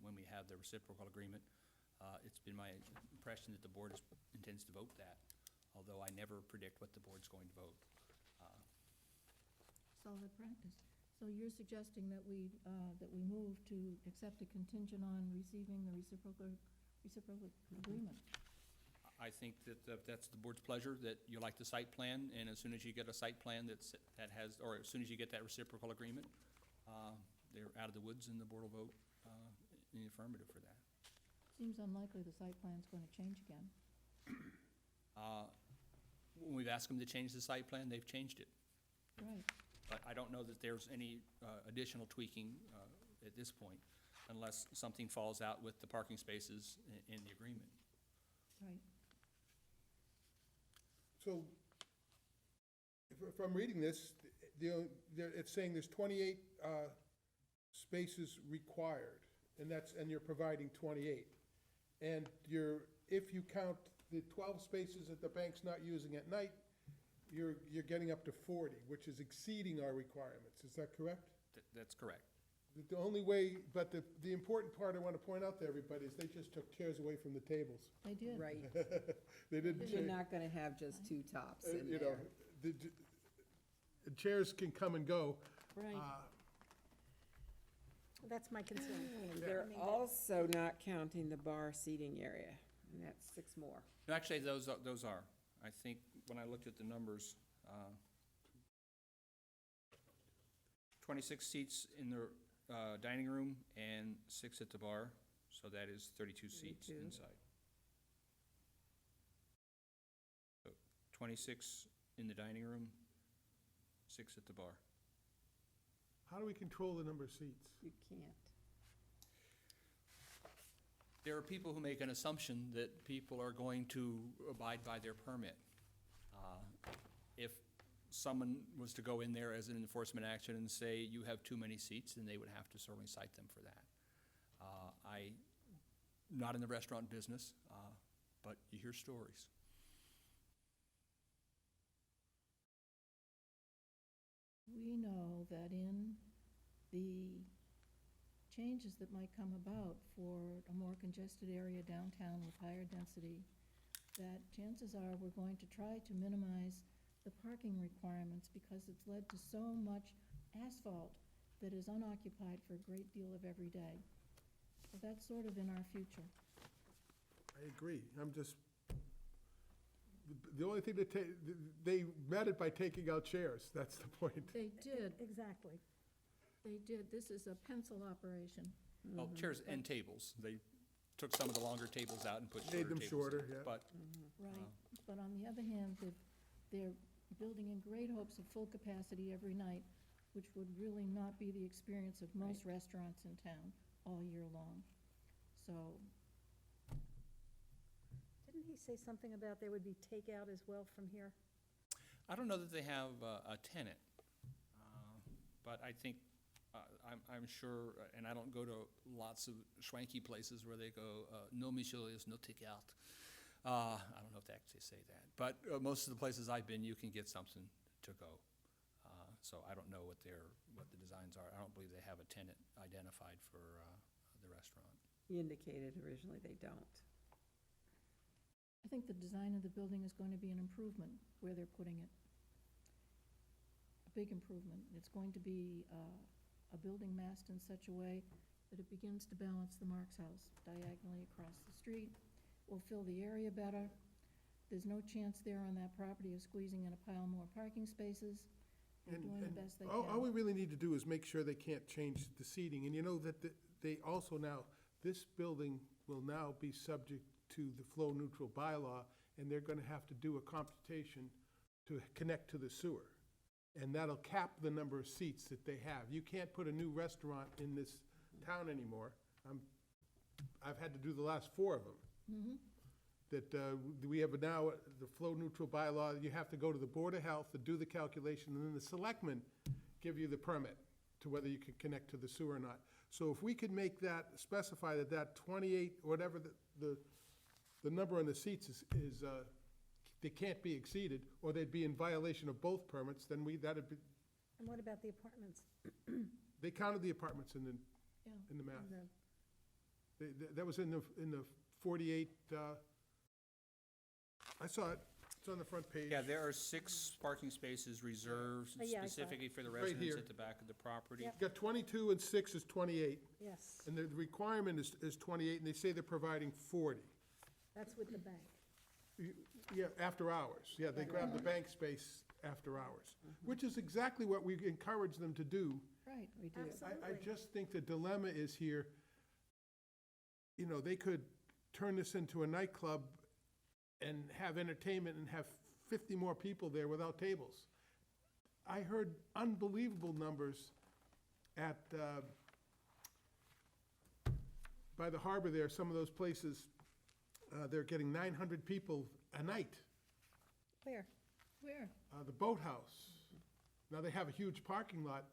when we have the reciprocal agreement, it's been my impression that the board intends to vote that, although I never predict what the board's going to vote. Solid practice. So you're suggesting that we move to accept a contingent on receiving the reciprocal agreement? I think that that's the board's pleasure, that you like the site plan, and as soon as you get a site plan or as soon as you get that reciprocal agreement, they're out of the woods and the board will vote in the affirmative for that. Seems unlikely the site plan's going to change again. When we've asked them to change the site plan, they've changed it. Right. But I don't know that there's any additional tweaking at this point, unless something falls out with the parking spaces in the agreement. Right. So, if I'm reading this, it's saying there's 28 spaces required, and you're providing 28. And if you count the 12 spaces that the bank's not using at night, you're getting up to 40, which is exceeding our requirements. Is that correct? That's correct. The only way, but the important part I want to point out to everybody is they just took chairs away from the tables. They did. Right. They didn't You're change. not gonna have just 2 tops in You know, there. the chairs can come and go. Right. That's my concern. And they're I mean, also not counting the bar seating area, and that's 6 more. No, actually, those are. I think when I looked at the numbers, 26 seats in the dining room and 6 at the bar, so that is 32 seats 32. inside. So 26 in the dining room, 6 at the bar. How do we control the number of seats? You can't. There are people who make an assumption that people are going to abide by their permit. If someone was to go in there as an enforcement action and say, you have too many seats, then they would have to certainly cite them for that. Not in the restaurant business, but you hear stories. We know that in the changes that might come about for a more congested area downtown with higher density, that chances are we're going to try to minimize the parking requirements because it's led to so much asphalt that is unoccupied for a great deal of every day. So that's sort of in our future. I agree. I'm just, the only thing that they met it by taking out chairs. That's the point. They did, Exactly. they did. This is a pencil operation. Well, chairs and tables. They took some of the longer tables out and put shorter Made them tables shorter, in. yeah. But Right, but on the other hand, they're building in great hopes of full capacity every night, which would really not be the experience of most restaurants in town all year long. So, Didn't he say something about there would be takeout as well from here? I don't know that they have a tenant, but I think, I'm sure, and I don't go to lots of schwanky places where they go, no monsieur, there's no takeout. I don't know if they actually say that, but most of the places I've been, you can get something to go. So I don't know what the designs are. I don't believe they have a tenant identified for the restaurant. He indicated originally they don't. I think the design of the building is going to be an improvement where they're putting it. A big improvement. It's going to be a building massed in such a way that it begins to balance the Marks House diagonally across the street. Will fill the area better. There's no chance there on that property of squeezing in a pile more parking spaces. They're doing the best they can. All we really need to do is make sure they can't change the seating. And you know that they also now, this building will now be subject to the flow-neutral bylaw, and they're gonna have to do a computation to connect to the sewer. And that'll cap the number of seats that they have. You can't put a new restaurant in this town anymore. I've had to do the last 4 of them. That we have now, the flow-neutral bylaw, you have to go to the Board of Health to do the calculation, and then the selectmen give you the permit to whether you can connect to the sewer or not. So if we could make that, specify that that 28, whatever the number on the seats is, they can't be exceeded, or they'd be in violation of both permits, then that'd be, And what about the apartments? they counted the apartments in the Yeah. math. The- That was in the 48, I saw it, it's on the front page. Yeah, there are 6 parking spaces reserved Oh, yeah, I saw it. specifically for the Right residents here. at the back of the property. Yep. You got 22 and 6 is 28, Yes, and the requirement is 28, and they say they're providing 40. that's with the bank. Yeah, after hours, yeah, they grab the bank space after hours, which is exactly what we encourage them to do. Right. We do. I Absolutely. just think the dilemma is here, you know, they could turn this into a nightclub and have entertainment and have 50 more people there without tables. I heard unbelievable numbers at, by the harbor there, some of those places, they're getting 900 people a night. Where? Where? The Boathouse. Now, they have a huge parking lot,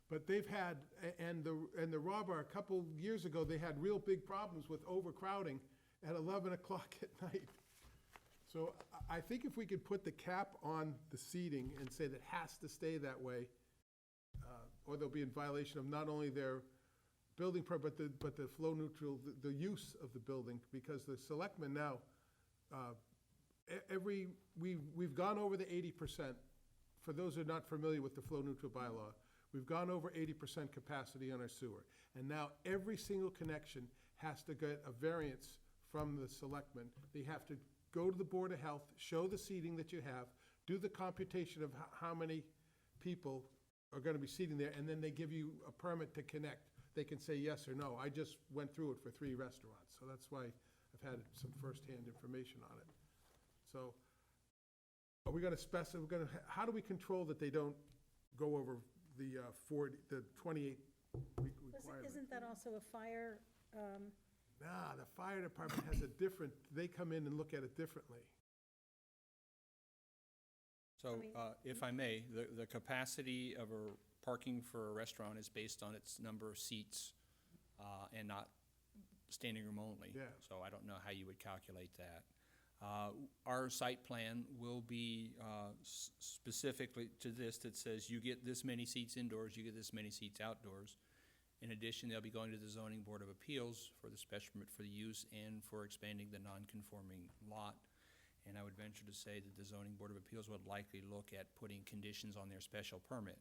but they've had, and the Raw Bar, a couple years ago, they had real big problems with overcrowding at 11 o'clock at night. So I think if we could put the cap on the seating and say that has to stay that way, or they'll be in violation of not only their building permit, but the flow neutral, the use of the building, because the selectmen now, we've gone over the 80%. For those who are not familiar with the flow neutral bylaw, we've gone over 80% capacity on our sewer. And now every single connection has to get a variance from the selectmen. They have to go to the Board of Health, show the seating that you have, do the computation of how many people are gonna be seating there, and then they give you a permit to connect. They can say yes or no. I just went through it for 3 restaurants, so that's why I've had some firsthand information on it. So, are we gonna how do we control that they don't go over the 28 requirement? Isn't that also a fire, Nah, the fire department has a different, they come in and look at it differently. So, mean- if I may, the capacity of a parking for a restaurant is based on its number of seats, and not standing room only. Yeah. So I don't know how you would calculate that. Our site plan will be specifically to this, that says you get this many seats indoors, you get this many seats outdoors. In addition, they'll be going to the Zoning Board of Appeals for the special permit for the use and for expanding the non-conforming lot. And I would venture to say that the zoning board of appeals would likely look at putting conditions on their special permit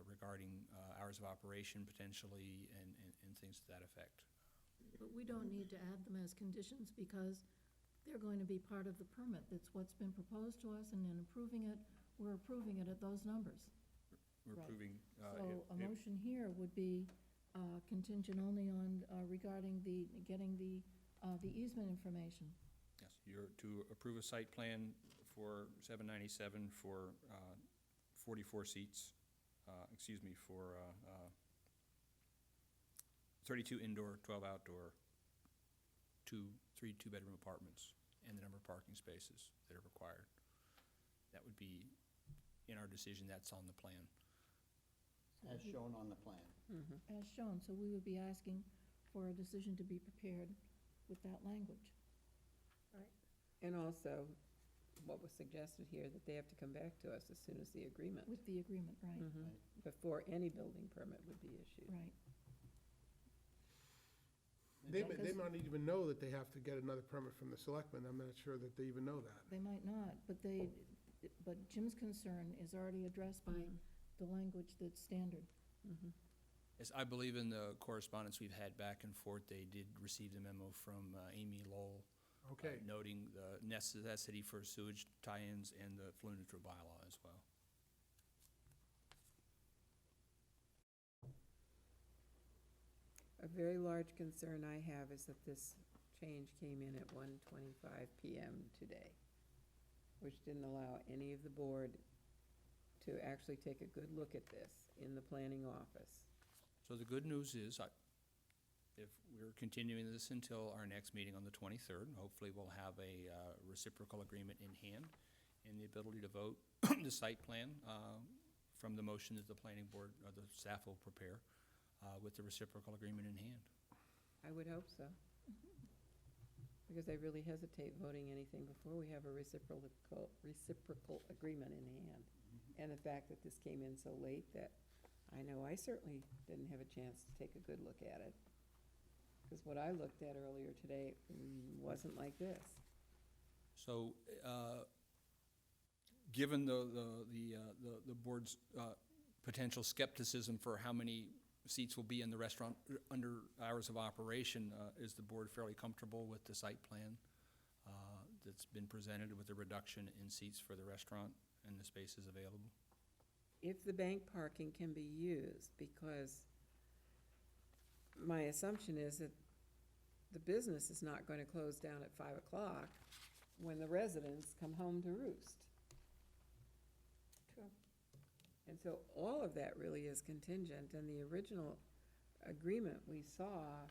regarding hours of operation potentially and things to that effect. But we don't need to add them as conditions because they're going to be part of the permit. That's what's been proposed to us, and in approving it, we're approving it at those numbers. We're Right. approving. So a motion here would be contingent only on regarding getting the easement information. Yes, you're to approve a site plan for 797 for 44 seats, for 32 indoor, 12 outdoor, 3 two-bedroom apartments, and the number of parking spaces that are required. That would be in our decision, that's on the plan. As shown on the plan. As shown, so we would be asking for a decision to be prepared with that language. And also, what was suggested here, that they have to come back to us as soon as the agreement, With the agreement, right, before any building permit would be issued. right. They might not even know that they have to get another permit from the selectmen. I'm not sure that they even know that. They might not, but Jim's concern is already addressed by the language that's standard. Yes, I believe in the correspondence we've had back and forth, they did receive the memo from Amy Lowell Okay. noting the necessity for sewage tie-ins and the flow neutral bylaw as well. A very large concern I have is that this change came in at 1:25 PM today, which didn't allow any of the board to actually take a good look at this in the planning office. So the good news is, if we're continuing this until our next meeting on the 23rd, hopefully we'll have a reciprocal agreement in hand and the ability to vote the site plan from the motion that the planning board, or the staff will prepare with the reciprocal agreement in hand. I would hope so. Because I really hesitate voting anything before we have a reciprocal agreement in hand. And the fact that this came in so late that I know I certainly didn't have a chance to take a good look at it. Because what I looked at earlier today wasn't like this. So, given the board's potential skepticism for how many seats will be in the restaurant under hours of operation, is the board fairly comfortable with the site plan that's been presented with the reduction in seats for the restaurant and the spaces available? If the bank parking can be used, because my assumption is that the business is not going to close down at 5 o'clock when the residents come home to roost. True. And so all of that really is contingent, and the original agreement we saw,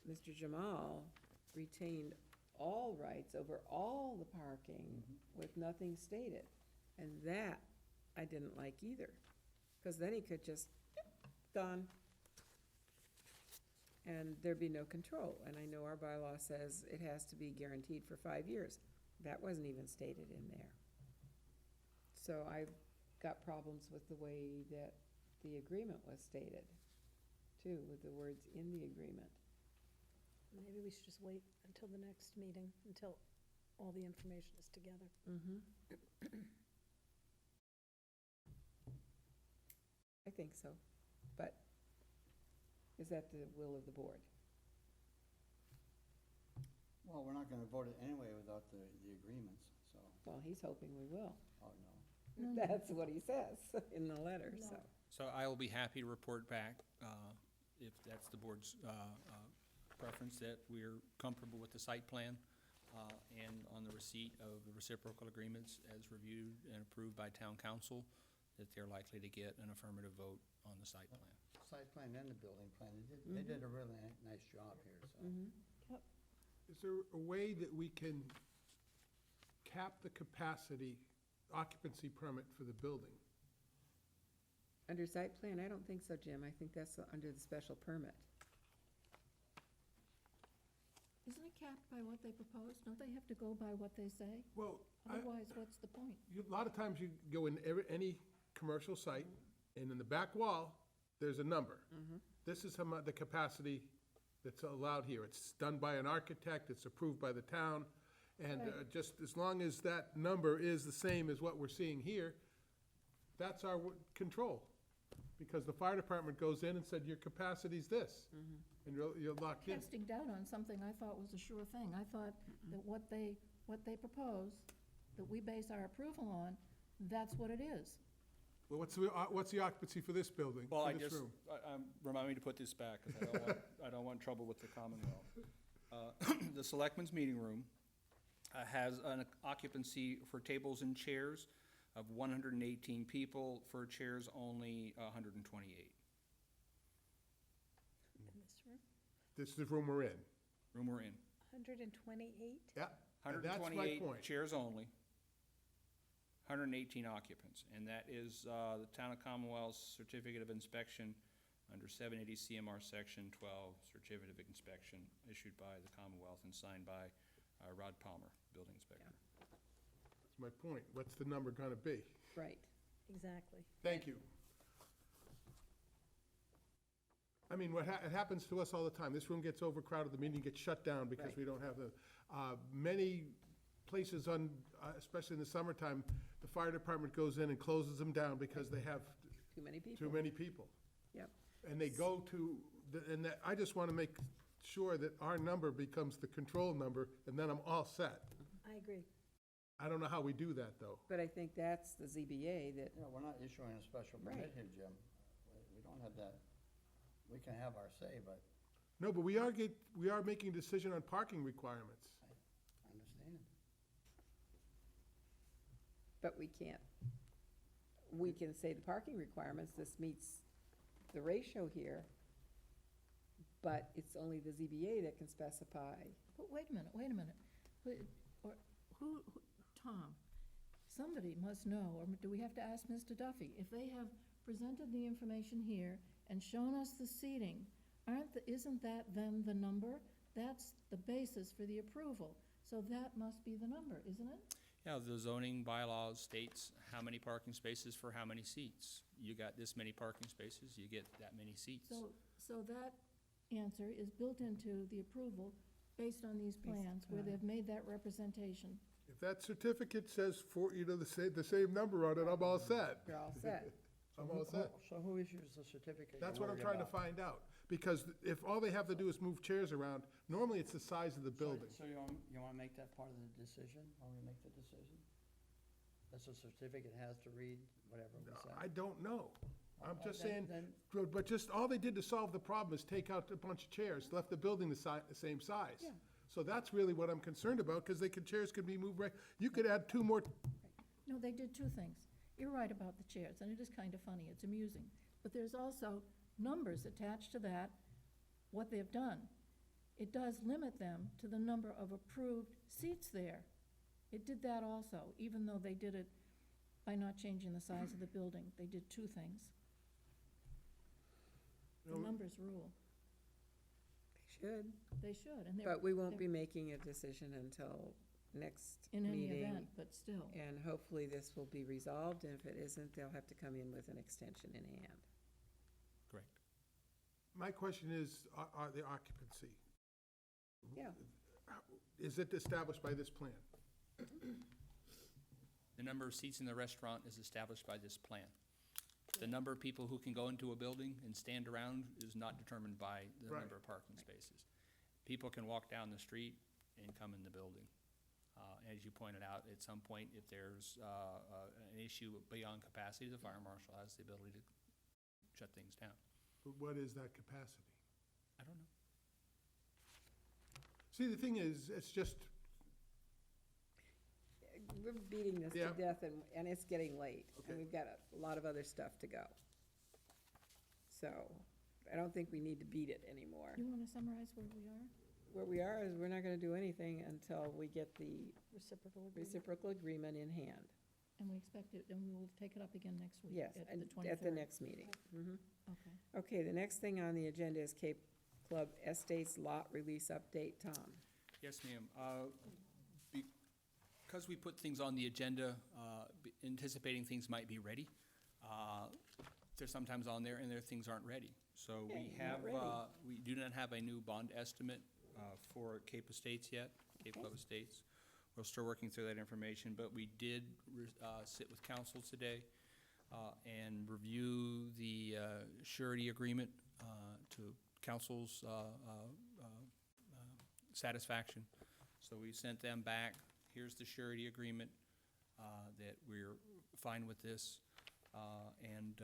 Mr. Jamal retained all rights over all the parking with nothing stated. And that I didn't like either, because then he could just, done. And there'd be no control. And I know our bylaw says it has to be guaranteed for 5 years. That wasn't even stated in there. So I've got problems with the way that the agreement was stated, too, with the words in the agreement. Maybe we should just wait until the next meeting, until all the information is together. I think so, but is that the will of the board? Well, we're not gonna vote it anyway without the agreements, so, Well, he's hoping we will. oh, no. That's what he says in the letter, so. So I will be happy to report back, if that's the board's preference, that we're comfortable with the site plan and on the receipt of the reciprocal agreements as reviewed and approved by town council, that they're likely to get an affirmative vote on the site plan. Site plan and the building plan, they did a really nice job here, so. Is there a way that we can cap the capacity occupancy permit for the building? Under site plan, I don't think so, Jim. I think that's under the special permit. Isn't it capped by what they propose? Don't they have to go by what they say? Well, Otherwise, what's the point? a lot of times you go in any commercial site, and in the back wall, there's a number. This is the capacity that's allowed here. It's done by an architect, it's approved by the town, And Right. just as long as that number is the same as what we're seeing here, that's our control. Because the fire department goes in and said, your capacity's this, and you're locked in. Casting doubt on something I thought was a sure thing. I thought that what they propose, that we base our approval on, that's what it is. Well, what's the occupancy for this building, Well, for I this just, room? remind me to put this back, because I don't want trouble with the Commonwealth. The Selectmen's Meeting Room has an occupancy for tables and chairs of 118 people, for chairs only 128. In this room, This is the room we're in. Room we're in. 128? Yeah, and that's my 128 point. chairs only, 118 occupants, and that is the Town of Commonwealth's Certificate of Inspection under 780 CMR Section 12, Certificate of Inspection issued by the Commonwealth and signed by Rod Palmer, Building Inspector. That's my point. What's the number gonna be? Right. Exactly. Thank you. I mean, it happens to us all the time. This room gets overcrowded, the meeting gets shut down because Right. we don't have the, many places especially in the summertime, the fire department goes in and closes them down because they have Too many people. too many people. Yep. And they go to, I just wanna make sure that our number becomes the control number, and then I'm all set. I agree. I don't know how we do that, though. But I think that's the ZBA that, Yeah, we're not issuing a special permit Right. here, Jim. We don't have that. We can have our say, but No, but we are making a decision on parking requirements. I understand. but we can say the parking requirements, this meets the ratio here, but it's only the ZBA that can specify. But wait a minute. Tom, somebody must know, or do we have to ask Mr. Duffy? If they have presented the information here and shown us the seating, isn't that then the number? That's the basis for the approval, so that must be the number, isn't it? Yeah, the zoning bylaws states how many parking spaces for how many seats. You got this many parking spaces, you get that many seats. So that answer is built into the approval based on these plans, where they've made that representation. If that certificate says the same number on it, I'm all set. You're all set. I'm all set. So who issues the certificate? That's you're what I'm worried trying to about? find out. Because if all they have to do is move chairs around, normally it's the size of the building. So you wanna make that part of the decision, when we make the decision? That the certificate has to read whatever we say? I don't know. I'm just Then- saying, but just, all they did to solve the problem is take out a bunch of chairs, left the building the same size. Yeah. So that's really what I'm concerned about, because chairs could be moved right, you could add 2 more, No, they did two things. You're right about the chairs, and it is kind of funny, it's amusing. But there's also numbers attached to that, what they've done. It does limit them to the number of approved seats there. It did that also, even though they did it by not changing the size of the building. They did two things. The No. numbers rule. They should, They should, and they're. but we won't they're- be making a decision until next In any meeting. event, but still. And hopefully this will be resolved, and if it isn't, they'll have to come in with an extension in hand. Correct. my question is, are the occupancy? Yeah. Is it established by this plan? The number of seats in the restaurant is established by this plan. The number of people who can go into a building and stand around is not determined by the Right. number of parking spaces. People can walk down the street and come in the building. As you pointed out, at some point, if there's an issue beyond capacity, the fire marshal has the ability to shut things down. But what is that capacity? I don't know. See, the thing is, it's just, We're beating this to Yeah. death, and it's getting late, Okay. and we've got a lot of other stuff to go. So, I don't think we need to beat it anymore. You want to summarize where we are? Where we are is, we're not gonna do anything until we get the Reciprocal agreement. reciprocal agreement in hand. And we expect it, and we will take it up again next week. Yes, At and the 23rd. at the next meeting. Mhm. Okay. Okay, the next thing on the agenda is Cape Club Estates lot release update. Tom? Yes, ma'am. Because we put things on the agenda, anticipating things might be ready, they're sometimes on there and things aren't ready. So we Okay, not have, ready. we do not have a new bond estimate for Cape Estates yet, Cape Club Estates. We're still working through that information, but we did sit with council today and review the surety agreement to council's satisfaction. So we sent them back, here's the surety agreement, that we're fine with this, and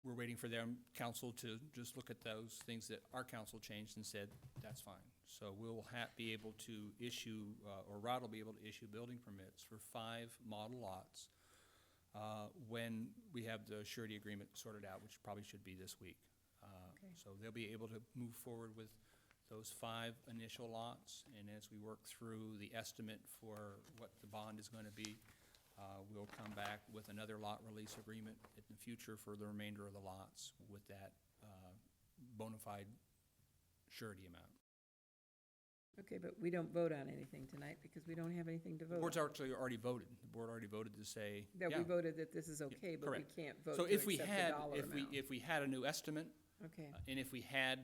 we're waiting for them, council, to just look at those things that our council changed and said, that's fine. So we'll be able to issue, or Rod will be able to issue building permits for 5 model lots when we have the surety agreement sorted out, which probably should be this week. So they'll be able to move forward with those 5 initial lots, and as we work through the estimate for what the bond is going to be, we'll come back with another lot release agreement in the future for the remainder of the lots with that bona fide surety amount. Okay, but we don't vote on anything tonight because we don't have anything to The vote board's on. actually already voted. The board already voted to say, That yeah. we voted that this is okay, but we correct. can't vote So to if we accept the had, dollar amount. if we had a new estimate, Okay, and if we had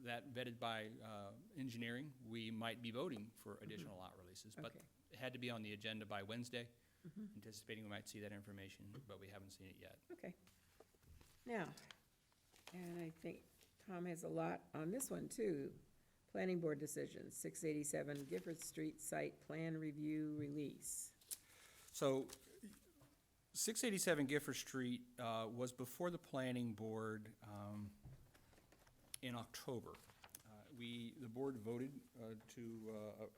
that vetted by engineering, we might be voting for additional lot releases. But okay. it had to be on the agenda by Wednesday, anticipating we might see that information, but we haven't seen it yet. Okay. Now, and I think Tom has a lot on this one, too. Planning Board decisions, 687 Gifford Street Site Plan Review Release. So, 687 Gifford Street was before the planning board in October. The board voted to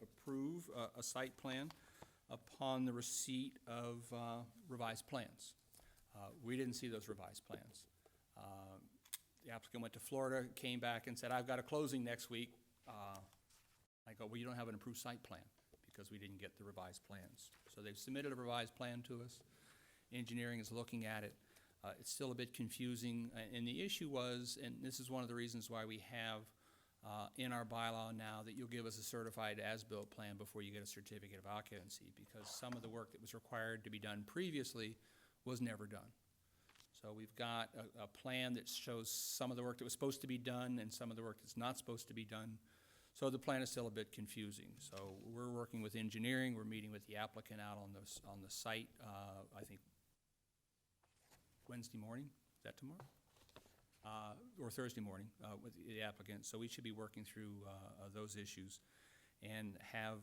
approve a site plan upon the receipt of revised plans. We didn't see those revised plans. The applicant went to Florida, came back and said, I've got a closing next week. I go, well, you don't have an approved site plan because we didn't get the revised plans. So they've submitted a revised plan to us. Engineering is looking at it. It's still a bit confusing, and the issue was, and this is one of the reasons why we have in our bylaw now that you'll give us a certified as-built plan before you get a certificate of occupancy, because some of the work that was required to be done previously was never done. So we've got a plan that shows some of the work that was supposed to be done and some of the work that's not supposed to be done. So the plan is still a bit confusing. So we're working with engineering, we're meeting with the applicant out on the site, I think Wednesday morning, is that tomorrow? Or Thursday morning, with the applicant. So we should be working through those issues and have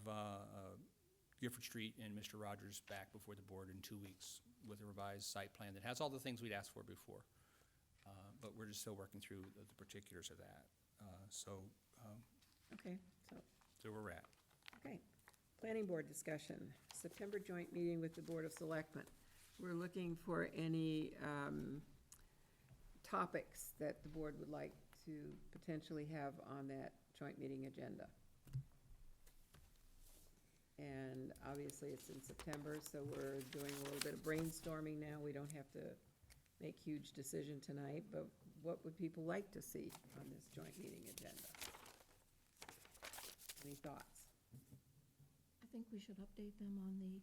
Gifford Street and Mr. Rogers back before the board in 2 weeks with a revised site plan that has all the things we'd asked for before. But we're just still working through the particulars of that. Okay, So we're at. okay. Planning Board discussion, September joint meeting with the Board of Selectmen. We're looking for any topics that the board would like to potentially have on that joint meeting agenda. And obviously, it's in September, so we're doing a little bit of brainstorming now. We don't have to make huge decision tonight, but what would people like to see on this joint meeting agenda? Any thoughts? I think we should update them on the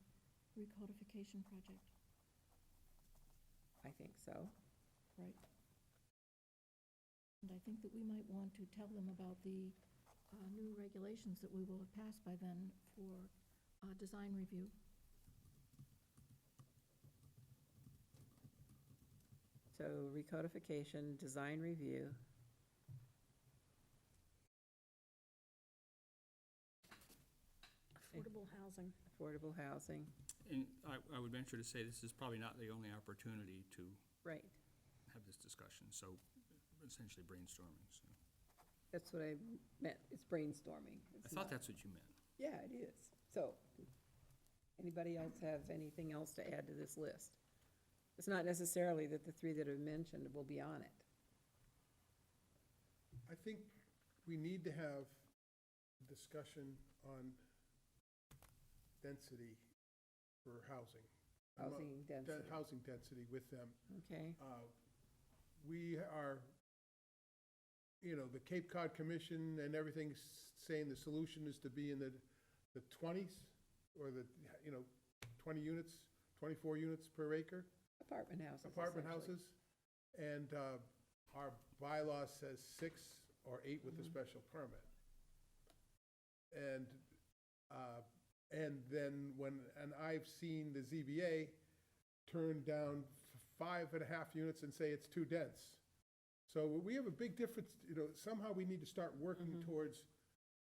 recodification project, I think so. right? And I think that we might want to tell them about the new regulations that we will have passed by then for design review. So recodification, design review. Affordable housing. Affordable housing, And I would venture to say this is probably not the only opportunity to right. have this discussion, so essentially brainstorming, so. That's what I meant, it's brainstorming. I It's thought not- that's what you meant. Yeah, it is. So, anybody else have anything else to add to this list? It's not necessarily that the 3 that are mentioned will be on it. I think we need to have a discussion on density for housing. Housing density, Housing density with them. okay? We are, the Cape Cod Commission and everything's saying the solution is to be in the 20s, or 20 units, 24 units per acre, Apartment houses, apartment essentially. houses. And our bylaw says 6 or 8 with a special permit. And And then and I've seen the ZBA turn down 5.5 units and say it's too dense. So we have a big difference, somehow we need to start working towards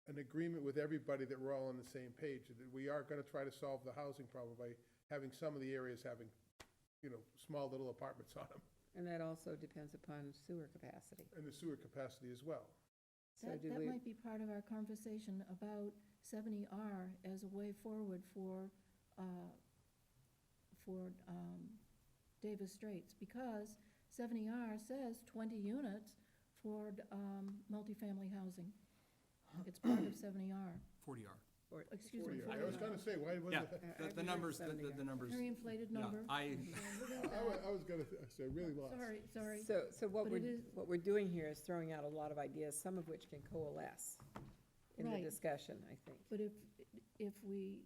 an agreement with everybody that we're all on the same page. That we are gonna try to solve the housing problem by having some of the areas having, small little apartments on them, And that also depends upon sewer capacity. and the sewer capacity as well. So That, do that we, might be part of our conversation about 70R as a way forward for Davis Straits, because 70R says 20 units for multifamily housing. It's part of 70R. 40R. Excuse me, 40. I was 40R. gonna say, why was Yeah, it? the numbers, the numbers. Very inflated Yeah, number. I, I was gonna say, really lost. Sorry. so what But it we're, is- what we're doing here is throwing out a lot of ideas, some of which can coalesce in the Right. discussion, I think. But if we,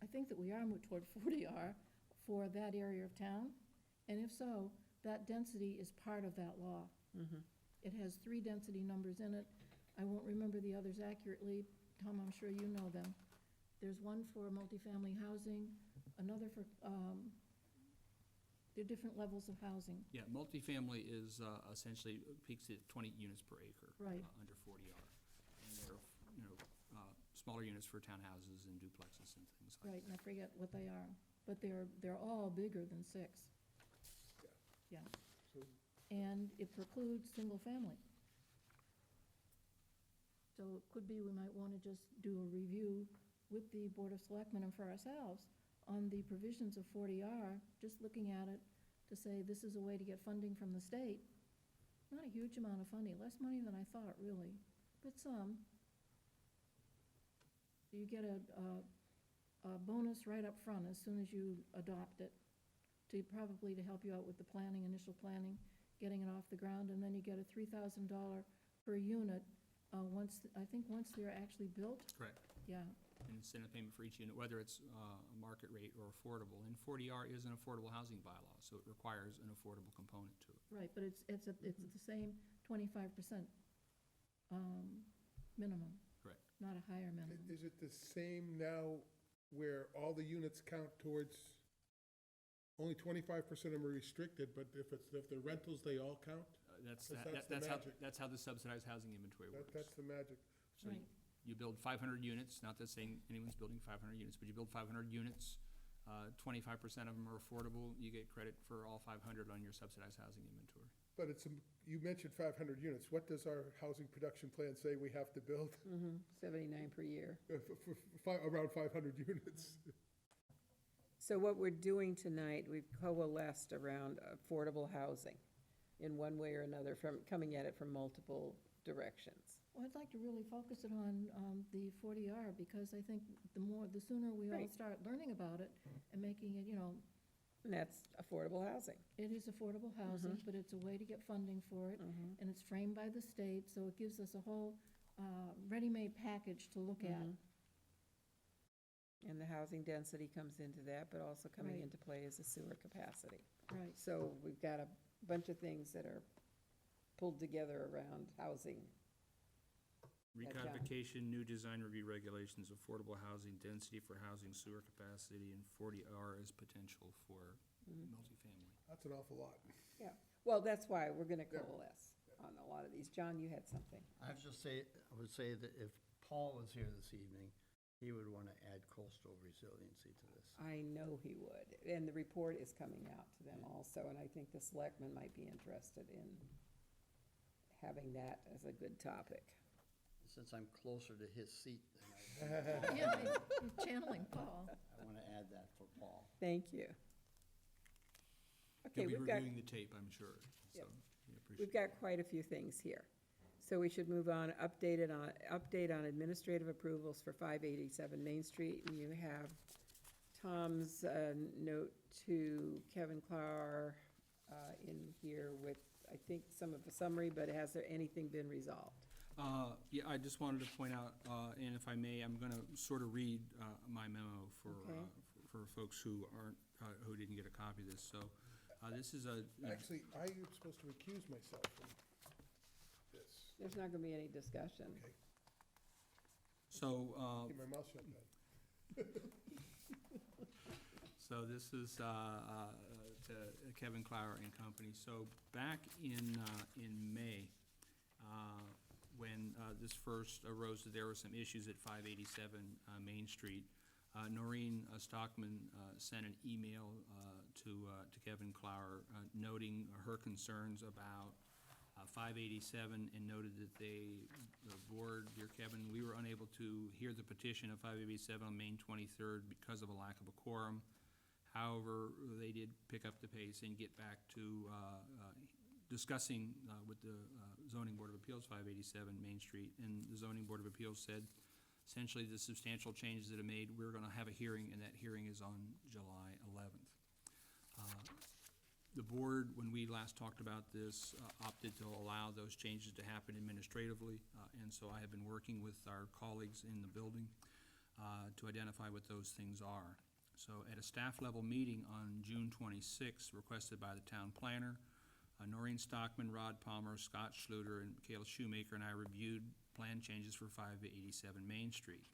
I think that we are moving toward 40R for that area of town, and if so, that density is part of that law. It has 3 density numbers in it. I won't remember the others accurately. Tom, I'm sure you know them. There's one for multifamily housing, another for, they're different levels of housing. yeah, multifamily is essentially peaks at 20 units per acre. Right. Under 40R. And they're, smaller units for townhouses and duplexes and things like that. Right, and I forget what they are, but they're all bigger than 6. Yeah. So- And it precludes single family. So it could be we might want to just do a review with the Board of Selectmen and for ourselves on the provisions of 40R, just looking at it to say this is a way to get funding from the state. Not a huge amount of funding, less money than I thought, really, but some. You get a bonus right up front as soon as you adopt it, probably to help you out with the planning, initial planning, getting it off the ground, and then you get a $3,000 per unit, once they're actually built, Correct. yeah. And incentive payment for each unit, whether it's a market rate or affordable. And 40R is an affordable housing bylaw, so it requires an affordable component to it. Right, but it's the same 25% minimum, Correct. not a higher minimum. Is it the same now where all the units count towards, only 25% of them are restricted, but if they're rentals, they all count? That's, Because that- that's the that's how, magic. that's how the subsidized housing inventory works. That's the magic. So Right. you build 500 units, not that saying anyone's building 500 units, but you build 500 units, 25% of them are affordable, you get credit for all 500 on your subsidized housing inventory. But you mentioned 500 units. What does our housing production plan say we have to build? 79 per year. Around 500 units. So what we're doing tonight, we've coalesced around affordable housing in one way or another, coming at it from multiple directions. Well, I'd like to really focus it on the 40R, because I think the sooner we all Right. start learning about it and making it, And that's affordable housing. it is affordable housing, but it's a way to get funding for it, and it's framed by the state, so it gives us a whole ready-made package to look at. And the housing density comes into that, but also coming Right. into play is the sewer capacity. Right, So we've got a bunch of things that are pulled together around housing. Yeah, John. Recodification, new design review regulations, affordable housing, density for housing, sewer capacity, and 40R is potential for multifamily. That's an awful lot. Well, that's why we're gonna Yeah. coalesce on a lot of these. John, you had something. I would say that if Paul was here this evening, he would want to add coastal resiliency to this. I know he would. And the report is coming out to them also, and I think the selectmen might be interested in having that as a good topic. Since I'm closer to his seat than yeah, you're channeling Paul. I want to add that for Paul. Thank you. Okay, You'll be we've got, reviewing the tape, I'm sure, so Yep. we appreciate we've got quite a few things here. So we should move on, update on administrative approvals for 587 Main Street. And you have Tom's note to Kevin Clark in here with, I think, some of the summary, but has there anything been resolved? Yeah, I just wanted to point out, and if I may, I'm gonna sort of read my memo Okay. for folks who aren't, who didn't get a copy of this. So, this is a, Actually, I am supposed to recuse myself from this. There's not gonna be any discussion. Okay, so, keep my mouth shut then. So this is to Kevin Clower and Company. So back in May, when this first arose, there were some issues at 587 Main Street. Noreen Stockman sent an email to Kevin Clower noting her concerns about 587 and noted that the board, dear Kevin, we were unable to hear the petition of 587 on May 23rd because of a lack of a quorum. However, they did pick up the pace and get back to discussing with the Zoning Board of Appeals 587 Main Street, and the Zoning Board of Appeals said essentially the substantial changes that are made, we're going to have a hearing, and that hearing is on July 11th. The board, when we last talked about this, opted to allow those changes to happen administratively, and so I have been working with our colleagues in the building to identify what those things are. So at a staff level meeting on June 26th, requested by the town planner, Noreen Stockman, Rod Palmer, Scott Schluter, and Michaela Shoemaker and I reviewed plan changes for 587 Main Street.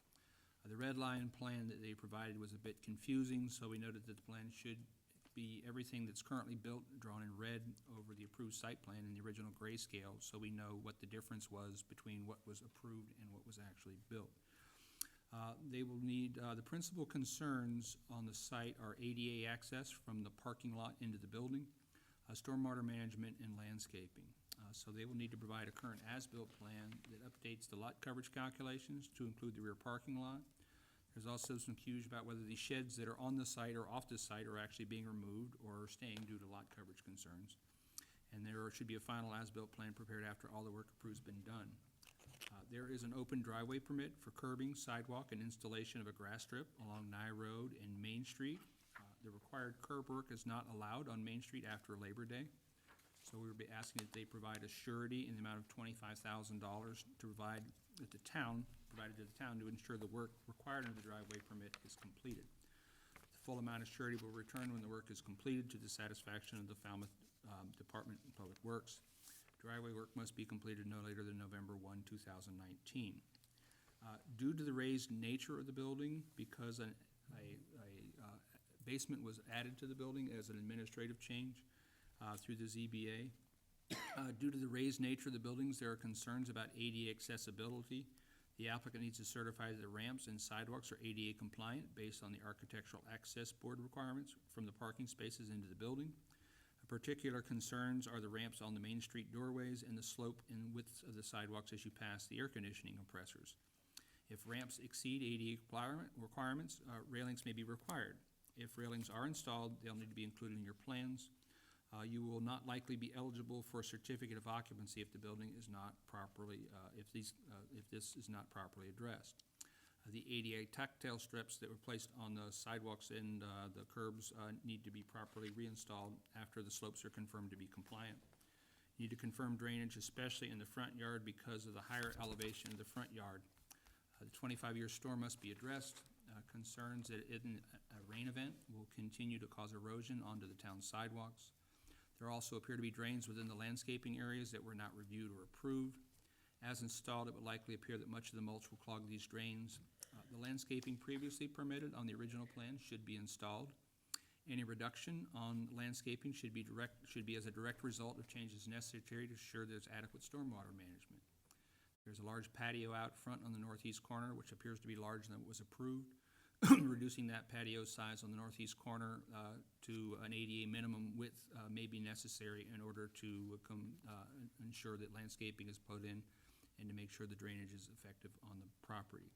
The red line plan that they provided was a bit confusing, so we noted that the plan should be everything that's currently built drawn in red over the approved site plan in the original grayscale, so we know what the difference was between what was approved and what was actually built. They will need, the principal concerns on the site are ADA access from the parking lot into the building, stormwater management, and landscaping. So they will need to provide a current as-built plan that updates the lot coverage calculations to include the rear parking lot. There's also some cues about whether the sheds that are on the site or off the site are actually being removed or staying due to lot coverage concerns. And there should be a final as-built plan prepared after all the work approved's been done. There is an open driveway permit for curbing, sidewalk, and installation of a grass strip along Nye Road and Main Street. The required curb work is not allowed on Main Street after Labor Day. So we will be asking that they provide a surety in the amount of $25,000 to provide that the town, provided to the town to ensure the work required under the driveway permit is completed. The full amount of surety will return when the work is completed to the satisfaction of the Falmouth Department of Public Works. Driveway work must be completed no later than November 1, 2019. Due to the raised nature of the building, because a basement was added to the building as an administrative change through the ZBA. Due to the raised nature of the buildings, there are concerns about ADA accessibility. The applicant needs to certify that the ramps and sidewalks are ADA compliant based on the Architectural Access Board requirements from the parking spaces into the building. Particular concerns are the ramps on the Main Street doorways and the slope and width of the sidewalks as you pass the air conditioning compressors. If ramps exceed ADA requirements, railings may be required. If railings are installed, they'll need to be included in your plans. You will not likely be eligible for a certificate of occupancy if the building is not properly, if this is not properly addressed. The ADA tactile strips that were placed on the sidewalks and the curbs need to be properly reinstalled after the slopes are confirmed to be compliant. You need to confirm drainage, especially in the front yard because of the higher elevation of the front yard. The 25-year storm must be addressed. Concerns that in a rain event will continue to cause erosion onto the town sidewalks. There also appear to be drains within the landscaping areas that were not reviewed or approved. As installed, it would likely appear that much of the mulch will clog these drains. The landscaping previously permitted on the original plan should be installed. Any reduction on landscaping should be as a direct result of changes necessary to ensure there's adequate stormwater management. There's a large patio out front on the northeast corner, which appears to be larger than what was approved. Reducing that patio size on the northeast corner to an ADA minimum width may be necessary in order to ensure that landscaping is put in and to make sure the drainage is effective on the property.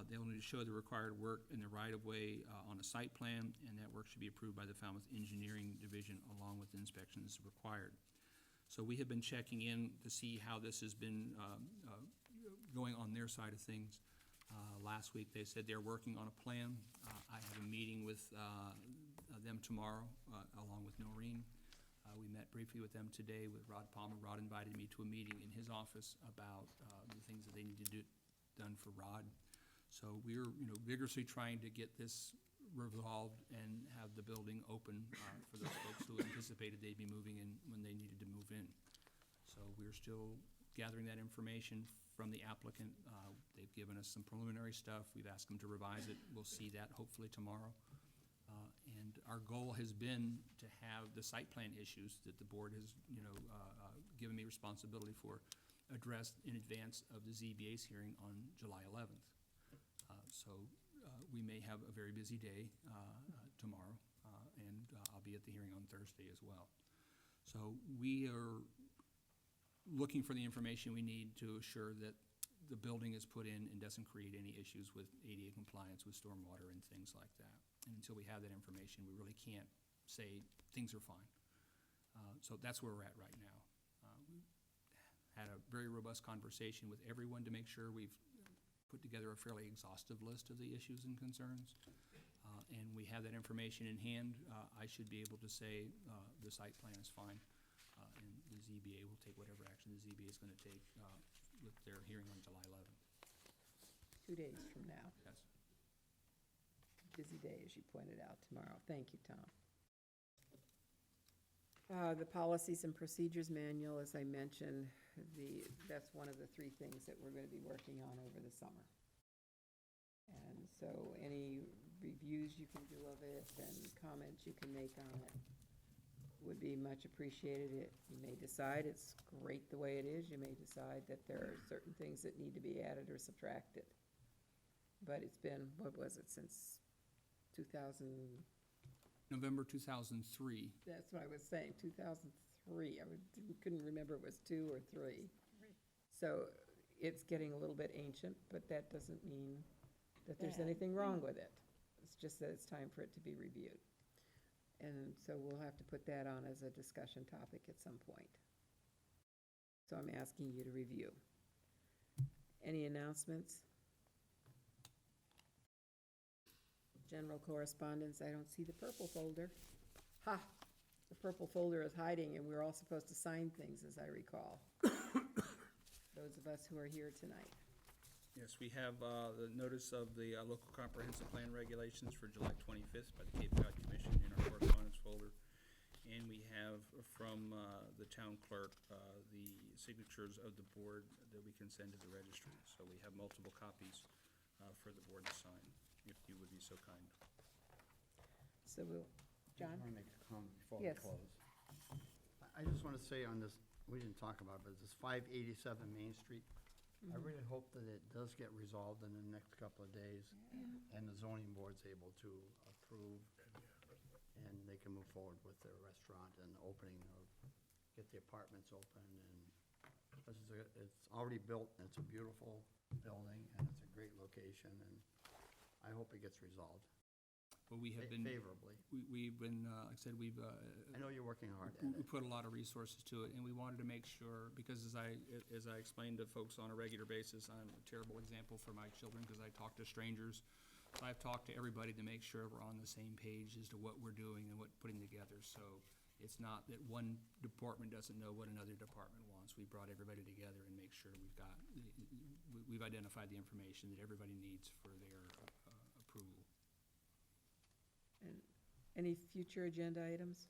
They'll need to show the required work in the right-of-way on a site plan, and that work should be approved by the Falmouth Engineering Division along with inspections required. So we have been checking in to see how this has been going on their side of things. Last week, they said they're working on a plan. I have a meeting with them tomorrow, along with Noreen. We met briefly with them today with Rod Palmer. Rod invited me to a meeting in his office about the things that they need to do done for Rod. So we're vigorously trying to get this resolved and have the building open for those folks who anticipated they'd be moving in when they needed to move in. So we're still gathering that information from the applicant. They've given us some preliminary stuff. We've asked them to revise it. We'll see that hopefully tomorrow. And our goal has been to have the site plan issues that the board has, given me responsibility for addressed in advance of the ZBA's hearing on July 11th. So we may have a very busy day tomorrow, and I'll be at the hearing on Thursday as well. So we are looking for the information we need to assure that the building is put in and doesn't create any issues with ADA compliance with stormwater and things like that. And until we have that information, we really can't say things are fine. So that's where we're at right now. We had a very robust conversation with everyone to make sure we've put together a fairly exhaustive list of the issues and concerns. And we have that information in hand. I should be able to say the site plan is fine. And the ZBA will take whatever action the ZBA is going to take with their hearing on July 11th. 2 days from now. Yes. Busy day, as you pointed out, tomorrow. Thank you, Tom. The Policies and Procedures Manual, as I mentioned, that's one of the 3 things that we're going to be working on over the summer. And so any reviews you can do of it and comments you can make on it would be much appreciated. You may decide it's great the way it is. You may decide that there are certain things that need to be added or subtracted. But it's been, what was it, since 2000? November 2003. That's what I was saying, 2003. Couldn't remember it was 2 or 3. So it's getting a little bit ancient, but that doesn't mean that there's anything wrong with it. It's just that it's time for it to be reviewed. And so we'll have to put that on as a discussion topic at some point. So I'm asking you to review. Any announcements? General correspondence, I don't see the purple folder. Ha! The purple folder is hiding, and we're all supposed to sign things, as I recall. Those of us who are here tonight. Yes, we have the notice of the local comprehensive plan regulations for July 25th by the Cape Cod Commission in our correspondence folder. And we have from the town clerk the signatures of the board that we can send to the registry. So we have multiple copies for the board to sign, if you would be so kind. So we'll, John? I want to make a comment before we Yes. close. I just want to say on this, we didn't talk about it, but this 587 Main Street, I really hope that it does get resolved in the next couple of days, and the zoning board's able to approve, and they can move forward with their restaurant and opening of, get the apartments open, and it's already built, and it's a beautiful building, and it's a great location, and I hope it gets resolved Well, we have been, favorably. we've been, like I said, we've I know you're working hard at we it. put a lot of resources to it, and we wanted to make sure, because as I explain to folks on a regular basis, I'm a terrible example for my children, because I talk to strangers. So I've talked to everybody to make sure we're on the same page as to what we're doing and what putting together. So it's not that one department doesn't know what another department wants. We brought everybody together and make sure we've identified the information that everybody needs for their approval. And any future agenda items?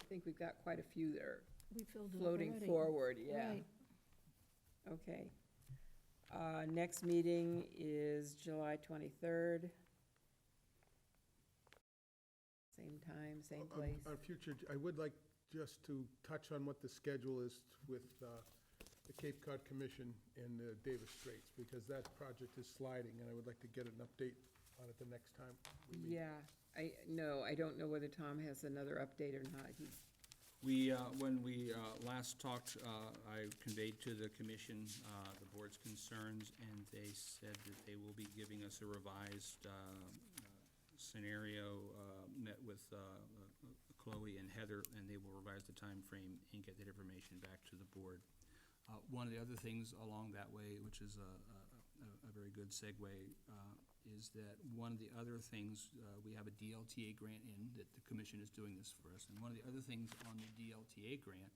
I think we've got quite a few that are We filled it up floating already. forward, yeah. Right. Okay. Next meeting is July 23rd. Same time, same place. Our future, I would like just to touch on what the schedule is with the Cape Cod Commission and Davis Straits, because that project is sliding, and I would like to get an update on it the next time we meet. Yeah, I don't know whether Tom has another update or not. When we last talked, I conveyed to the commission the board's concerns, and they said that they will be giving us a revised scenario, met with Chloe and Heather, and they will revise the time frame and get that information back to the board. One of the other things along that way, which is a very good segue, is that one of the other things, we have a DLTA grant in, that the commission is doing this for us, and one of the other things on the DLTA grant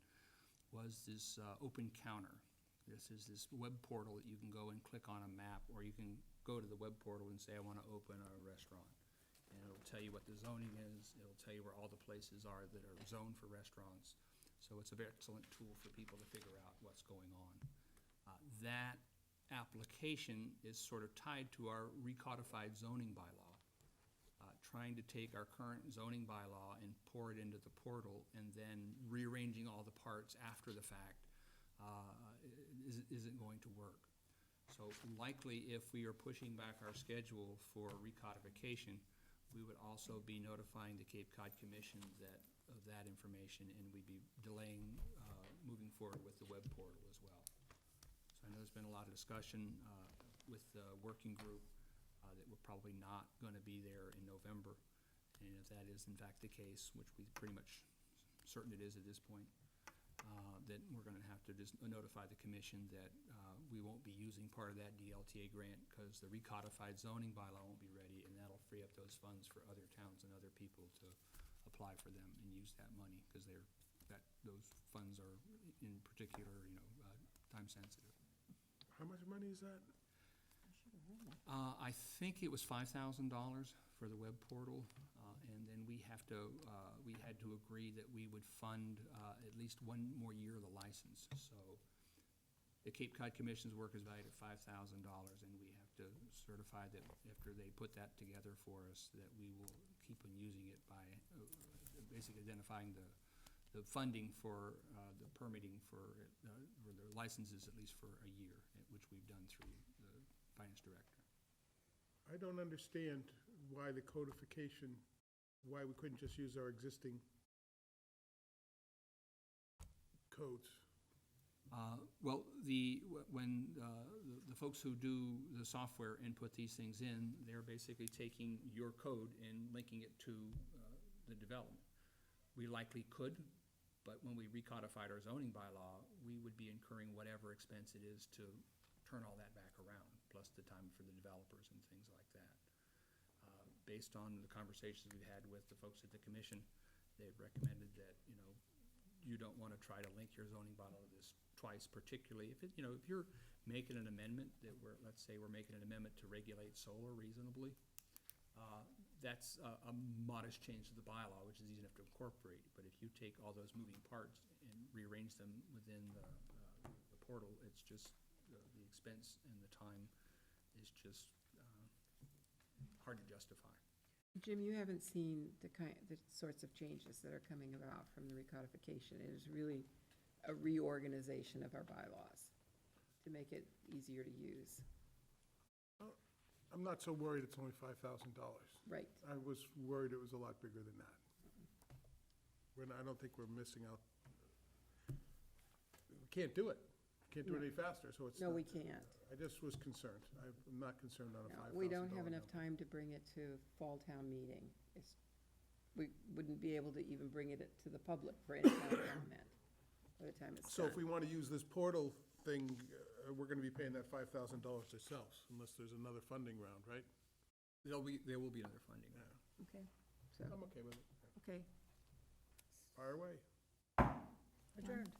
was this open counter. This is this web portal that you can go and click on a map, or you can go to the web portal and say, I want to open a restaurant. And it'll tell you what the zoning is, it'll tell you where all the places are that are zoned for restaurants. So it's an excellent tool for people to figure out what's going on. That application is sort of tied to our recodified zoning bylaw. Trying to take our current zoning bylaw and pour it into the portal and then rearranging all the parts after the fact isn't going to work. So likely, if we are pushing back our schedule for recodification, we would also be notifying the Cape Cod Commission of that information, and we'd be delaying moving forward with the web portal as well. So I know there's been a lot of discussion with the working group that we're probably not going to be there in November. And if that is in fact the case, which we pretty much certain it is at this point, that we're going to have to just notify the commission that we won't be using part of that DLTA grant because the recodified zoning bylaw won't be ready, and that'll free up those funds for other towns and other people to apply for them and use that money, because those funds are in particular, time sensitive. How much money is that? I think it was $5,000 for the web portal, and then we had to agree that we would fund at least one more year of the license. So the Cape Cod Commission's work is valued at $5,000, and we have to certify that after they put that together for us, that we will keep on using it by basically identifying the funding for the permitting for the licenses, at least for a year, which we've done through the finance director. I don't understand why the codification, why we couldn't just use our existing codes. Well, when the folks who do the software and put these things in, they're basically taking your code and linking it to the development. We likely could, but when we recodified our zoning bylaw, we would be incurring whatever expense it is to turn all that back around, plus the time for the developers and things like that. Based on the conversations we've had with the folks at the commission, they've recommended that, you don't want to try to link your zoning bylaw to this twice, particularly if if you're making an amendment that let's say we're making an amendment to regulate solar reasonably, that's a modest change to the bylaw, which is easy enough to incorporate. But if you take all those moving parts and rearrange them within the portal, it's just the expense and the time is just hard to justify. Jim, you haven't seen the sorts of changes that are coming about from the recodification. It is really a reorganization of our bylaws to make it easier to use. I'm not so worried it's only $5,000. Right. I was worried it was a lot bigger than that. I don't think we're missing out. We can't do it. Can't do it any faster, so it's. No, not- we can't. I just was concerned. I'm not concerned on a No, $5,000 we don't have enough number. time to bring it to fall town meeting. We wouldn't be able to even bring it to the public for any kind of comment by the time it's So done. if we want to use this portal thing, we're going to be paying that $5,000 ourselves, unless there's another funding round, right? There will be another funding. Yeah, Okay, so, I'm okay with it. okay. Fire away. Adjourned.